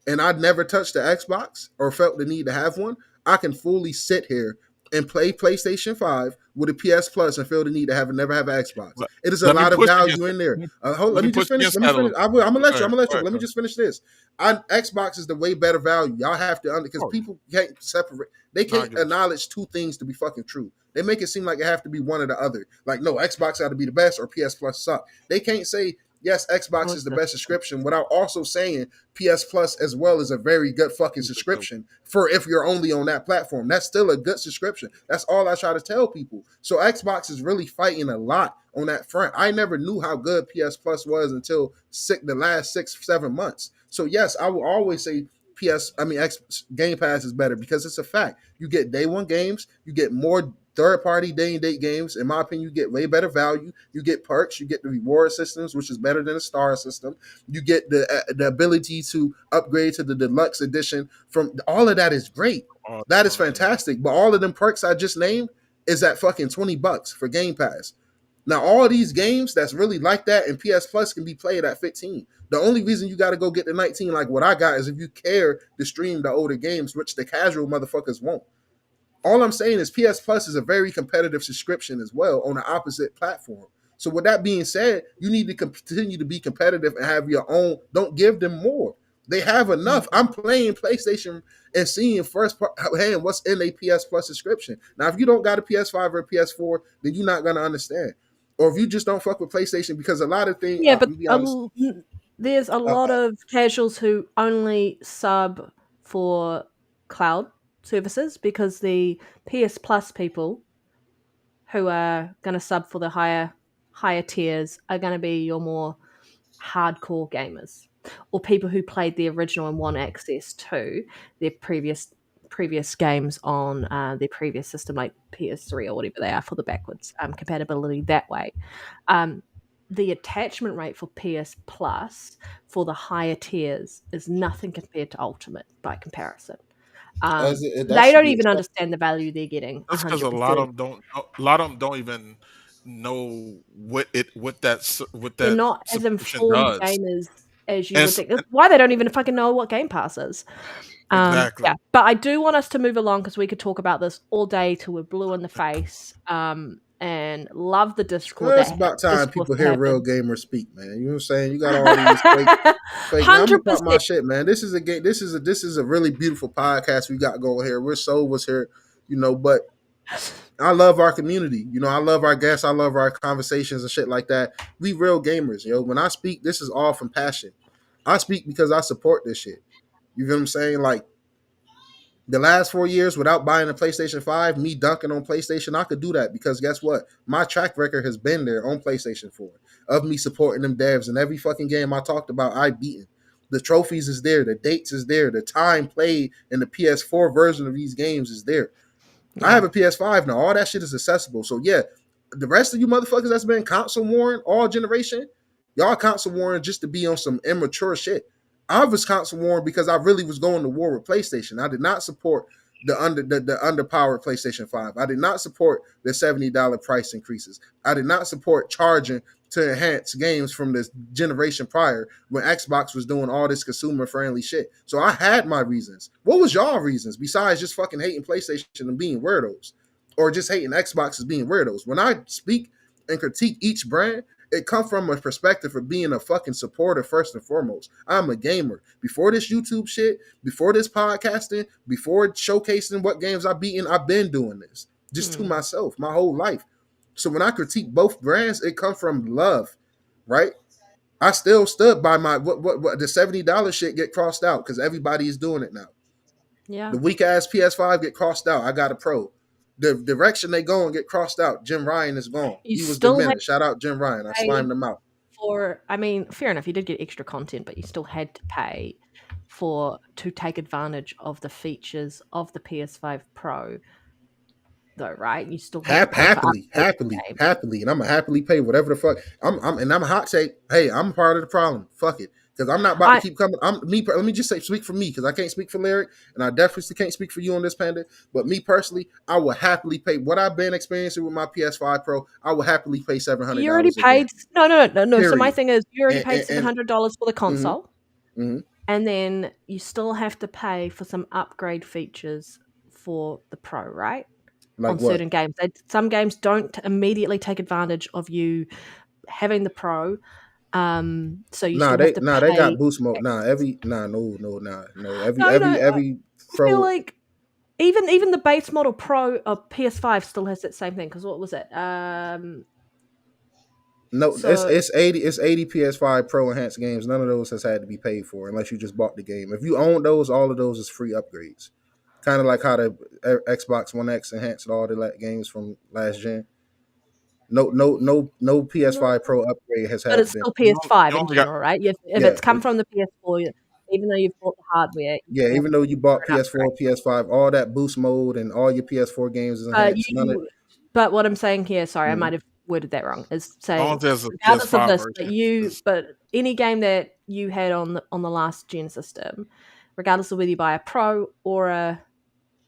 and I'd never touched the Xbox or felt the need to have one, I can fully sit here and play PlayStation 5 with a PS Plus and feel the need to never have an Xbox. Let, It is a let me lot of push against value that. in there. Let Let me me push just finish. against Let me that a finish. little. I'm gonna let Go you. I'm ahead. gonna let Go you. ahead. Let Go me ahead. just finish this. Xbox is the way better value. Y'all have to because Oh, people can't separate. They no, I can't get what acknowledge two things to be fucking true. They make it seem like it have to be one or the other. Like no, Xbox got to be the best or PS Plus suck. They can't say yes, Xbox is the best subscription without also saying PS Plus as well is a very good fucking you're subscription for if you're only on that platform. That's still a good subscription. That's all I try to tell people. So Xbox is really fighting a lot on that front. I never knew how good PS Plus was until the last 6-7 months. So yes, I will always say Game Pass is better because it's a fact. You get day one games, you get more third party day and date games, in my opinion, you get way better value. You get perks. You get the reward systems, which is better than a star system. You get the ability to upgrade to the deluxe edition. From all of that is great. All That is on it, yeah. fantastic. But all of them perks I just named is at fucking $20 for Game Pass. Now, all these games that's really like that in PS Plus can be played at 15. The only reason you got to go get the 19 like what I got is if you care to stream the older games, which the casual motherfuckers won't. All I'm saying is PS Plus is a very competitive subscription as well on the opposite platform. So with that being said, you need to continue to be competitive and have your own. Don't give them more. They have enough. I'm playing PlayStation and seeing first hand what's in a PS Plus subscription. Now, if you don't got a PS5 or a PS4, then you're not gonna understand. Or if you just don't fuck with PlayStation, because a lot of things, Yeah, but to be honest, there's a uh, lot of casuals who only sub for cloud services because the PS Plus people who are going to sub for the higher tiers are going to be your more hardcore gamers or people who played the original and want access to their previous games on their previous system like PS3 or whatever they are for the backwards compatibility that way. Um, the attachment rate for PS Plus for the higher tiers is nothing compared to Ultimate by comparison. as it, that They should don't be even expected. understand the value they're getting That's because a lot 100%. of them don't. A lot of them don't even know what They're that not as subscription informed does. gamers as you And would it's, think. That's why they don't even fucking know what Game Pass is. exactly. Yeah, but I do want us to move along because we could talk about this all day till we're blue in the face. And love the It's about time discourse people that hear real happens. gamers speak, man. You know what I'm saying? You got all these fake. Now I'm gonna Hundred talk my percent. shit, man. This is a game. This is a really beautiful podcast we got going here. We're so was here, but I love our community. I love our guests. I love our conversations and shit like that. We real gamers, yo. When I speak, this is all from passion. I speak because I support this shit. You know what I'm saying? Like the last 4 years without buying a PlayStation 5, me dunking on PlayStation, I could do that because guess what? My track record has been there on PlayStation 4 of me supporting them devs, and every fucking game I talked about, I beaten. The trophies is there, the dates is there, the time played in the PS4 version of these games is there. I Yeah. have a PS5 now. All that shit is accessible. So yeah, the rest of you motherfuckers that's been console warring all generation, y'all console warring just to be on some immature shit. I was console warring because I really was going to war with PlayStation. I did not support the underpowered PlayStation 5. I did not support the $70 price increases. I did not support charging to enhance games from this generation prior when Xbox was doing all this consumer friendly shit. So I had my reasons. What was y'all reasons besides just fucking hating PlayStation and being weirdos? Or just hating Xbox as being weirdos? When I speak and critique each brand, it comes from a perspective of being a fucking supporter first and foremost. I'm a gamer. Before this YouTube shit, before this podcasting, before showcasing what games I've beaten, I've been doing this just to Mm. myself my whole life. So when I critique both brands, it comes from love, right? I still stood by my what the $70 shit get crossed out because everybody is doing it now. Yeah. The weak ass PS5 get crossed out. I got a pro. The direction they go and get crossed out. Jim Ryan is gone. You He was still had diminished. Shout out Jim Ryan. I to pay slimed him out. for I mean, fair enough, you did get extra content, but you still had to pay to take advantage of the features of the PS5 Pro though, right? You still had to pay for Happily, upgrade happily, games. happily, and I'm gonna happily pay whatever the fuck. I'm a hot take. Hey, I'm part of the problem. Fuck it, because I'm not about to I keep coming. Let me just say, speak for me, because I can't speak for Lyric, and I definitely can't speak for you on this, Panda. But me personally, I will happily pay what I've been experiencing with my PS5 Pro. I will happily pay seven hundred You already dollars again. paid no. So my Period. thing is, you already paid And $700 for the mm-hmm, console, mm-hmm. and then you still have to pay for some upgrade features for the Pro, right? Like On what? certain games, some games don't immediately take advantage of you having the Pro, so you Nah, still have to they pay. got boost mode. No. Every No, no, every every I feel pro. like even the base model Pro of PS5 still has that same thing. Because what was it? No, it's So it's 80 PS5 Pro enhanced games. None of those has had to be paid for unless you just bought the game. If you own those, all of those is free upgrades. Kind of like how the Xbox One X enhanced all the games from last gen. No no, PS5 Pro upgrade has but had it's to be. still You PS5 in only got general, right? If Yeah, it's come from the PS4, even though you've bought the hardware, you still have even to though you pay for bought an upgrade. PS4, PS5, all that boost mode and all your PS4 games is Uh, enhanced. you But what I'm saying here, sorry, I Mhm. might have worded that wrong, is As long as saying there's a regardless of PS5 this, version, it's but any game that you had on the last gen system, regardless of whether you buy a Pro or a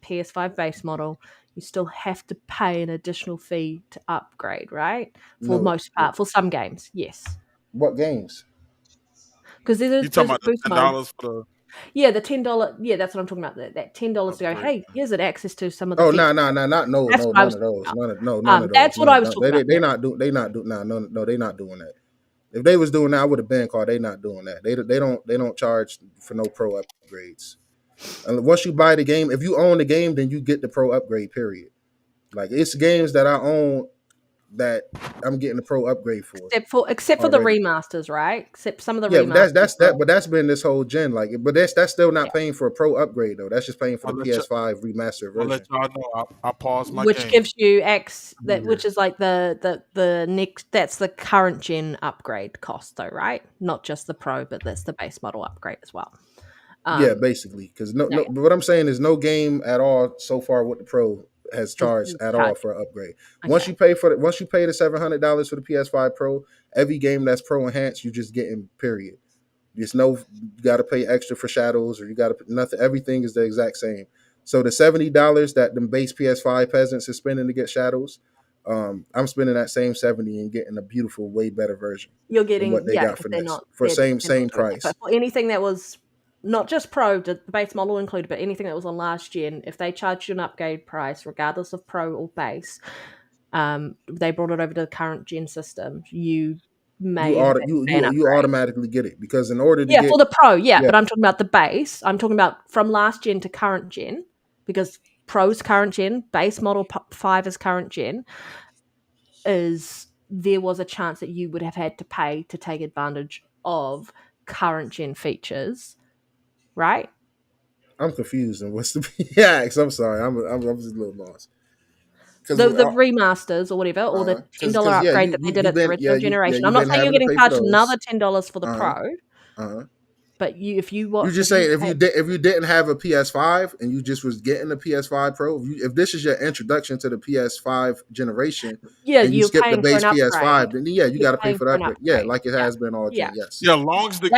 PS5 base model, you still have to pay an additional fee to upgrade, right? For No, most part, for some games, yes, what games? because you talking there's about the boost mode. $10 for Yeah, the $10. Yeah, that's what I'm talking about. That the $10 to go. upgrade. Hey, here's an access to some of the Oh, features. not no, That's no, what I none was of talking those, about. none of those, That's what I was talking about. they not do, they not do, nah, no, they not doing that. If they was doing that, I would have been called. They not doing that. They don't charge for no pro upgrades. And once you buy the game, if you own the game, then you get the pro upgrade. Period. Like it's games that I own that I'm getting the pro upgrade for Except for the already. remasters, right? Except some of the Yeah, but remasters that's will. that. But that's been this whole gen. Like, but that's still Yeah. not paying for a pro upgrade though. That's just paying for the I'll let you, PS5 remastered I'll let version. y'all know. I paused my Which game. gives you X that Yeah. which is like the next that's the current gen upgrade cost though, right? Not just the pro, but that's the base model upgrade as well. Yeah, Um basically, because no, no, no. But what I'm saying is, no game at all so far with the Pro has charged is at all charged. for an upgrade. Okay. Once you pay the $700 for the PS5 Pro, every game that's Pro enhanced, you just getting period. There's no you got to pay extra for shadows or you got to nothing. Everything is the exact same. So the $70 that the base PS5 peasants is spending to get shadows, I'm spending that same 70 and getting a beautiful, way better version You're than what getting they got because for next for they're not same doing that. price. But for anything that was not just pro, the base model included, but anything that was on last gen, if they charged you an upgrade price, regardless of pro or base, they brought it over to the current gen system, you may have had to pay an You upgrade. automatically get it because in order to Yeah, for get the pro, yeah, yeah, but I'm talking about the base. I'm talking about from last gen to current gen because pro's current gen, base model 5 is current gen, is there was a chance that you would have had to pay to take advantage of current gen features, right? I'm confused and what's the yeah. I'm sorry, I'm just a little lost because The remasters or whatever, or the $10 yeah, upgrade that they did you've at the been original generation. I'm you've not been saying you're having to getting pay for charged another those. $10 for the Uh huh. pro, Uh huh. but You just if you say had, if you didn't have a PS5 and you just was getting a PS5 Pro, if this is your introduction to the PS5 generation yeah, and you you're skip the paying for base an upgrade. PS5, then yeah, you You're got to pay paying for the for an upgrade. Yeah, upgrade. like it Yeah, has been all yeah. gen. Yes. Yeah, long as the game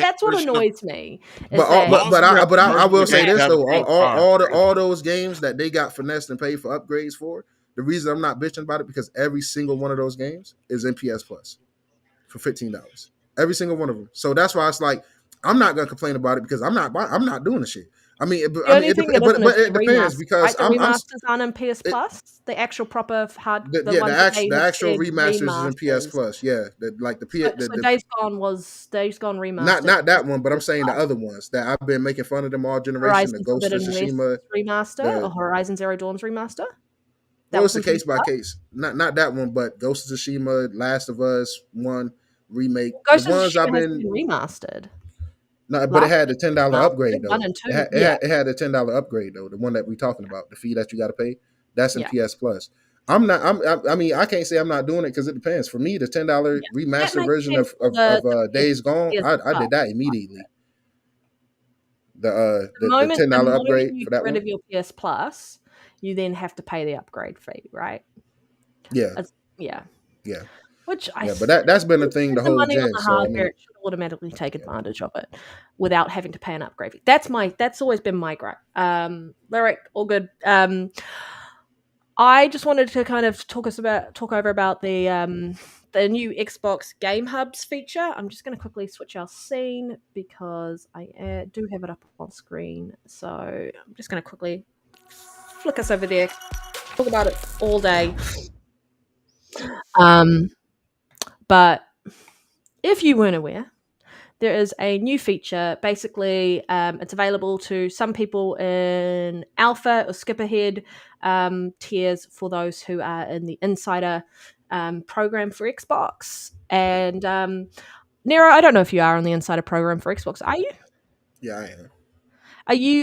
That's what version of annoys me is But all, that long as you have the I version of will the game say that you this have a though, PS5. all those games that they got finessed and paid for upgrades for, the reason I'm not bitching about it because every single one of those games is in PS Plus for $15. Every single one of them. So that's why it's like I'm not gonna complain about it because I'm not doing the shit. I mean, the only thing that isn't is but it the depends remasters, because right? The I'm remasters aren't in PS it, Plus. The actual proper the ones that the they have actual said remasters is in PS remasters. Plus. Yeah, like So Days Gone remastered. not that one, but I'm PS saying the Plus. other ones that I've been making fun of them all generation. The Horizon Ghost of Forbidden West Tsushima, remaster or the Horizon Zero Dawn's remaster. That well, was it's a in PS case by Plus. case. Not that one, but Ghost of Tsushima, Last of Us one remake. The Ghost of ones I've Tsushima hasn't been been remastered. no, but it Last had the year $10 it was upgrade remastered, one though. and two. Yeah, It had a $10 upgrade though. The one that we're talking about, the fee that you got to pay, that's in yeah, PS Plus. I'm not. I mean, I can't say I'm not doing it because it depends. For me, the $10 yeah. That remastered makes version sense for the Days Gone, PS I Plus. did that immediately. The The $10 moment upgrade you for get that rid one. of your PS Plus, you then have to pay the upgrade fee, right? Yeah, Yeah. yeah, Which I yeah. But think that's been the if you thing the spend the whole money on gen. the So I hardware, mean, it should automatically take yeah. advantage of it without having to pay an upgrade fee. That's always been my gripe. Lyric, all good. I just wanted to kind of talk over about the new Xbox Game Hubs feature. I'm just going to quickly switch our scene because I do have it up on screen. So I'm just going to quickly flick us over there. Talk about it all day. Um, but if you weren't aware, there is a new feature. Basically, it's available to some people in alpha or skip ahead tiers for those who are in the insider program for Xbox. And Nero, I don't know if you are on the insider program for Xbox. Are you? Yeah, I am.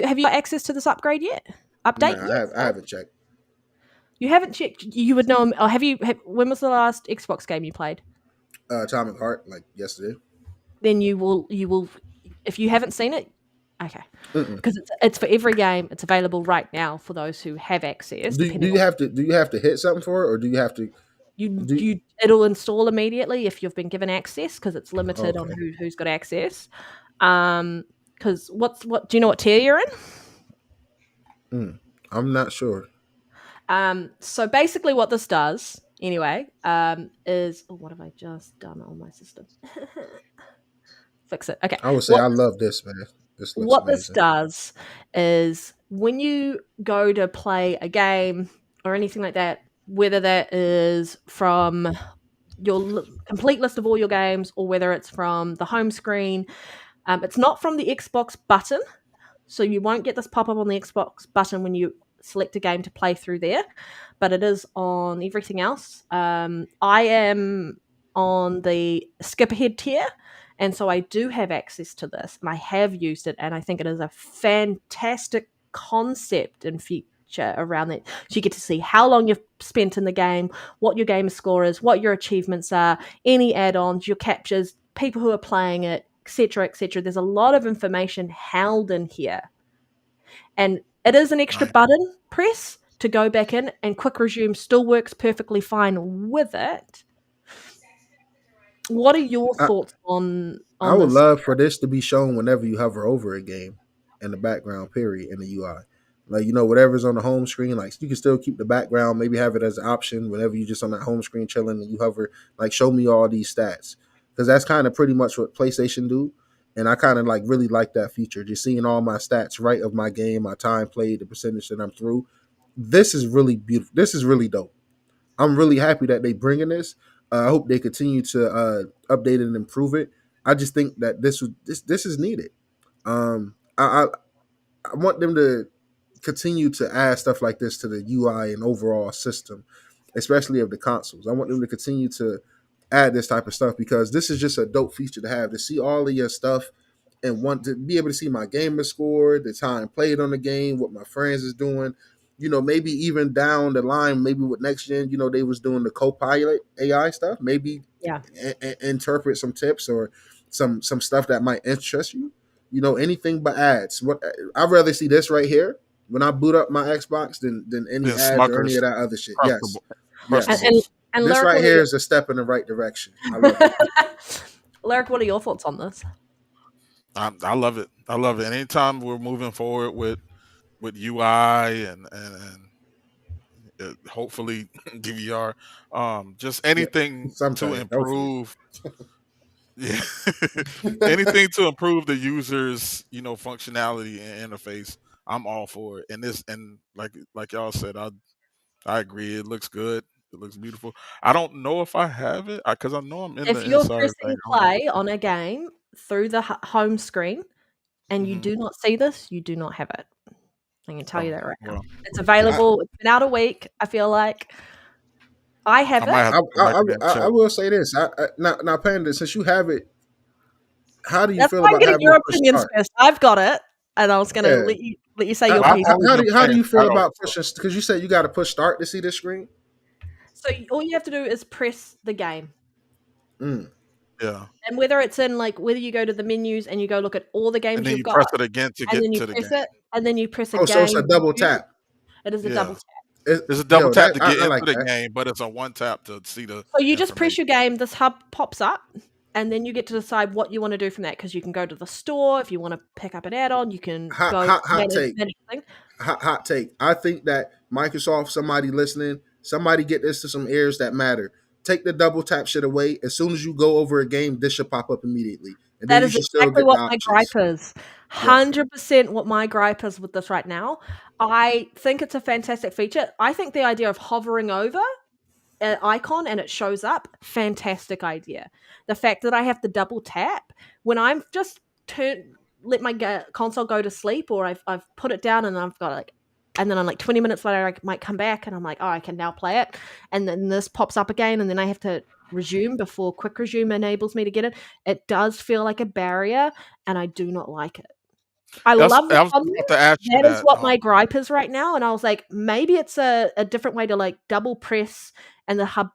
Have you got access to this upgrade yet? Update Nah, yet? I haven't checked. You haven't checked. You would know. Or have you? When was the last Xbox game you played? Atomic Heart, like yesterday. Then you will. If you haven't seen it, Okay, Mm-mm. because it's for every game. It's available right now for those who have access. Do Depending you on have to hit something for it, or do you have to do? it'll install immediately if you've been given access because it's limited on Okay. who's got access. Because what do you know what tier you're in? I'm not sure. So basically, what this does, anyway, is what have I just done on my system? Fix it. Okay. I would say What I love this, man. This looks what this amazing. does is when you go to play a game or anything like that, whether that is from your complete list of all your games or whether it's from the home screen, it's not from the Xbox button. So you won't get this pop up on the Xbox button when you select a game to play through there, but it is on everything else. I am on the skip ahead tier, and so I do have access to this, and I have used it, and I think it is a fantastic concept and feature around it. So you get to see how long you've spent in the game, what your gamer score is, what your achievements are, any add-ons, your captures, people who are playing it, etc., etc. There's a lot of information held in here, and it is an extra Nice. button press to go back in, and quick resume still works perfectly fine with it. What are your I, thoughts on I on would this? love for this to be shown whenever you hover over a game in the background, period, in the UI. Like, whatever's on the home screen, like you can still keep the background, maybe have it as an option whenever you just on that home screen chilling and you hover, like show me all these stats. Because that's kind of pretty much what PlayStation do. And I kind of like really like that feature, just seeing all my stats right of my game, my time played, the percentage that I'm through. This is really beautiful. This is really dope. I'm really happy that they bringing this. I hope they continue to update it and improve it. I just think that this is needed. I want them to continue to add stuff like this to the UI and overall system, especially of the consoles. I want them to continue to add this type of stuff because this is just a dope feature to have, to see all of your stuff and want to be able to see my gamer score, the time played on the game, what my friends is doing. Maybe even down the line, maybe with next gen, they was doing the co-pilot AI stuff. Maybe Yeah. interpret some tips or some stuff that might interest you. Anything but ads. What I'd rather see this right here when I boot up my Xbox than any Then ads or any Smuckers, of that other shit. Yes, And yes. and, Crustables. and This Lyric, right what are here your is a step in the right direction. I love it. Lyric, what are your thoughts on this? I love it. I love it. And anytime we're moving forward with UI and hopefully DVR, just Yeah, anything to sometimes hopefully. improve. Yeah, anything to improve the user's functionality and interface. I'm all for it. And like y'all said, I agree. It looks good. It looks beautiful. I don't know if I have it because I know I'm in the If you're insider thing. pressing play on a game through the home screen and you Hmm. do not see this, you do not have it. I can tell you that Okay, right now. well, It's I, available. It's been out a week. I feel like I I have might it. have I, to go back I, in there and I check. will say this. Now, Panda, since you have it, how do you That's feel why I'm about getting having your to push opinions start? first. I've got it, and I was going to Yeah. let you say How, your Well, I've piece. how, only how do been you, how do playing you feel shadows. about pushing? Because you said you got to push start to see this screen. So all you have to do is press the game. Mm. Yeah, And whether it's in whether you go to the menus and you go look at all the and games then you've you press got, it again to and get then you to the press game. it, and then you press a Oh, so it's a game double view, tap. it is a double Yeah, tap. there's a double Yo, tap to I get into like the that. game, but it's a one tap to see the So you just press information. your game, this hub pops up, and then you get to decide what you want to do from that because you can go to the store if you want to pick up an add-on, you can Hot, go hot, hot manage take. thing. Hot take. I think that Microsoft, somebody listening, somebody get this to some ears that matter. Take the double tap shit away. As soon as you go over a game, this should pop up immediately, and then That you is should still exactly get the what my gripe options. is. Yeah. 100% what my gripe is with this right now. I think it's a fantastic feature. I think the idea of hovering over an icon and it shows up, fantastic idea. The fact that I have to double tap when I'm just let my console go to sleep, or I've put it down and I've got and then I'm 20 minutes later I might come back and I'm like, oh, I can now play it, and then this pops up again and then I have to resume before quick resume enables me to get it. It does feel like a barrier and I do not like it. I I was love the about concept. to ask you That is that. what my gripe is right now, and I was like, maybe it's a different way to, like, double press and the hub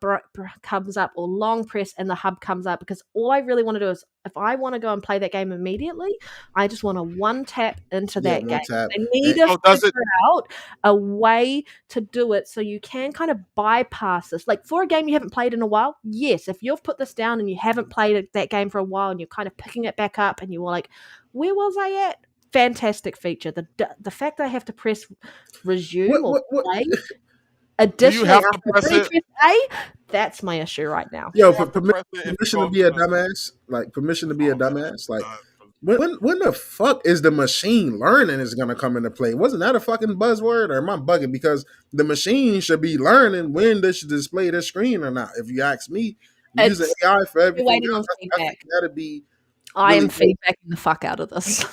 comes up, or long press and the hub comes up, because all I really wanna do is, if I wanna go and play that game immediately, I just want to one tap into Yeah, that game. one tab. They need And, to So does it? figure out a way to do it so you can kind of bypass this. Like, for a game you haven't played in a while, yes, if you've put this down and you haven't played that game for a while and you're kind of picking it back up and you were like, "Where was I at?" Fantastic feature. The fact that I have to press resume or what play, Do you additionally, have to after press really it? press A, that's my issue right now. Do yo, you have to press it if you permission to go be to a the? dumbass, like permission to be a Oh God, dumbass, like God. when the fuck is the machine learning is gonna come into play? Wasn't that a fucking buzzword, or am I bugging? Because the machine should be learning when they should display their screen or not. If you ask me, using It's AI for We're everything waiting on else, I think feedback. that'd be I am really dope. feedbacking the fuck out of this.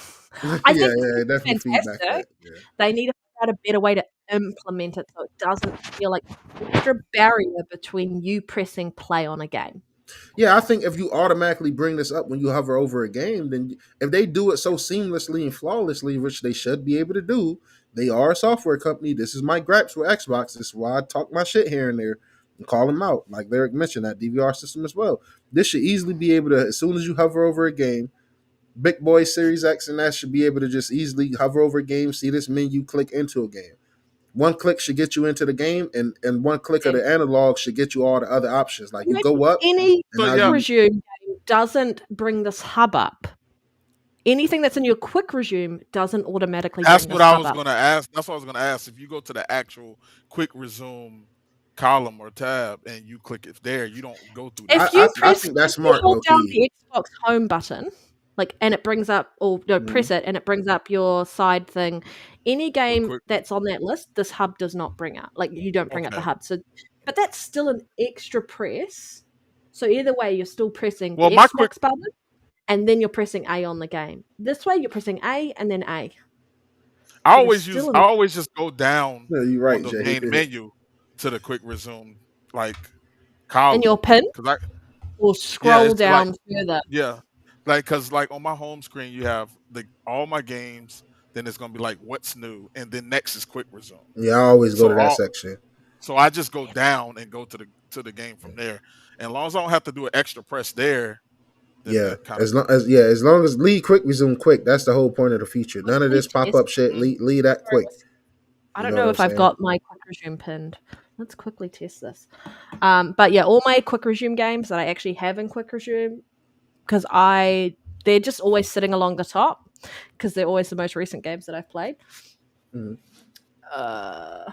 Yeah, I think yeah, this definitely is feedback that. fantastic. Yeah. They need to figure out a better way to implement it so it doesn't feel like an extra barrier between you pressing play on a game. Yeah, I think if you automatically bring this up when you hover over a game, then if they do it so seamlessly and flawlessly, which they should be able to do, they are a software company. This is my gripes with Xbox. This is why I talk my shit here and there and call them out. Like Lyric mentioned, that DVR system as well. This should easily be able to, as soon as you hover over a game, Big Boy Series X and that should be able to just easily hover over a game, see this menu, click into a game. One click should get you into the game, and one click of And the analog should get you all the other options. Like you imagine go up, any and So now quick yeah, you resume game doesn't bring this hub up. Anything that's in your quick resume doesn't automatically that's bring what this I hub was up. gonna ask. That's what I was gonna ask. If you go to the actual quick resume column or tab and you click it there, you don't go through that. If you I press, think that's if you smart, hold low down key. the Xbox home button, like, and it brings up, or no, Mhm. press it and it brings up your side thing. Any Real game quick. that's on that list, this hub does not bring up. Like, you don't bring up the Okay. hub. So, but that's still an extra press. So either way, you're still pressing Well, the my quick. Xbox button, and then you're pressing A on the game. This way, you're pressing A and then A. I So there's always use. still I an always just go down No, you're on right, the Jay. main menu to the quick resume like in column your pin, because or yeah, scroll it's like down further. yeah, like because like on my home screen you have the all my games. Then it's gonna be like what's new, and then next is quick resume. Yeah, I always go So to that all section. so I just go down and go to the game from there. And as long as I don't have to do an extra press there, then Yeah, that kind of works. as long as lead quick resume quick. That's the whole point of the feature. None of Quickly this pop test. up shit. Mhm. Lead that Sorry, quick. I You don't know what know I'm if I've saying? got my quick resume pinned. Let's quickly test this. But yeah, all my quick resume games that I actually have in quick resume, because they're just always sitting along the top, because they're always the most recent games that I've played. Mhm. Uh,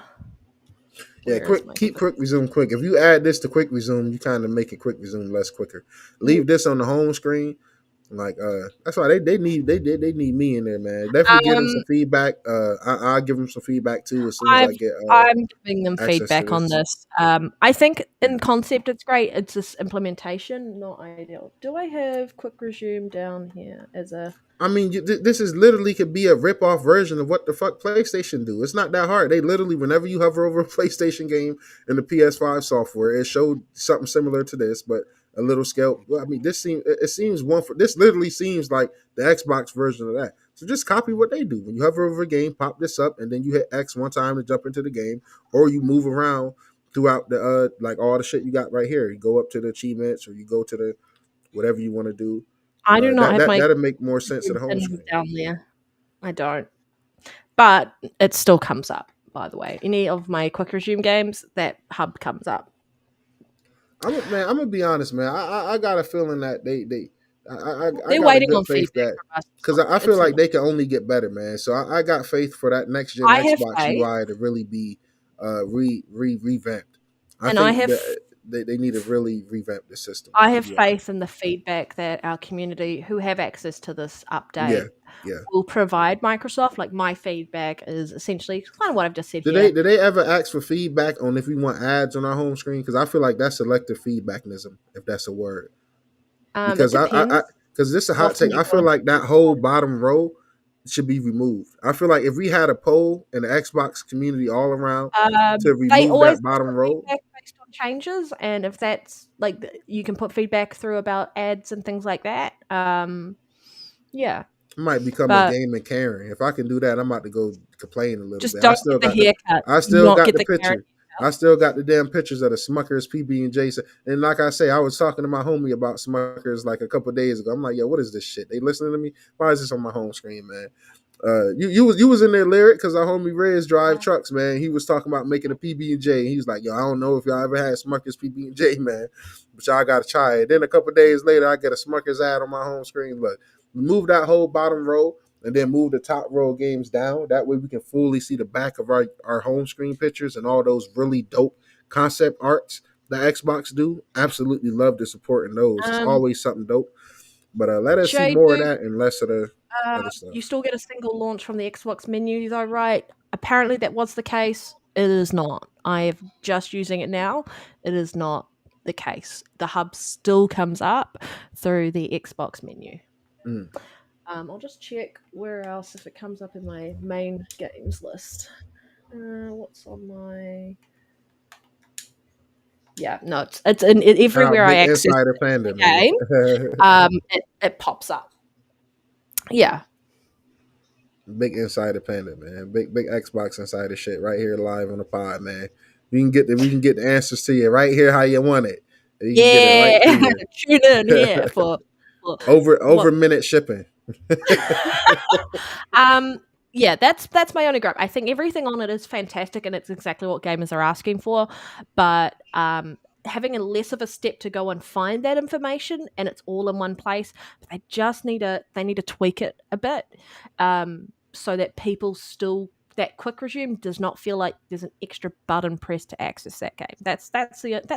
Yeah, where is my keep quick resume quick. If you add this to quick resume, you kind of make it quick resume less quicker. Leave this on the home screen. Like that's why they need me in there, man. Definitely get them um some feedback. I'll give them some feedback too as soon as I I've get I'm giving them access to feedback on this. this. I think Yeah. in concept it's great. It's just implementation not ideal. Do I have quick resume down here as a? I mean, this is literally could be a rip off version of what the fuck PlayStation do. It's not that hard. They literally, whenever you hover over a PlayStation game in the PS5 software, it showed something similar to this, but a little scale. Well, I mean, it seems one for this literally seems like the Xbox version of that. So just copy what they do. When you hover over a game, pop this up, and then you hit X one time to jump into the game, or you move around throughout the like all the shit you got right here. You go up to the achievements, or you go to the whatever you want to do. I do not have my That'll make more sense to the home pinned screen. down there. I don't. But it still comes up, by the way. Any of my quick resume games, that hub comes up. I'm gonna be honest, man. I got a feeling that I They're got a waiting good on faith feedback that from us. because I feel It's like not. they can only get better, man. So I got faith for that next gen I have Xbox faith, UI to really be revamped. I and I think have that they need to really revamp the system. I To have be honest, faith in the feedback that our community who have access to this yeah, update yeah. will provide Microsoft. Like, my feedback is essentially kind of what I've just said Did here. they ever ask for feedback on if we want ads on our home screen? Because I feel like that's selective feedbackism, if that's a word. It Because I depends because this is a how hot often take. you I go feel into like that whole bottom row should be removed. I feel like if we had a poll in the Xbox community all around to they remove always that ask bottom for row, feedback based on changes, and if that's like you can put feedback through about ads and things like that. Yeah. I might become a But gaming Karen. If I can do that, I'm about to go complain a little just bit. don't get the haircut. I Do still not got get the the carrot. picture. I still got the damn pictures of the Smuckers, PB and J. And like I say, I was talking to my homie about Smuckers like a couple days ago. I'm like, yo, what is this shit? They listening to me? Why is this on my home screen, man? You was in there lyric because our homie Rez drive trucks, man. He was talking about making a PB and J. He was like, yo, I don't know if y'all ever had Smuckers PB and J, man, but y'all gotta try it. Then a couple days later, I get a Smuckers ad on my home screen. Look, move that whole bottom row and then move the top row of games down. That way we can fully see the back of our home screen pictures and all those really dope concept arts that Xbox do. Absolutely love to support in those. It's Um, always something dope. But let us see Jay more of Duke, that and less of the other you stuff. still get a single launch from the Xbox menu, though, right? Apparently, that was the case. It is not. I am just using it now. It is not the case. The hub still comes up through the Xbox menu. Mm. I'll just check where else if it comes up in my main games list. What's on my? Yeah, no, it's in everywhere I Big access insider the panda, man. game. It pops up. Yeah, Big insider panda, man. Big Xbox insider shit right here live on the pod, man. We can get the answers to you right here how you want it. You can get it right yeah. to you. Tune in here for Over what minute shipping. um yeah, that's my only gripe. I think everything on it is fantastic and it's exactly what gamers are asking for, but having a less of a step to go and find that information and it's all in one place, but they need to tweak it a bit, so that people still that quick resume does not feel like there's an extra button press to access that game. That's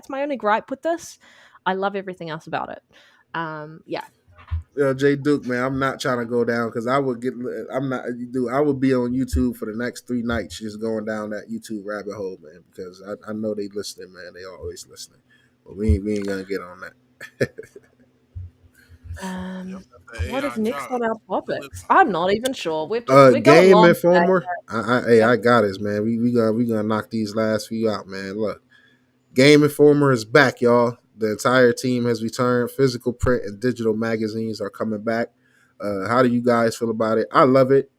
my only gripe with this. I love everything else about it. Yeah. Jay Duke, man, I'm not trying to go down because I would get. I'm not. Dude, I would be on YouTube for the next 3 nights just going down that YouTube rabbit hole, man. Because I know they listening, man. They always listening, but we ain't gonna get on that. Yep, Um, that's the what is AI next job on our to topics? listen. I'm not even sure. We're going Game long today. Informer. Hey, Yeah. I got it, man. We gonna knock these last few out, man. Look, Game Informer is back, y'all. The entire team has returned. Physical print and digital magazines are coming back. How do you guys feel about it? I love it.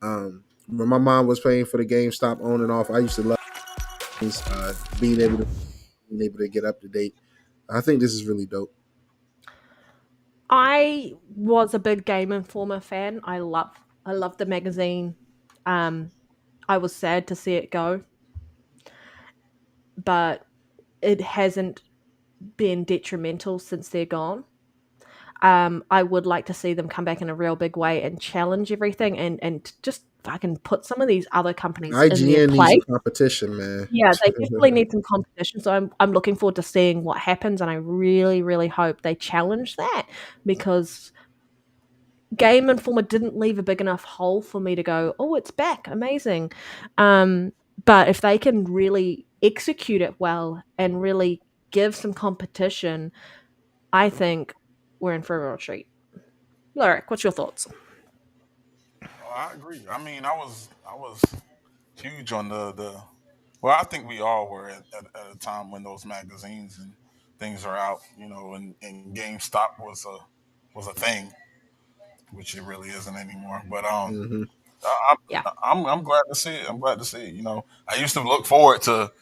When my mom was paying for the GameStop on and off, I used to love things, being able to get up to date. I think this is really dope. I was a big Game Informer fan. I love the magazine. Um, I was sad to see it go, but it hasn't been detrimental since they're gone. I would like to see them come back in a real big way and challenge everything and just fucking put some of these other companies in their IGN needs some place. competition, man. Yeah, they definitely need some competition. So I'm looking forward to seeing what happens, and I really, really hope they challenge that because Game Informer didn't leave a big enough hole for me to go, oh, it's back, amazing. Um, but if they can really execute it well and really give some competition, I think we're in for a real treat. Lyric, what's your thoughts? Oh, I agree. I mean, I was huge on the. Well, I think we all were at a time when those magazines and things are out. And GameStop was a thing, which it really isn't anymore. But Hmm. Yeah. I'm glad to see it. I'm glad to see it. I used to look forward to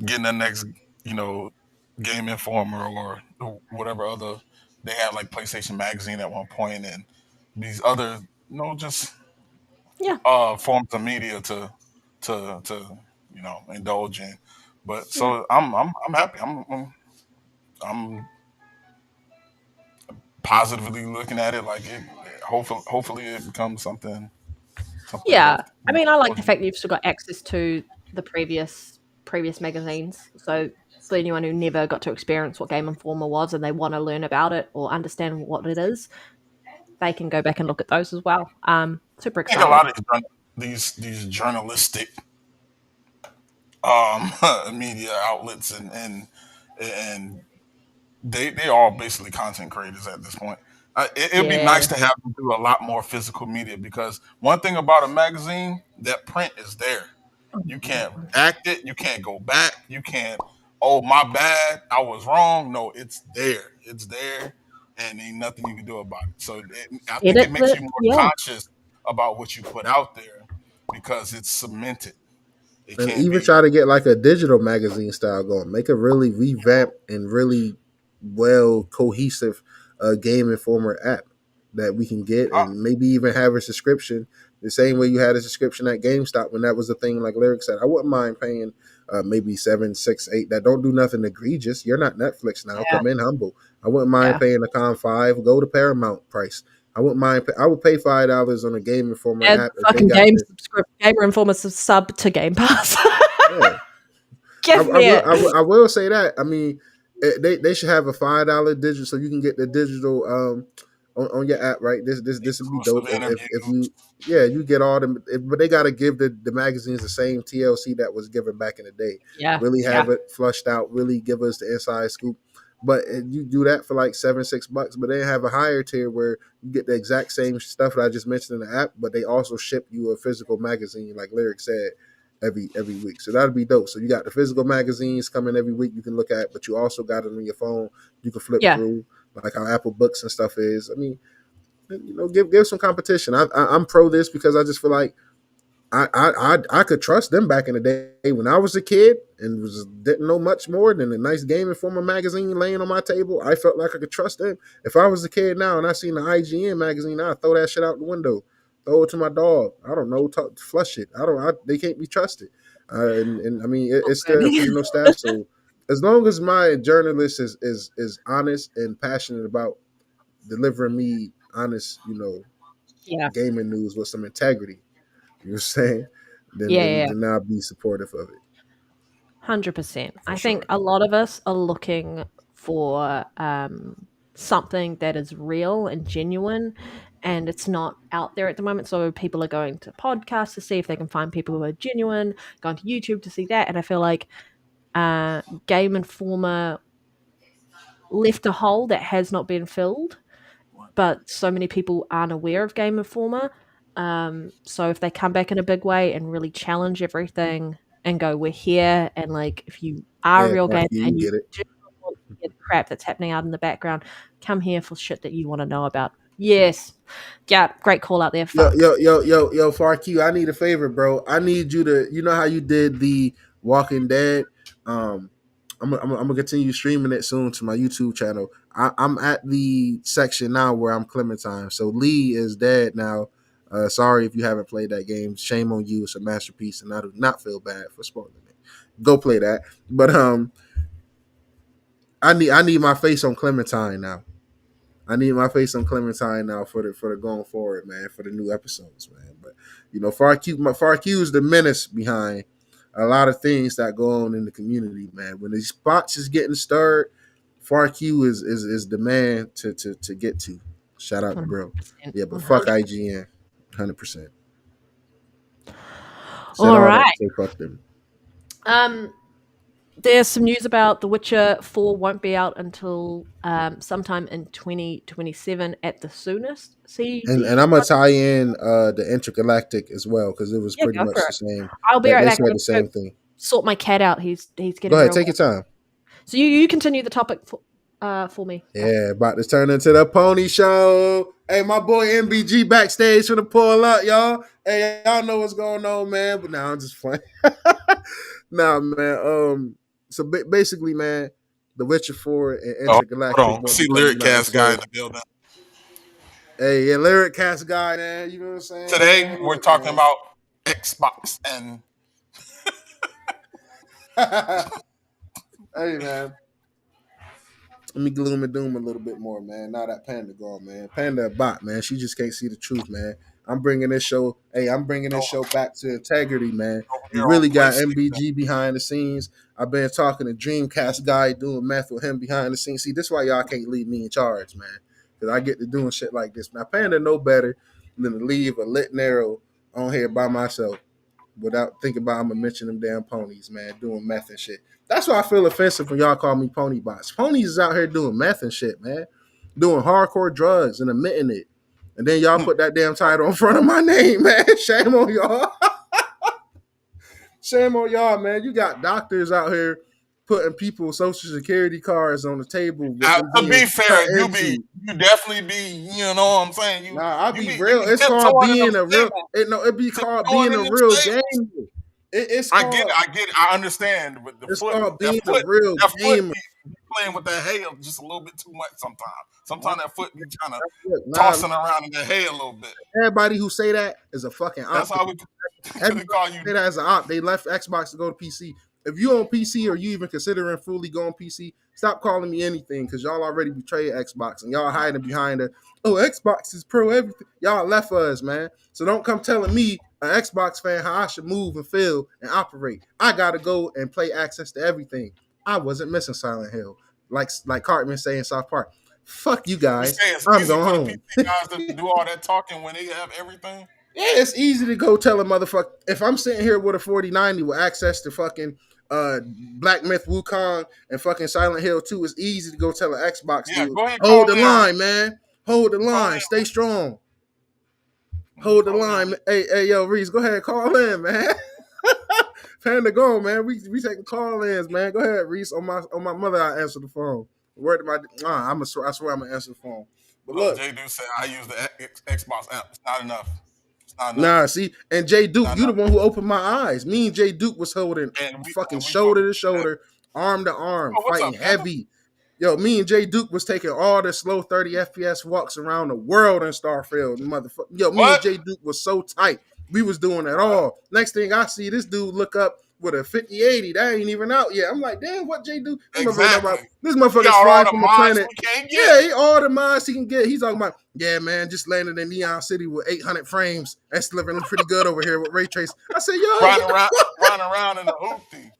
getting the next, you know, Game Informer or whatever other they had, like PlayStation Magazine at one point, and these other, just Yeah. forms of media to indulge in. But Yeah. so I'm happy. I'm positively looking at it like it. Hopefully it becomes something Yeah. worth I mean, I like the indulging fact that you've still got access to the previous magazines. So for anyone who never got to experience what Game Informer was and they want to learn about it or understand what it is, they can go back and look at those as well. Super I think a excited. lot of these journalistic media outlets and they all basically content creators at this point. It'd be Yeah. nice to have them do a lot more physical media because one thing about a magazine, that print is there. You can't redact it. You can't go back. You can't. Oh, my bad. I was wrong. No, it's there. It's there, and ain't nothing you can do about it. So I think it Edit makes the you more yeah. conscious about what you put out there because it's cemented. It And can't even be. try to get like a digital magazine style going. Make a really revamped and really well cohesive Game Informer app that we can get, Uh, and maybe even have a subscription the same way you had a subscription at GameStop when that was a thing. Like Lyric said, I wouldn't mind paying maybe 7, 6, 8. That don't do nothing egregious. You're not Netflix now. Yeah. Come in humble. I wouldn't mind Yeah. paying a Con 5. Go to Paramount price. I wouldn't mind. I would pay $5 on a Game Informer Add app if they fucking got game the subscription, Gamer Informer sub to Game Pass. yeah. Give me it. I will say that. I mean, they should have a $5 digital so you can get the digital on your app, right? This would be Exclusive dope if interviews. you yeah you get all them, but they got to give the magazines the same TLC that was given back in the day. Yeah. Really Yeah. have it flushed out. Really give us the inside scoop. But you do that for like $7, $6, but they have a higher tier where you get the exact same stuff that I just mentioned in the app, but they also ship you a physical magazine, like Lyric said, every week. So that'd be dope. So you got the physical magazines coming every week you can look at, but you also got it on your phone. You can flip Yeah. through like how Apple Books and stuff is. I mean, give some competition. I'm pro this because I just feel like I could trust them back in the day when I was a kid and didn't know much more than a nice Game Informer magazine laying on my table. I felt like I could trust them. If I was a kid now and I seen the IGN magazine, I'd throw that shit out the window, throw it to my dog. I don't know, flush it. They can't be trusted. And I mean, it's their original staff. So as long as my journalist is honest and passionate about delivering me honest, Yeah. gaming news with some integrity, you know what I'm saying? Then Yeah. then Yeah. then I'll be supportive of it 100%. for I think sure. a lot of us are looking for something that is real and genuine, and it's not out there at the moment. So people are going to podcasts to see if they can find people who are genuine, going to YouTube to see that. And I feel like Game Informer left a hole that has not been filled, but so many people aren't aware of Game Informer. So if they come back in a big way and really challenge everything and go, we're here, and like if you are a Yeah, real Parky, gamer you and you get it. do not want to hear the crap that's happening out in the background, come here for shit that you want to know about. Yes. Yeah, great call out there. Yo, Fuck. yo, yo, yo, yo, Farq, I need a favor, bro. I need you to, you know how you did the Walking Dead. Um, I'm gonna continue streaming it soon to my YouTube channel. I'm at the section now where I'm Clementine. So Lee is dead now. Sorry if you haven't played that game. Shame on you. It's a masterpiece, and I do not feel bad for spoiling it. Go play that. But I need my face on Clementine now. I need my face on Clementine now for the going forward, man, for the new episodes, man. But Far Q is the menace behind a lot of things that go on in the community, man. When these spots is getting stirred, Far Q is the man to get to. Shout out to bro. 100%. Yeah, but fuck 100. IGN, 100%. Said All all that right. to say fuck them. Um, there's some news about The Witcher 4 won't be out until sometime in 2027 at the soonest. And CD. I'm gonna tie in the intergalactic as well because it was Yeah, pretty go for much it. the same. I'll be That right they back. said I'm the gonna same go thing. sort my cat out. He's Go getting ahead, real take your bad. time. So you continue the topic for me. Go. Yeah, about to turn into the pony show. Hey, my boy MBG backstage for the pull up, y'all. Hey, y'all know what's going on, man. But now I'm just playing. Nah, man. So basically, man, The Witcher 4 and Oh, Intergalactic hold on. I won't see be coming Lyric out Cast guy in until. the building. Hey, yeah, lyric cast guy, man. You know what I'm saying, Today man? we're Look, talking about Xbox and man. Hey, man. Let me gloom and doom a little bit more, man. Now that Panda gone, man. Panda a bot, man. She just can't see the truth, man. I'm bringing this show. Hey, I'm bringing this show over back to integrity, man. We here on really got PlayStation. MBG behind the scenes. I've been talking to Dreamcast guy doing math with him behind the scenes. See, this is why y'all can't leave me in charge, man. Because I get to doing shit like this. Now, Panda know better than to leave a lit narrow on here by myself without thinking about I'm gonna mention them damn ponies, man, doing meth and shit. That's why I feel offensive when y'all call me pony bots. Ponies is out here doing meth and shit, man. Doing hardcore drugs and admitting it. And then y'all put that damn title in front of my name, man. Shame on y'all. Shame on y'all, man. You got doctors out here putting people's social security cards on the table with them To be being cut fair, into. you definitely be, you know what I'm saying? Nah, I'll be You real. be It's called tiptoeing in them being a real. stables, It be called tiptoeing being in a them real stables. gamer. It's I get called. it, I understand, but It's called being a foot, real that foot gamer. be playing with that hay just a little bit too much sometimes. Nah, Sometimes that foot be kind of look, nah, tossing around in the hay a little bit. everybody who say that is a fucking That's op. how we Everybody call you. say that as an op. They left Xbox to go to PC. If you on PC or you even considering fully going PC, stop calling me anything because y'all already betrayed Xbox and y'all hiding behind the Xbox is pro everything. Y'all left us, man. So don't come telling me an Xbox fan how I should move and feel and operate. I gotta go and play access to everything. I wasn't missing Silent Hill. Like Cartman saying South Park. Fuck you You guys. say it's I'm easy going for the home. PC guys to do all that talking when they have everything. Yeah, it's easy to go tell a motherfucker. If I'm sitting here with a 4090 with access to fucking Black Myth Wukong and fucking Silent Hill 2, it's easy to go tell an Xbox Yeah, dude, go ahead, hold the line, man. Hold the call line. Stay strong. in, Hold the call line. in. Hey, yo, Reese, go ahead, call in, man. Panda go, man. We taking call ins, man. Go ahead, Reese. On my mother, I answer the phone. Word to my I swear I'm gonna answer the phone. But Look, look, J Do said I use the Xbox app. It's not enough. It's not enough. nah, see, and Jay It's Duke, not you the enough. one who opened my eyes. Me and Jay Duke was holding fucking We talking shoulder to about that. shoulder, arm to arm, Oh, what's fighting up, Panda? heavy. Yo, me and Jay Duke was taking all the slow 30 FPS walks around the world in Starfield, motherfucker. Yo, me and What? Jay Duke was so tight. We was doing it all. Next thing I see, this dude look up with a 5080. That ain't even out yet. I'm like, damn, what Jay Duke? Exactly. This He motherfucker's got all flying the from a mods planet. we can't get. Yeah, all the mines he can get. He's talking about, yeah, man, just landed in Neon City with 800 frames. That's looking pretty good over here with ray trace. I said, yo, what the fuck? Riding around in the hoopty.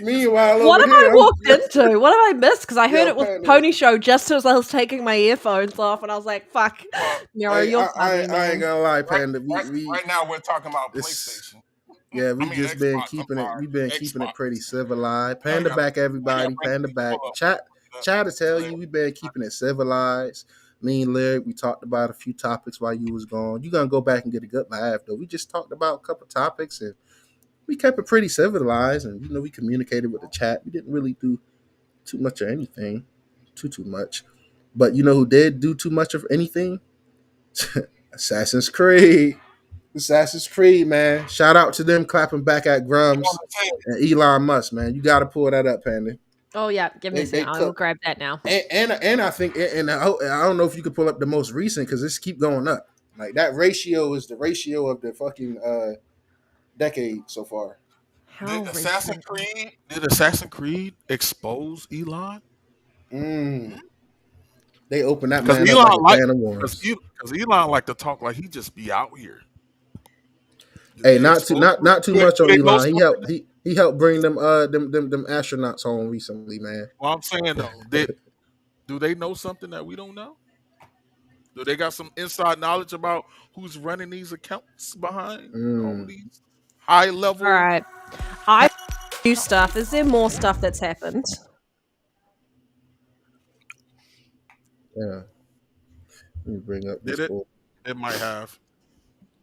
Meanwhile, What over have I here, walked into? What have I missed? Because I heard yo, it was Panda. Pony Show just as I was taking my earphones off, and I was like, "Fuck, Well, Nero, Hey, you're funny, I ain't man." gonna lie, right, Panda. right now we're talking about It's PlayStation. yeah, we I mean just been Xbox. I'm keeping it. sorry, We've been keeping it pretty Xbox. civilized. I Panda gotta, back, I gotta everybody. bring Panda back. people up. Chat to tell you, we've been keeping it civilized. Me and Lyric, we talked about a few topics while you was gone. You gonna go back and get a good laugh though. We just talked about a couple topics and we kept it pretty civilized, and we communicated with the chat. We didn't really do too much of anything, too much. But you know who did do too much of anything? Assassin's Creed. Assassin's Creed, man. Shout out to them clapping back at Grums and Elon Musk, man. You got to pull that up, Panda. Oh yeah, give me a They second. I will cook. grab that now. And I think I don't know if you could pull up the most recent because this keep going up. Like that ratio is the ratio of the fucking decade so far. How recent? Did Assassin's Creed expose Elon? Mm. They open that Because man up like a can of worms. Elon like to talk like he just be out here. Did Hey, they expose? not too much Do on they know Elon. something? He helped bring them astronauts home recently, man. Well, I'm saying though, do they know something that we don't know? Do they got some inside knowledge about who's running these accounts behind all Mm. these high All level? right, I new stuff. Is there more stuff that's happened? Yeah. Let me bring up this Did it? book. It might have.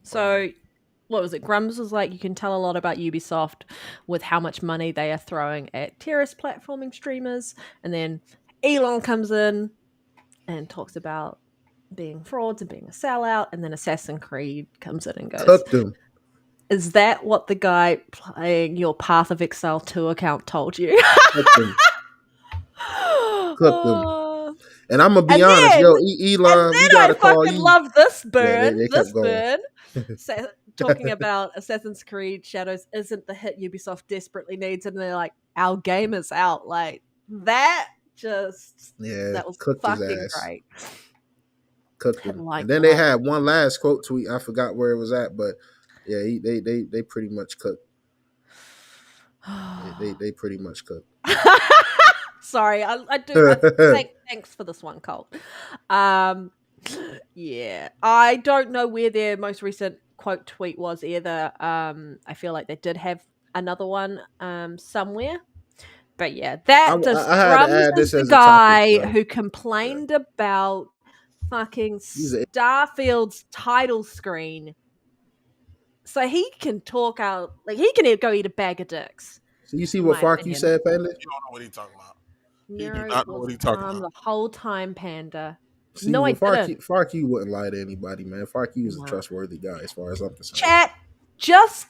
So, what was it? Grums was like, you can tell a lot about Ubisoft with how much money they are throwing at terrorist platforming streamers, and then Elon comes in and talks about being frauds and being a sellout, and then Assassin's Creed comes in and goes, Cooked them. "Is that what the guy playing your Path of Exile 2 account told you?" Cooked them. Cooked them. And I'm gonna be And honest, then, yo, and Elon, we then I gotta call fucking you. love this Yeah, burn. they This kept going. burn. Talking about Assassin's Creed Shadows isn't the hit Ubisoft desperately needs, and they're like, our game is out. Like that Yeah, that was cooked his fucking ass. great. Cooked I him. like And then they that. had one last quote tweet. I forgot where it was at, but yeah, they pretty much cooked. They pretty much cooked. Sorry, I do. Thanks for this one, Colt. Yeah, I don't know where their most recent quote tweet was either. I feel like they did have another one somewhere, but yeah, that just I had to Grums add is this the as a topic. guy So, who complained about fucking he's a Starfield's title screen. So he can talk out, like he can go eat a bag of dicks. So you see in what my Fark you opinion. said, Panda? You don't know what he's talking about. He do Nero not know was what he's talking calm about. the whole time, Panda. See, No, well, I didn't. Fark you wouldn't lie to anybody, man. Fark you is a No. trustworthy guy, as far as I'm concerned. Chat, just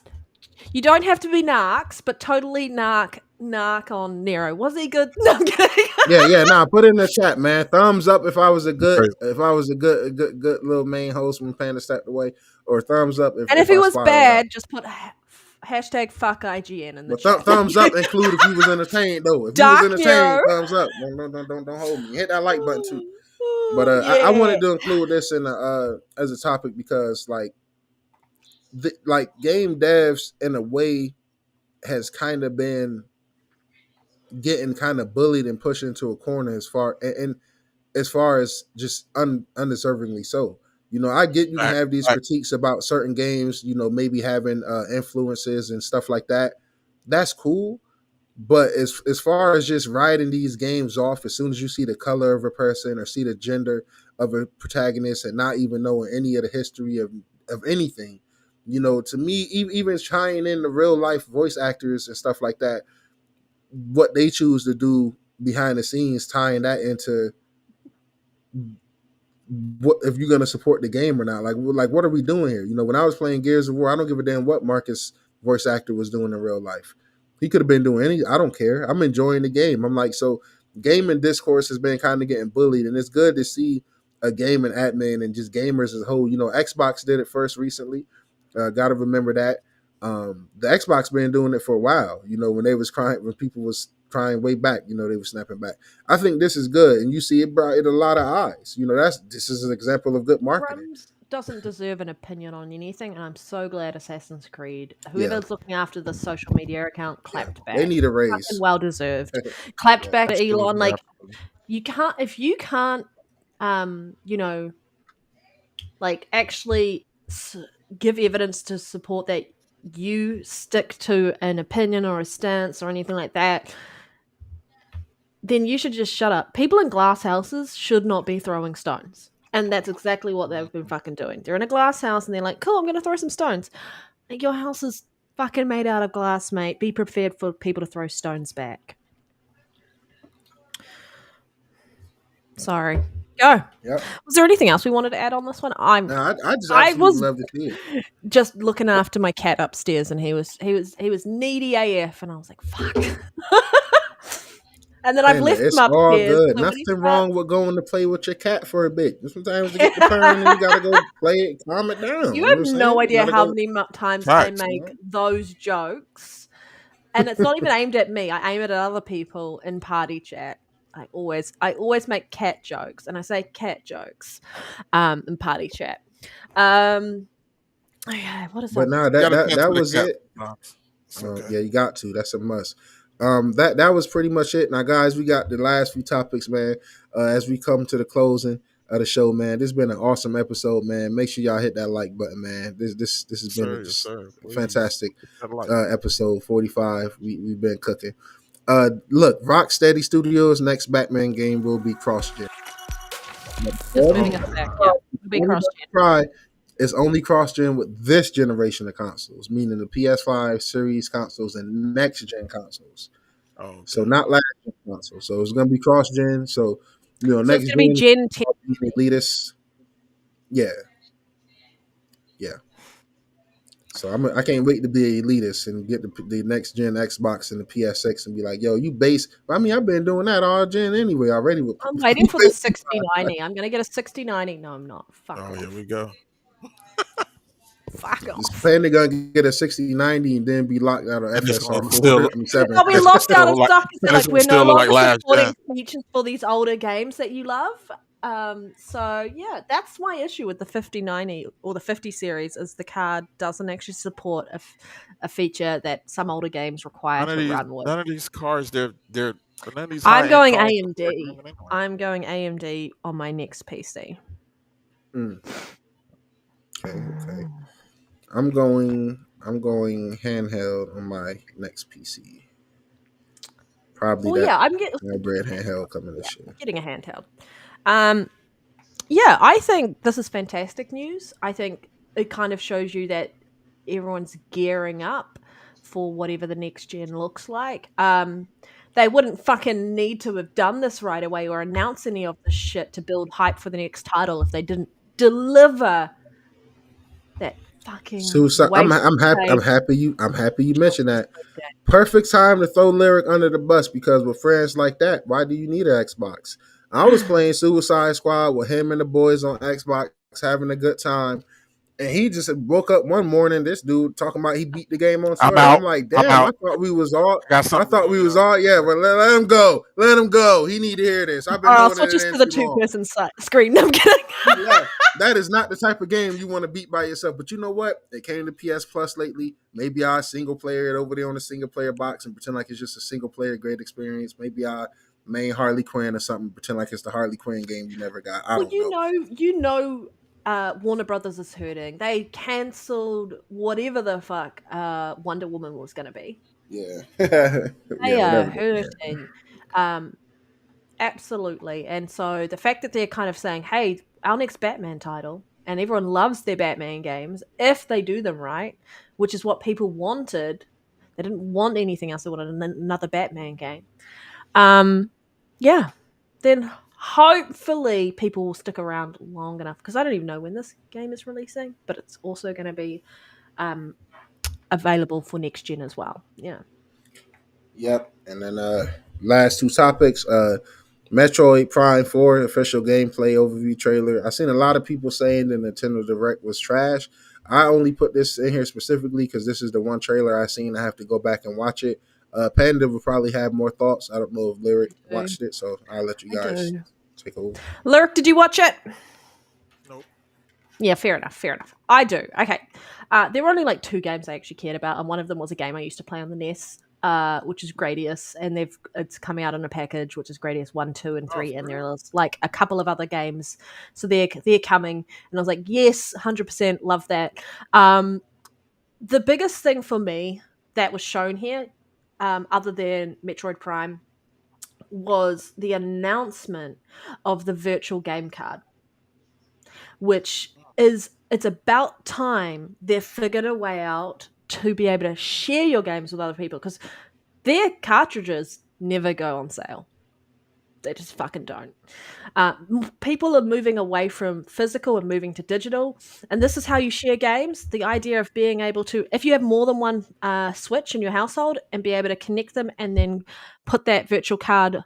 you don't have to be narcs, but totally narc on Nero. Was he good? No, I'm kidding. Yeah. Nah, put it in the chat, man. Thumbs up if I was a good, Crazy. good little main host when Panda stepped away, or thumbs up And if if he I was spiraled out. bad, just put hashtag fuck IGN in the But chat. thumbs up include if you was entertained though. If you was Dark entertained, Nero. thumbs up. Don't hold me. Hit that like button too. But I Yeah. wanted to include this in as a topic because like game devs in a way has kind of been getting kind of bullied and pushed into a corner and as far as just undeservingly so. You know, I get you can Fact, have these fact. critiques about certain games, you know, maybe having influences and stuff like that. That's cool. But as far as just writing these games off as soon as you see the color of a person or see the gender of a protagonist and not even knowing any of the history of anything, you know, to me, even tying in the real life voice actors and stuff like that, what they choose to do behind the scenes, tying that into what if you're going to support the game or not. Like what are we doing here? You know, when I was playing Gears of War, I don't give a damn what Marcus voice actor was doing in real life. He could have been doing I don't care. I'm enjoying the game. I'm like, so gaming discourse has been kind of getting bullied, and it's good to see a gaming admin and just gamers as a whole. You know, Xbox did it first recently. Got to remember that. The Xbox been doing it for a while. You know, when people was crying way back, you know, they were snapping back. I think this is good, and you see it brought it a lot of eyes. You know, this is an example of good marketing. Crumbs doesn't deserve an opinion on anything, and I'm so glad Assassin's Creed, Yeah, whoever's looking after the social media account, clapped they back. need a Fucking raise. well deserved. Clapped Yeah. back at Elon. Absolutely, Like absolutely. you can't if you can't, you know, like actually give evidence to support that you stick to an opinion or a stance or anything like that, then you should just shut up. People in glass houses should not be throwing stones. And that's exactly what they've been fucking doing. They're in a glass house and they're like, cool, I'm going to throw some stones. Like, your house is fucking made out of glass, mate. Be prepared for people to throw stones back. Sorry. Go. Yep. Was there anything else we wanted to add on this one? No, I just I absolutely was love to see it. just looking after my cat upstairs, and he was needy AF, and I was like, fuck. And then I've Panda, left him it's all upstairs. good. So when he Nothing starts, wrong with going to play with your cat for a bit. Sometimes to get the purring and you gotta go play it, calm it down. you You know what have I'm no saying? You idea gotta how go. many times I Facts. make those jokes, and it's not even aimed at me. I aim it at other people in party chat. I always make cat jokes, and I say cat jokes, in party chat. Okay, what is But that? no, You got to that cancel the was cat. it. No, it's okay. Yeah, you got to. That's a must. That was pretty much it. Now, guys, we got the last few topics, man. As we come to the closing of the show, man. This has been an awesome episode, man. Make sure y'all hit that like button, man. This has Yes, been sir. Yes, sir. a Please. fantastic Got a light. episode 45. We've been cooking. Look, Rocksteady Studios' next Batman game will be cross-gen. Just moving us back. Yeah, it'll be cross gen. Try is only cross-gen with this generation of consoles, meaning the PS5 series consoles and next-gen consoles. Oh, okay. So not last gen consoles. So it's gonna be cross-gen. So you know, So next it's going to be gen Gen 10. elitist. Yeah. So I can't wait to be elitist and get the next gen Xbox and the PS6 and be like, yo, you base. I mean, I've been doing that all gen anyway already. With I'm waiting for the 6090. I'm going to get a 6090. No, I'm not. Fuck Oh, off. here we go. Fuck This off. Panda gonna get a 6090 and then be locked out of And it's FSR gonna 4. still, 7. I'll be it's locked out still of like, stuff because they're and it's like, gonna we're no still look like longer last supporting gen. features for these older games that you love. So yeah, that's my issue with the 5090 or the 50 series is the card doesn't actually support a feature that some older games require to run with. None of these cars, none of these I'm high end going cars are AMD. running anyway. I'm going AMD on my next PC. Okay. I'm going handheld on my next PC. Probably Well, that yeah, I'm getting hybrid handheld coming this year. getting a handheld. Yeah, I think this is fantastic news. I think it kind of shows you that everyone's gearing up for whatever the next gen looks like. They wouldn't fucking need to have done this right away or announce any of this shit to build hype for the next title if they didn't deliver that fucking Suicide. I'm happy. wasted. I'm happy you mentioned that. Perfect time to throw Lyric under the bus because with friends like that, why do you need an Xbox? I was playing Suicide Squad with him and the boys on Xbox, having a good time. And he just woke up one morning. This dude talking about he beat the game on I'm Twitter. out. I'm like, I'm damn! I out. thought we was all. I got I something to thought do, we was y'all. all. Yeah, but let him go. Let him go. He need to hear this. I've been Or I'll holding switch it us in to the too long. two-person screen. No, I'm kidding. Yeah, that is not the type of game you want to beat by yourself. But you know what? It came to PS Plus lately. Maybe I single player it over there on the single player box and pretend like it's just a single player great experience. Maybe I main Harley Quinn or something, pretend like it's the Harley Quinn game you never got. I Well, don't know. Warner Brothers is hurting. They cancelled whatever the fuck Wonder Woman was going to be. Yeah, They yeah, are whatever. hurting. Absolutely. And so the fact that they're kind of saying, hey, our next Batman title, and everyone loves their Batman games if they do them right, which is what people wanted. They didn't want anything else. They wanted another Batman game. Yeah. Then hopefully people will stick around long enough because I don't even know when this game is releasing, but it's also going to be available for next gen as well. Yeah. Yep. And then last two topics. Metroid Prime 4 official gameplay overview trailer. I seen a lot of people saying the Nintendo Direct was trash. I only put this in here specifically because this is the one trailer I seen. I have to go back and watch it. Panda will probably have more thoughts. I don't know if Lyric watched it, so I'll let you guys take over. Lyric, did you watch it? Nope. Yeah, fair enough. Fair enough. I do. Okay. There were only like two games I actually cared about, and one of them was a game I used to play on the NES, which is Gradius, and it's coming out in a package, which is Gradius 1, 2, and 3, and there's like a couple of other games, so they're coming, and I was like, yes, 100% love that. The biggest thing for me that was shown here, other than Metroid Prime, was the announcement of the virtual game card, which is it's about time they figured a way out to be able to share your games with other people because their cartridges never go on sale. They just fucking don't. People are moving away from physical and moving to digital, and this is how you share games. The idea of being able to, if you have more than one Switch in your household, and be able to connect them and then put that virtual card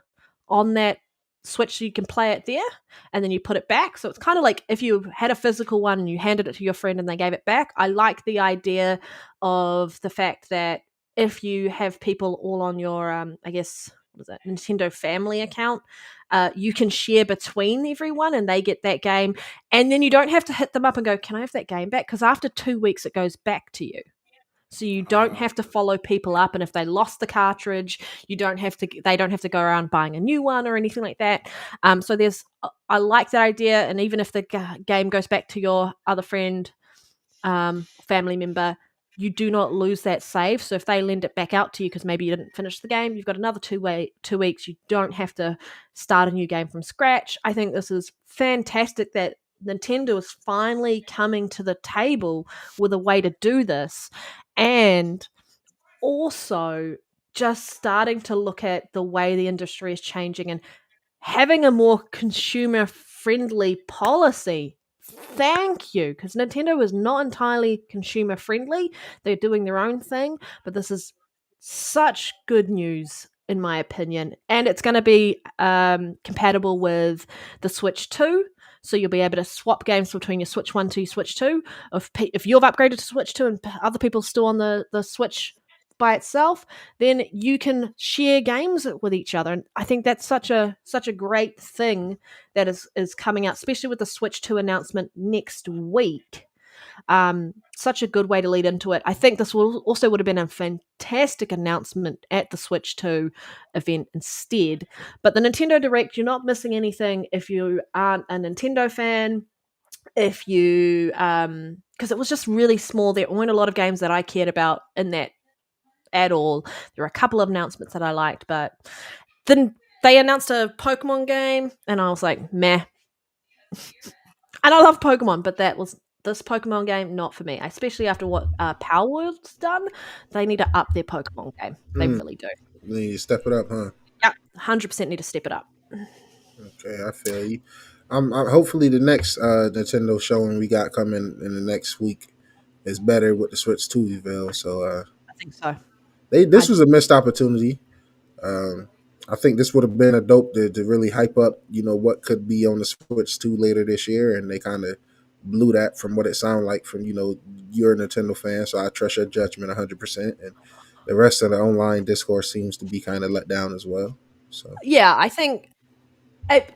on that Switch so you can play it there, and then you put it back. So it's kind of like if you had a physical one and you handed it to your friend and they gave it back. I like the idea of the fact that if you have people all on your, I guess, what is that, Nintendo Family account, you can share between everyone and they get that game. And then you don't have to hit them up and go, can I have that game back? Because after 2 weeks, it goes back to you. So you don't have to follow people up, and if they lost the cartridge, they don't have to go around buying a new one or anything like that. So I like that idea, and even if the game goes back to your other friend, family member, you do not lose that save. So if they lend it back out to you because maybe you didn't finish the game, you've got another 2 weeks. You don't have to start a new game from scratch. I think this is fantastic that Nintendo is finally coming to the table with a way to do this, and also just starting to look at the way the industry is changing and having a more consumer friendly policy. Thank you, because Nintendo is not entirely consumer friendly. They're doing their own thing, but this is such good news in my opinion, and it's going to be compatible with the Switch 2. So you'll be able to swap games between your Switch 1 to your Switch 2. If you've upgraded to Switch 2 and other people still on the Switch by itself, then you can share games with each other. And I think that's such a great thing that is coming out, especially with the Switch 2 announcement next week. Such a good way to lead into it. I think this would have been a fantastic announcement at the Switch 2 event instead. But the Nintendo Direct, you're not missing anything if you aren't a Nintendo fan. If you, because it was just really small. There weren't a lot of games that I cared about in that at all. There were a couple of announcements that I liked, but then they announced a Pokemon game, and I was like, meh. And I love Pokemon, but that was this Pokemon game, not for me. Especially after what Power World's done, they need to up their Pokemon game. They Mm, really do. you need to step it up, huh? Yeah, 100% need to step it up. Okay, I feel you. Hopefully the next Nintendo showing we got coming in the next week is better with the Switch 2 reveal. So I think so. this I was a missed opportunity. Um, I think this would have been a dope to really hype up, what could be on the Switch 2 later this year, and they kind of blew that from what it sounded like from, you're a Nintendo fan, so I trust your judgment 100%. And the rest of the online discourse seems to be kind of let down as well. So, Yeah, I think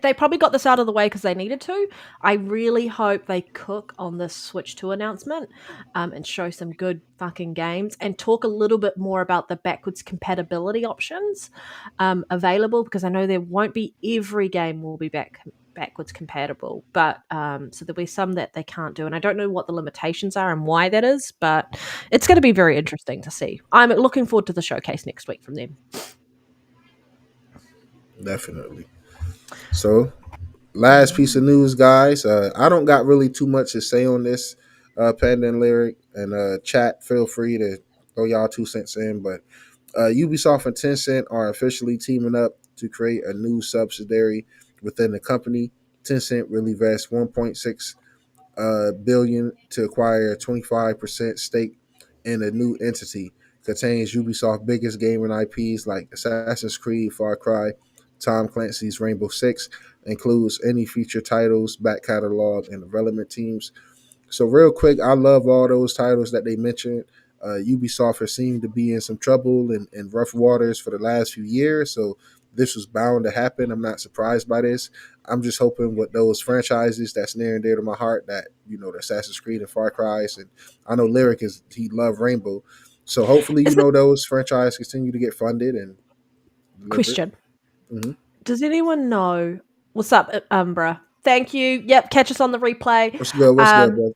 they probably got this out of the way because they needed to. I really hope they cook on this Switch 2 announcement and show some good fucking games and talk a little bit more about the backwards compatibility options available, because I know there won't be every game will be backwards compatible, but so there'll be some that they can't do, and I don't know what the limitations are and why that is, but it's going to be very interesting to see. I'm looking forward to the showcase next week from them. definitely. So, last piece of news, guys. I don't got really too much to say on this Panda and Lyric, and chat. Feel free to throw y'all 2 cents in. But Ubisoft and Tencent are officially teaming up to create a new subsidiary within the company. Tencent will invest 1.6 billion to acquire a 25% stake in a new entity. Contains Ubisoft's biggest gaming IPs like Assassin's Creed, Far Cry, Tom Clancy's Rainbow Six, includes any future titles, back catalog, and development teams. So real quick, I love all those titles that they mentioned. Ubisoft has seemed to be in some trouble and rough waters for the last few years, so this was bound to happen. I'm not surprised by this. I'm just hoping with those franchises that's near and dear to my heart, that the Assassin's Creed and Far Cry's, and I know Lyric he loved Rainbow, so hopefully Is it those franchises continue to get funded and delivered. question? Mm-hmm. Does anyone know what's up, Umbra? Thank you. Yep, catch us on the replay. What's good? What's good, Um, bro?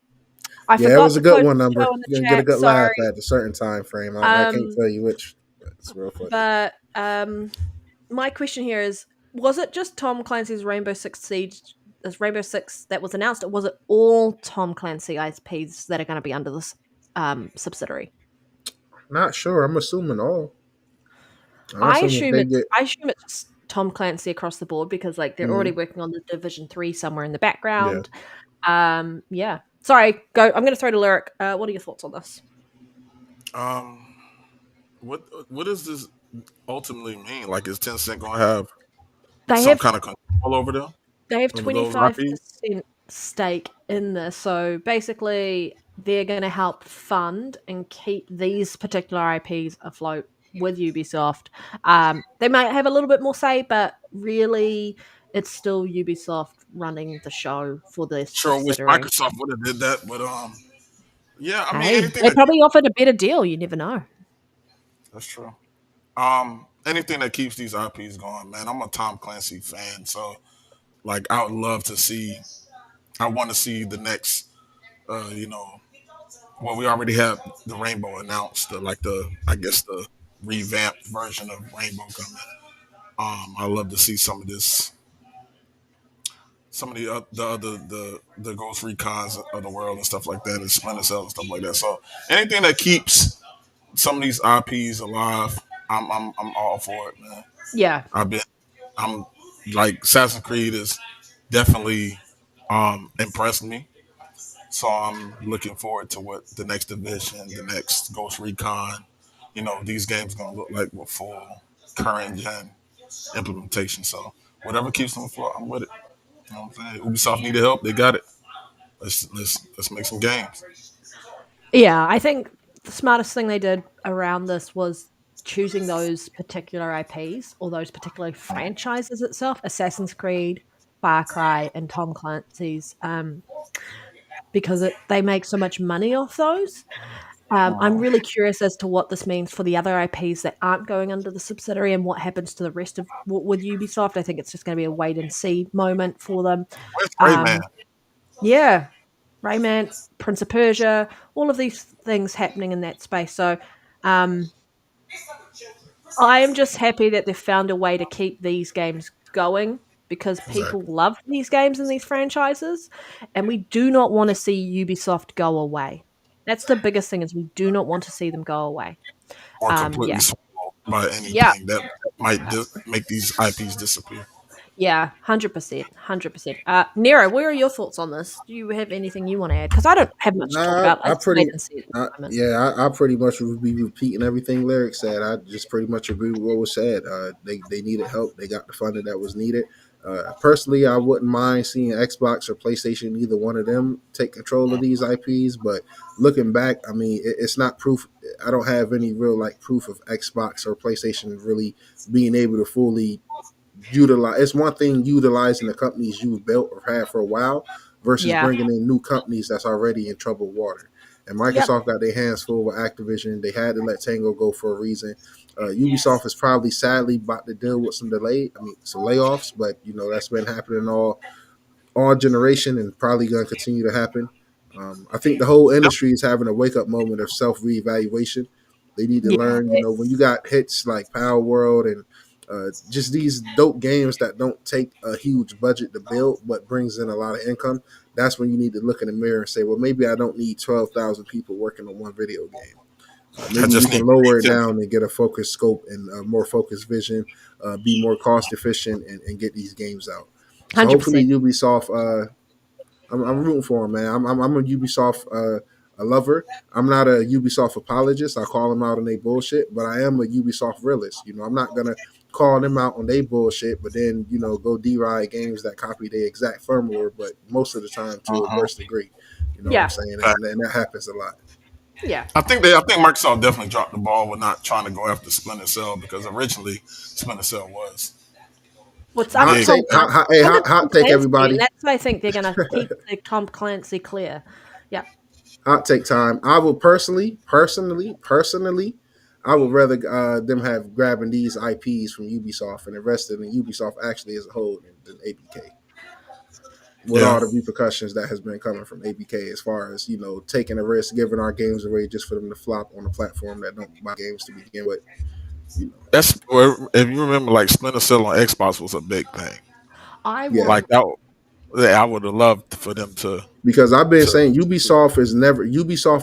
I Yeah, it forgot was a to good post one, the number. show in the You're gonna get a chat. good laugh Sorry, at a certain time frame. I can't um, tell you which, but it's real funny. but my question here is: was it just Tom Clancy's Rainbow Six Siege, this Rainbow Six that was announced, or was it all Tom Clancy IPs that are going to be under this subsidiary? Not sure. I'm assuming all. I'm I assuming if assume they it's get, I assume it's Tom Clancy across the board, because like they're already mm, working on the Division 3 somewhere in the yeah. background. Yeah. Sorry, go. I'm going to throw to Lyric. What are your thoughts on this? Um, what does this ultimately mean? Like, is Tencent gonna have They some have kind of control they have over those 25% IPs? stake in this. So basically, they're going to help fund and keep these particular IPs afloat with Ubisoft. They might have a little bit more say, but really, it's still Ubisoft running the show for this Sure, wish subsidiary. Microsoft would have did that, but yeah. I mean, Hey, anything they that probably offered a better deal. You never know. that's true. Anything that keeps these IPs going, man. I'm a Tom Clancy fan, so like I would love to see. I want to see the next. You know, well, we already have the Rainbow announced, I guess the revamped version of Rainbow coming. I love to see some of this, some of the other the Ghost Recons of the world and stuff like that, and Splinter Cell and stuff like that. So anything that keeps some of these IPs alive, I'm all for it, man. Yeah. I've been I'm like Assassin's Creed is definitely impressed me. So I'm looking forward to what the next division, the next Ghost Recon, these games gonna look like with full current gen implementation. So whatever keeps them afloat, I'm with it. You know what I'm saying? Ubisoft needed help, they got it. Let's make some games. Yeah, I think the smartest thing they did around this was choosing those particular IPs or those particular franchises itself, Assassin's Creed, Far Cry, and Tom Clancy's, because they make so much money off those. I'm really curious as to what this means for the other IPs that aren't going under the subsidiary and what happens to the rest of with Ubisoft. I think it's just going to be a wait and see moment for them. Where's Rayman? Um, yeah, Rayman, Prince of Persia, all of these things happening in that space. So um, I am just happy that they've found a way to keep these games going, because people Exactly. love these games and these franchises, and we do not want to see Ubisoft go away. That's the biggest thing is we do not want to see them go away. Or completely Yeah, swallowed by yeah, anything that might make these IPs disappear. yeah, 100%, 100%. Nero, where are your thoughts on this? Do you have anything you want to add? Because I don't have much to talk Nah, about. I I just wait pretty, and see at the moment. yeah, I pretty much would be repeating everything Lyric said. I just pretty much agree with what was said. They needed help. They got the funding that was needed. Personally, I wouldn't mind seeing Xbox or PlayStation, either one of them, take control of these IPs. But looking back, I mean, it's not proof. I don't have any real like proof of Xbox or PlayStation really being able to fully utilize. It's one thing utilizing the companies you've built or had for a while versus Yeah. bringing in new companies that's already in troubled water. And Yep. Microsoft got their hands full with Activision. They had to let Tango go for a reason. Ubisoft is probably sadly about to deal with some layoffs, but that's been happening all generation and probably going to continue to happen. I think the whole industry is having a wake up moment of self reevaluation. They need to learn, when you Yes. got hits like Power World and just these dope games that don't take a huge budget to build but brings in a lot of income. That's when you need to look in the mirror and say, well, maybe I don't need 12,000 people working on one video game. I Maybe we just need can lower it creativity. down and get a focused scope and a more focused vision, be more cost efficient, and get these games out. So hopefully 100%. Ubisoft, I'm rooting for him, man. I'm a Ubisoft a lover. I'm not a Ubisoft apologist. I call them out on their bullshit, but I am a Ubisoft realist. I'm not gonna call them out on their bullshit, but then go deride games that copy their exact firmware, but most of the time to a Uh-huh. worse degree. You know what I'm Yeah. saying? Fact. And that happens a lot. Yeah. I think Microsoft definitely dropped the ball with not trying to go after Splinter Cell because originally Splinter Cell was What's a up Hot big. take, hey, so with Tom hot take, Clancy, and everybody. that's why I think they're gonna keep the Tom Clancy clear. Yeah. Hot take time. I will personally, I would rather them have grabbing these IPs from Ubisoft and invested in Ubisoft actually as a whole than ABK. With Yeah, all the repercussions that has been coming from ABK, as far as taking a risk, giving our games away just for them to flop on a platform that don't buy games to begin with. You know, that's where if you remember, like Splinter Cell on Xbox was a big thing. I yeah. want Like that, yeah, I would have loved for them to Because I've been to. saying Ubisoft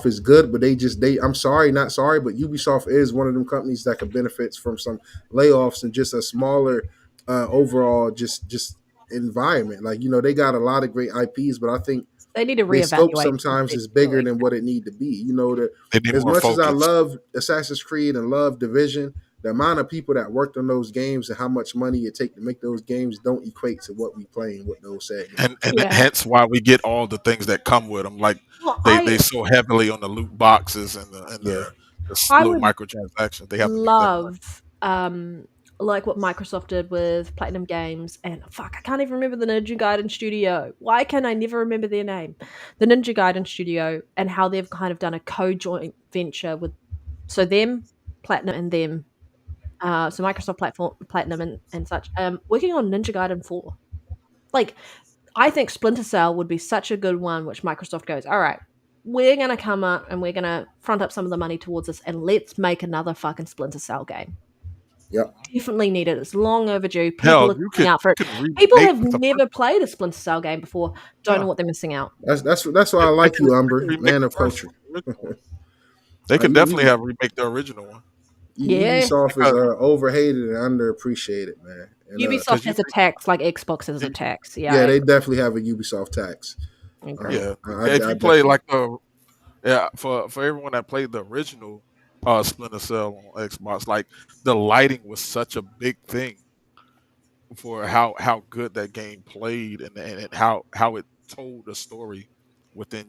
is good, but I'm sorry, not sorry, but Ubisoft is one of them companies that could benefit from some layoffs and just a smaller overall just environment. Like, they got a lot of great IPs, but I think they need to their scope reevaluate what sometimes they're is bigger doing. than what it need to be. They need As more much as I focus, love Assassin's Creed and love Division, the amount of people that worked on those games and how much money it take to make those games don't equate to what we playing with those said games. and Yeah. hence why we get all the things that come with them. Like Well, they so heavily on the loot boxes and Yeah. the I little would microtransactions. They have to make that money. love like what Microsoft did with Platinum Games and fuck, I can't even remember the Ninja Gaiden studio. Why can I never remember their name? The Ninja Gaiden studio and how they've kind of done a co-joint venture with them, Platinum and them. So Microsoft platform Platinum and such. Working on Ninja Gaiden 4. Like I think Splinter Cell would be such a good one which Microsoft goes, all right, we're gonna come up and we're gonna front up some of the money towards this and let's make another fucking Splinter Cell game. Yep. Definitely needed. It's long overdue. People Hell, are crying out for you it. can People remake have the never first. played a Splinter Cell game before. Don't Yeah, know what they're missing out. That's why I they like can you, Umber, remake man the of first culture. one, the original one. They could You, definitely you, have remake the original one Yeah. Ubisoft is because overhated and underappreciated, man. And Ubisoft you has a tax like Xbox has a think tax. Yeah, yeah, I they definitely have a Ubisoft tax. agree. if I you play definitely like the for everyone that played the original Splinter Cell on Xbox, like the lighting was such a big thing for how good that game played and how it told the story within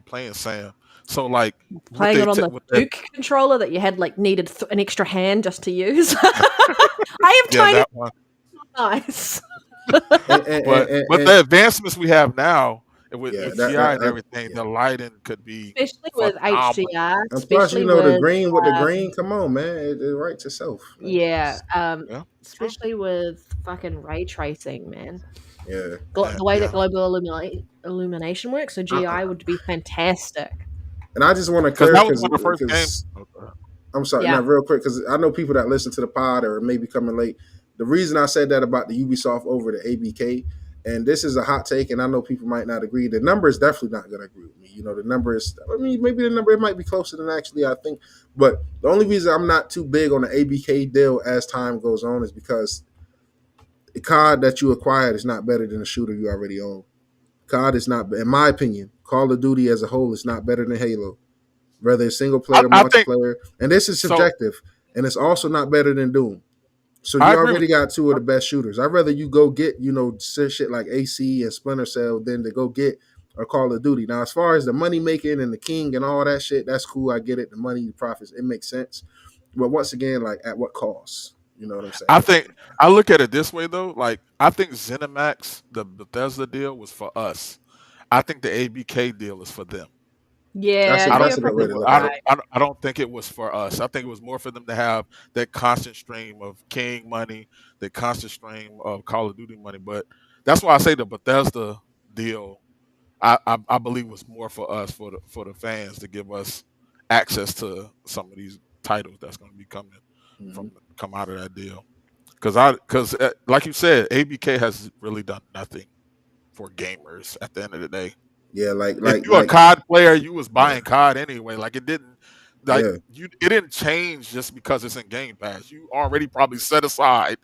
playing Sam. So like what Playing they it on the what that Duke controller that you had like needed an extra hand just to use. I have yeah tiny that one, eyes. but and the advancements we have now yeah, with GI and everything, yeah. the lighting could be Especially with phenomenal. HDR, And plus, especially the with green with the um, green. Come on, man, it writes itself. Like, yeah, Yeah, true. especially with fucking ray tracing, man. yeah, Yeah, The way that yeah. global illumination works, so GI I, would be fantastic. and I just want to Because clear that was one of the first games. because I'm sorry, Yeah. not real quick because I know people that listen to the pod or maybe coming late. The reason I said that about the Ubisoft over the ABK, and this is a hot take, and I know people might not agree. The number is definitely not going to agree with me. You know, the number is. I mean, maybe the number it might be closer than actually I think. But the only reason I'm not too big on the ABK deal as time goes on is because the COD that you acquired is not better than the shooter you already own. COD is not, in my opinion, Call of Duty as a whole is not better than Halo, whether it's single player, I think multiplayer, and this is so. subjective, and it's also not better than Doom. So I you agree with already got two of you. the best shooters. I'd rather you go get, shit like AC and Splinter Cell than to go get a Call of Duty. Now, as far as the money making and the king and all that shit, that's cool. I get it. The money, the profits, it makes sense. But once again, like at what cost? You know what I'm I saying? think I look at it this way though. Like I think ZeniMax, the Bethesda deal, was for us. I think the ABK deal is for them. Yeah, I don't you're That's a good think way probably it to was, look I at don't, it. right. I don't I don't think it was for us. I think it was more for them to have that constant stream of King money, that constant stream of Call of Duty money. But that's why I say the Bethesda deal. I believe was more for us, for the fans, to give us access to some of these titles that's going to be coming Mhm. from come out of that deal. Because like you said, ABK has really done nothing for gamers at the end of the day. Yeah, If you a COD player, you was yeah, buying COD anyway. Like it didn't, like yeah. it didn't change just because it's in Game Pass. You already probably set aside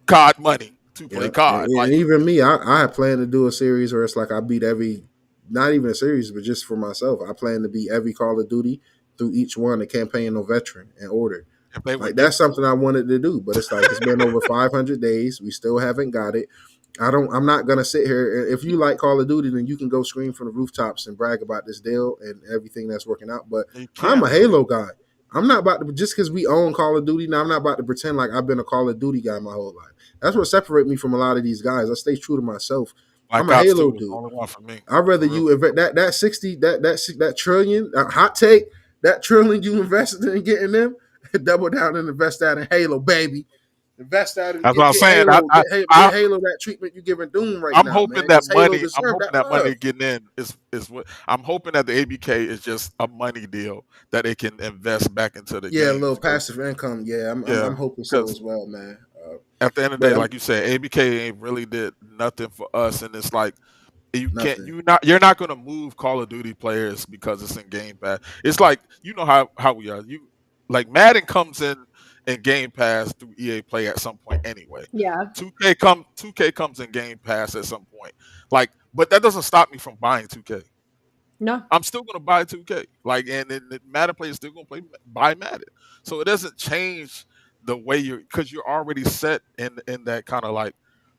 COD money to play Yeah, COD. and Like even me, I had planned to do a series where it's like I beat every, not even a series, but just for myself. I plan to beat every Call of Duty through each one, the campaign or veteran in order. if they Like would give that's it to something I wanted to do, but it's like it's been over 500 days. We still haven't got it. I don't. I'm not gonna sit here. If you like Call of Duty, then you can go scream from the rooftops and brag about this deal and everything that's working out. But them, you I'm can a though. Halo guy. I'm not about to just because we own Call of Duty now. I'm not about to pretend like I've been a Call of Duty guy my whole life. That's what separates me from a lot of these guys. I stay true to myself. I'm Black a Ops 2 Halo was the dude. only one for me, I'd rather for real. you invest that 60 that trillion hot take that trillion you invested in getting them, double down and invest that in Halo, baby. Invest that and That's what get, I'm get saying. Halo, get Halo that treatment you're giving Doom right I'm now, man. hoping that Because Halo money. I'm deserved hoping that that money love. getting in is what I'm hoping that the ABK is just a money deal that they can invest back into the Yeah, a little games. Because passive income. Yeah, yeah, I'm hoping so because as well, man. at the end of the But day, I'm like you said, ABK ain't really did nothing for us, and it's like nothing. you're not gonna move Call of Duty players because it's in Game Pass. It's like how we are. You like Madden comes in Game Pass through EA Play at some point anyway. Yeah. 2K comes in Game Pass at some point. Like, but that doesn't stop me from buying 2K. No. I'm still gonna buy 2K. Like, and the Madden players still gonna buy Madden. So it doesn't change the way because you're already set in that kind of like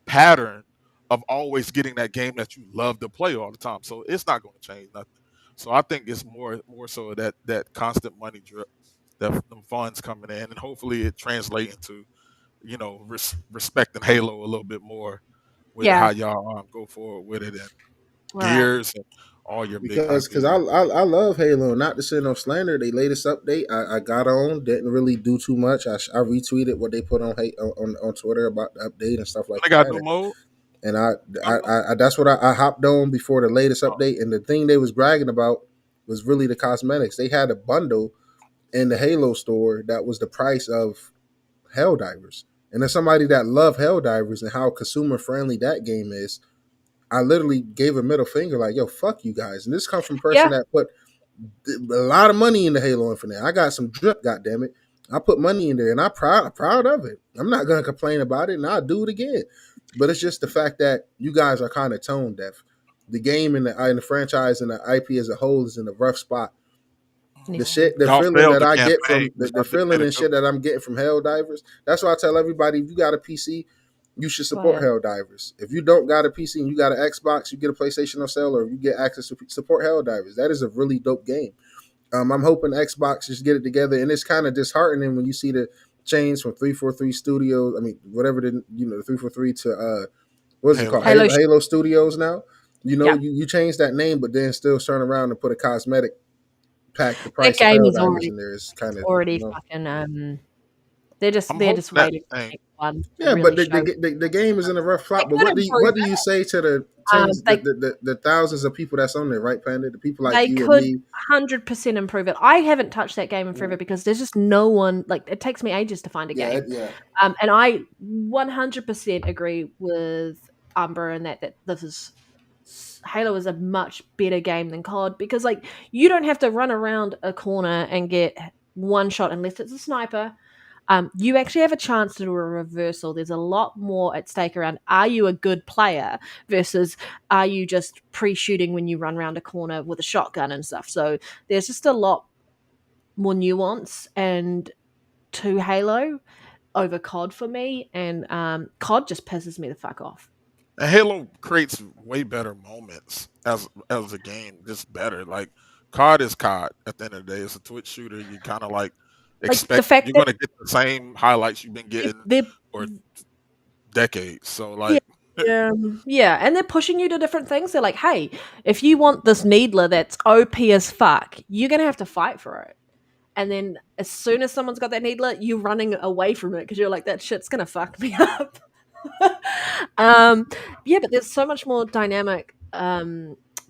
pattern of always getting that game that you love to play all the time. So it's not gonna change nothing. So I think it's more so that constant money drip, that them funds coming in, and hopefully it translates into respecting Halo a little bit more with Yeah. how y'all go forward with it, and Right. Gears and all your big Because IPs. I love Halo. Not to say no slander. The latest update I got on didn't really do too much. I retweeted what they put on Twitter about the update and stuff like They got that. new mode. And I don't know. that's what I hopped on before the latest update. And the thing they was bragging about was really the cosmetics. They had a bundle in the Halo store that was the price of Helldivers. And as somebody that love Helldivers and how consumer friendly that game is, I literally gave a middle finger like, yo, fuck you guys. And this comes from a person Yeah. that put a lot of money into Halo Infinite. I got some drip, goddamn it. I put money in there, and I'm proud of it. I'm not gonna complain about it, and I'll do it again. But it's just the fact that you guys are kind of tone deaf. The game and the franchise and the IP as a whole is in a rough spot. The Yeah. shit, the Y'all feeling failed that the I get campaign, from which the I feeling admitted and to. shit that I'm getting from Helldivers. That's why I tell everybody, if you got a PC, you should support Right. Helldivers. If you don't got a PC and you got an Xbox, you get a PlayStation on sale, or you get access to support Helldivers. That is a really dope game. I'm hoping Xbox just get it together, and it's kind of disheartening when you see the change from 343 Studios. I mean, whatever the 343 to what is it called? Halo. Halo. Halo Studios now. Yeah. You change that name, but then still turn around and put a cosmetic pack the That price of game is Helldivers already in there. Is kind of already fucking I'm they're hoping just that waiting for the thing. next one to Yeah, but really show. the game is in a rough They spot. But could what improve do you it. say to the tens They the thousands of people that's on there, right, Panda? The people like they you and could me. 100% improve it. I haven't touched that game in forever because there's just no one like it takes me ages to find a Yeah, game. yeah. And I 100% agree with Umber in that this is Halo is a much better game than COD because like you don't have to run around a corner and get one shot unless it's a sniper. You actually have a chance to do a reversal. There's a lot more at stake around are you a good player versus are you just pre-shooting when you run around a corner with a shotgun and stuff. So there's just a lot more nuance and to Halo over COD for me, and COD just pisses me the fuck off. And Halo creates way better moments as a game, just better. Like COD is COD at the end of the day. It's a Twitch shooter. You kind of like Like the expect fact you're that gonna get the same highlights you've been getting they're for decades. So yeah, like, yeah, and they're pushing you to different things. They're like, hey, if you want this needler that's OP as fuck, you're gonna have to fight for it. And then as soon as someone's got that needler, you're running away from it because you're like, that shit's gonna fuck me up. um, yeah, but there's so much more dynamic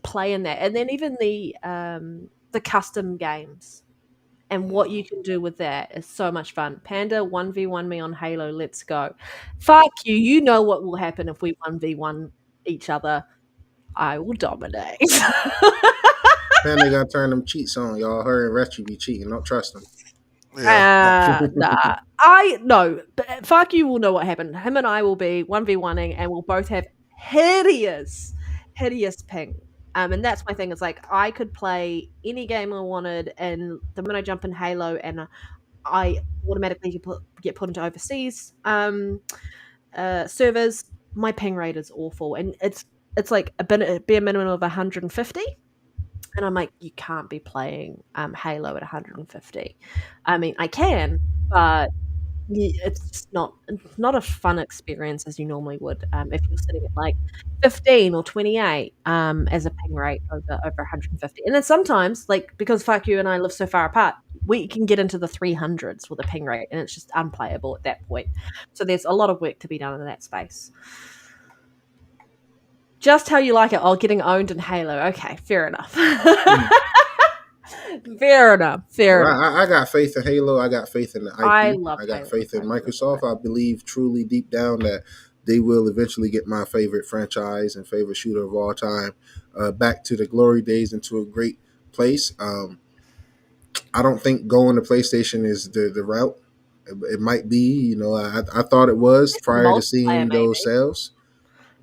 play in that, and then even the custom games and what you can do with that is so much fun. Panda 1v1 me on Halo, let's go. Fuck you, you know what will happen if we 1v1 each other. I will dominate. Panda got to turn them cheats on, y'all. Her and Retchy be cheating. Don't trust them. yeah, don't. Nah. I no, but fuck you will know what happened. Him and I will be 1v1ing and we'll both have hideous, hideous ping. And that's my thing. It's like I could play any game I wanted, and the minute I jump in Halo, and I automatically get put into overseas servers, my ping rate is awful, and it's like a bare minimum of 150. And I'm like, you can't be playing Halo at 150. I mean, I can, but it's just not a fun experience as you normally would if you're sitting at like 15 or 28 as a ping rate over 150. And then sometimes, like because fuck you and I live so far apart, we can get into the 300s with a ping rate, and it's just unplayable at that point. So there's a lot of work to be done in that space. Just how you like it. Oh, getting owned in Halo. Okay, fair enough. Fair enough. Fair Well, enough. I got faith in Halo. I got faith in the I IP. love I got Halo. faith in I love Microsoft. Halo. I believe truly deep down that they will eventually get my favorite franchise and favorite shooter of all time back to the glory days and to a great place. I don't think going to PlayStation is the route. It might be, I thought it was prior to Multiplayer, seeing those maybe. sales.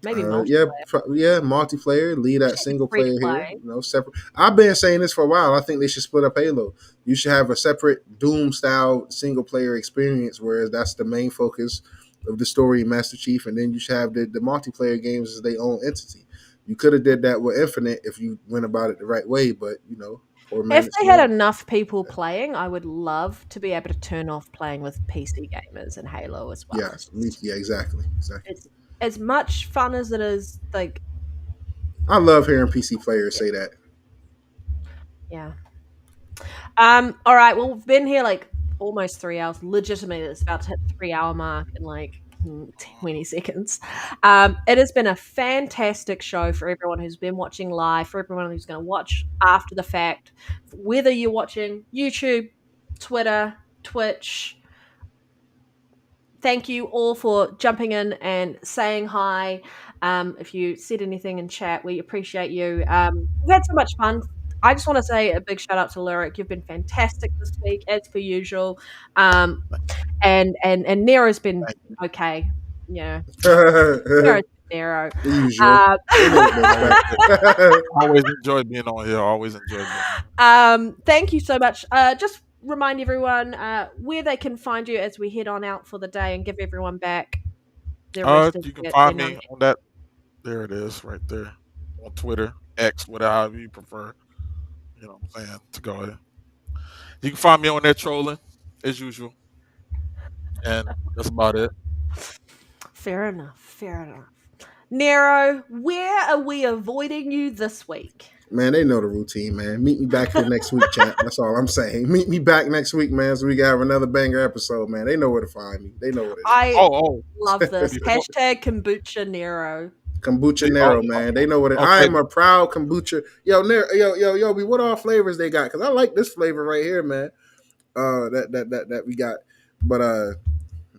Maybe Yeah, multiplayer. yeah, multiplayer. Leave that Especially if single it's free to player here. play. Separate. I've been saying this for a while. I think they should split up Halo. You should have a separate Doom style single player experience, whereas that's the main focus of the story, Master Chief, and then you should have the multiplayer games as their own entity. You could have did that with Infinite if you went about it the right way, but 4 If minutes they had more. enough people playing, I would love to be able to turn off playing with PC gamers in Halo as well. Yeah, yeah, exactly. It's as much fun as it is like I love hearing PC players say that. yeah. All right, well we've been here like almost 3 hours. Legitimately, it's about to hit the 3 hour mark in like 20 seconds. It has been a fantastic show for everyone who's been watching live, for everyone who's going to watch after the fact, whether you're watching YouTube, Twitter, Twitch. Thank you all for jumping in and saying hi. If you said anything in chat, we appreciate you. We've had so much fun. I just want to say a big shout out to Lyric. You've been fantastic this week, as per usual. And Nero's been Thank you. okay. Yeah, The Nero's been Nero. usual. They know what to expect. Always enjoy being on here. Always enjoy being here. Thank you so much. Just remind everyone where they can find you as we head on out for the day and give everyone back the rest of You can their find nugget. me on that. There it is, right there, on Twitter, X, whatever you prefer. You know what I'm saying? To go ahead. You can find me on there trolling as usual, and that's about it. Fair enough. Fair enough. Nero, where are we avoiding you this week? Man, they know the routine, man. Meet me back here next week, chat. That's all I'm saying. Meet me back next week, man, so we can have another banger episode, man. They know where to find me. They know what it I Oh, love this. before, Hashtag kombucha Nero. is. Kombucha oh, Nero, man. They know what it is. I okay. am a proud kombucha. Yo, Nero, yo, what all flavors they got? Because I like this flavor right here, man. That we got. But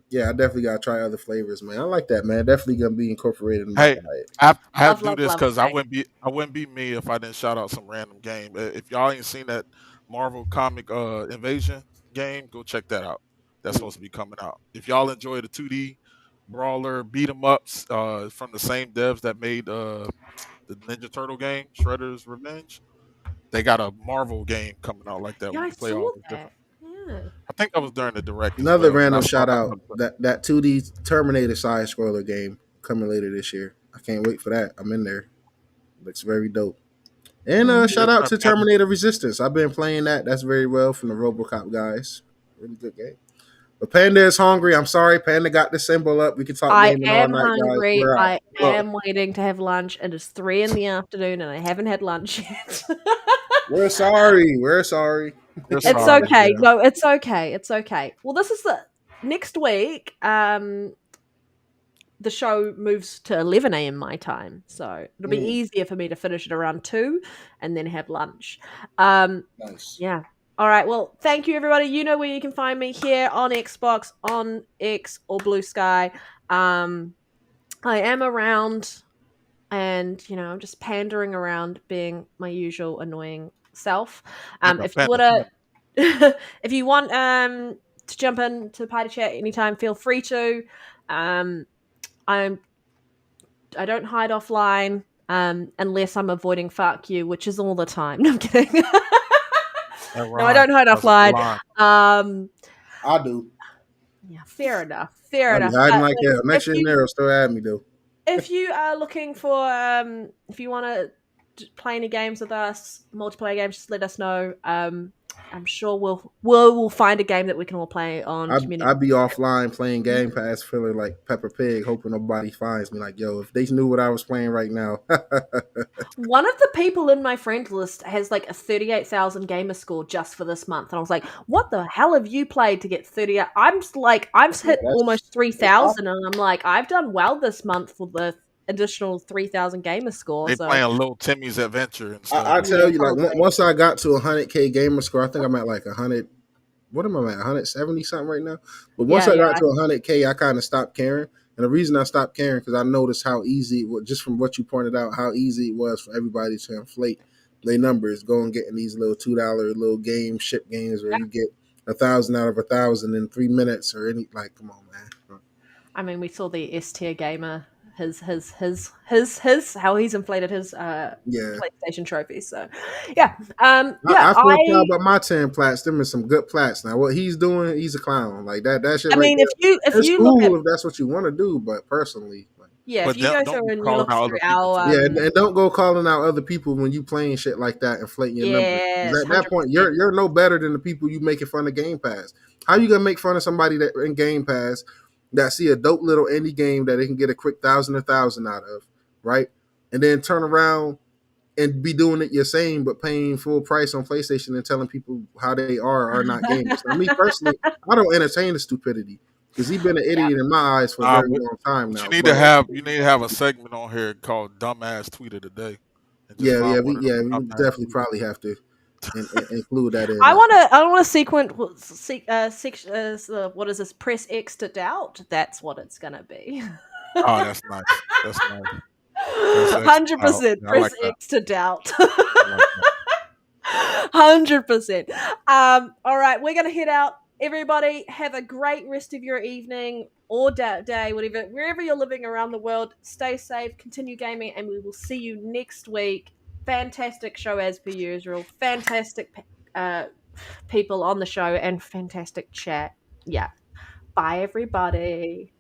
yeah, I definitely gotta try other flavors, man. I like that, man. Definitely gonna be incorporated in my Hey, diet. I have Love, to do love, this love. because Okay. I wouldn't be me if I didn't shout out some random game. If y'all ain't seen that Marvel comic Invasion game, go check that out. That's supposed to be coming out. If y'all enjoy the 2D brawler beat 'em ups from the same devs that made the Ninja Turtle game, Shredder's Revenge, they got a Marvel game coming out like that Yeah, where I you play saw all the that. different. Yeah. I think that was during the direct as Another well, but I random saw shout that. out that 2D Terminator side scroller game coming later this year. I can't wait for that. I'm in there. Looks very dope. And Yeah, shout out to Panda. Terminator Resistance. I've been playing that. That's very well from the RoboCop guys. Really good game. But Panda is hungry. I'm sorry, Panda got the symbol up. We can talk I gaming all am night, guys. hungry. We're out. I Look, am waiting to have lunch. It is 3 in the afternoon and I haven't had lunch yet. We're sorry. We're sorry. we're It's sorry. okay. Yeah. No, it's okay. It's okay. Well, this is the next week. The show moves to 11 a.m. my time, so it'll be Mm, easier for me to finish it around 2 and then have lunch. Um, nice. yeah. All right. Well, thank you, everybody. You know where you can find me here on Xbox, on X, or Blue Sky. I am around, and I'm just pandering around, being my usual annoying self. Panda, If you Panda, wanna, Panda. if you want to jump into party chat anytime, feel free to. Um, I'm I don't hide offline unless I'm avoiding fuck you, which is all the time. No, I'm kidding. That No, I rhyme. don't hide That's a good offline. line. Um, I do. yeah, fair enough. Fair I be enough. hiding But like like, hell. Next year, Nero still at me though. if you are looking for if you want to play any games with us, multiplayer games, just let us know. I'm sure we'll find a game that we can all play on community. I be offline playing Game Pass, feeling like Pepper Pig, hoping nobody finds me. Like, yo, if they knew what I was playing right now. One of the people in my friend list has like a 38,000 gamer score just for this month. And I was like, what the hell have you played to get 38? I've Yeah, hit almost that's 3,000 and I'm like, I've done well this month for the additional 3,000 gamer score. They So, playing Little Timmy's Adventure and stuff. I yeah, tell you, like probably. once I got to 100K gamer score, I think I'm at like 100. What am I at? 170 something right now. But once Yeah, I yeah. got to 100K, I kind of stopped caring. And the reason I stopped caring because I noticed how easy it was, just from what you pointed out, how easy it was for everybody to inflate their numbers, going getting these little $2 little game ship games where you get 1,000 out of 1,000 in 3 minutes or any like. Come on, man. I mean, we saw the S tier gamer, his how he's inflated his Yeah, PlayStation trophies. So, yeah. I feel proud about my 10 plats. Them is some good plats. Now what he's doing, he's a clown. Like that shit I right mean, there. if It's you look at cool if that's what you want to do, but personally, like, yeah, if But you go don't through be and you calling look out through other people our too. yeah, and don't go calling out other people when you playing shit like that, inflating your numbers. 'Cause yes, at that point, 100%. you're no better than the people you making fun of Game Pass. How you gonna make fun of somebody that in Game Pass that see a dope little indie game that they can get a quick thousand out of, right? And then turn around and be doing it your same, but paying full price on PlayStation and telling people how they are or not gamers. Now, me personally, I don't entertain the stupidity because he's been an Yeah. idiot in my eyes for a Nah, very long time but now. But you need to have a segment on here called "Dumbass Tweet of the Day," and just yeah, find one of them we dumbass definitely tweets. probably have to include that in. I want to what is this? Press X to doubt. That's what it's gonna be. Oh, that's nice. That's nice. Press X out. 100% Yeah, I press like that. X to doubt. I like that. 100%. All right, we're gonna head out. Everybody, have a great rest of your evening or day, whatever, wherever you're living around the world. Stay safe, continue gaming, and we will see you next week. Fantastic show as per usual. Fantastic people on the show and fantastic chat. Yeah. Bye, everybody.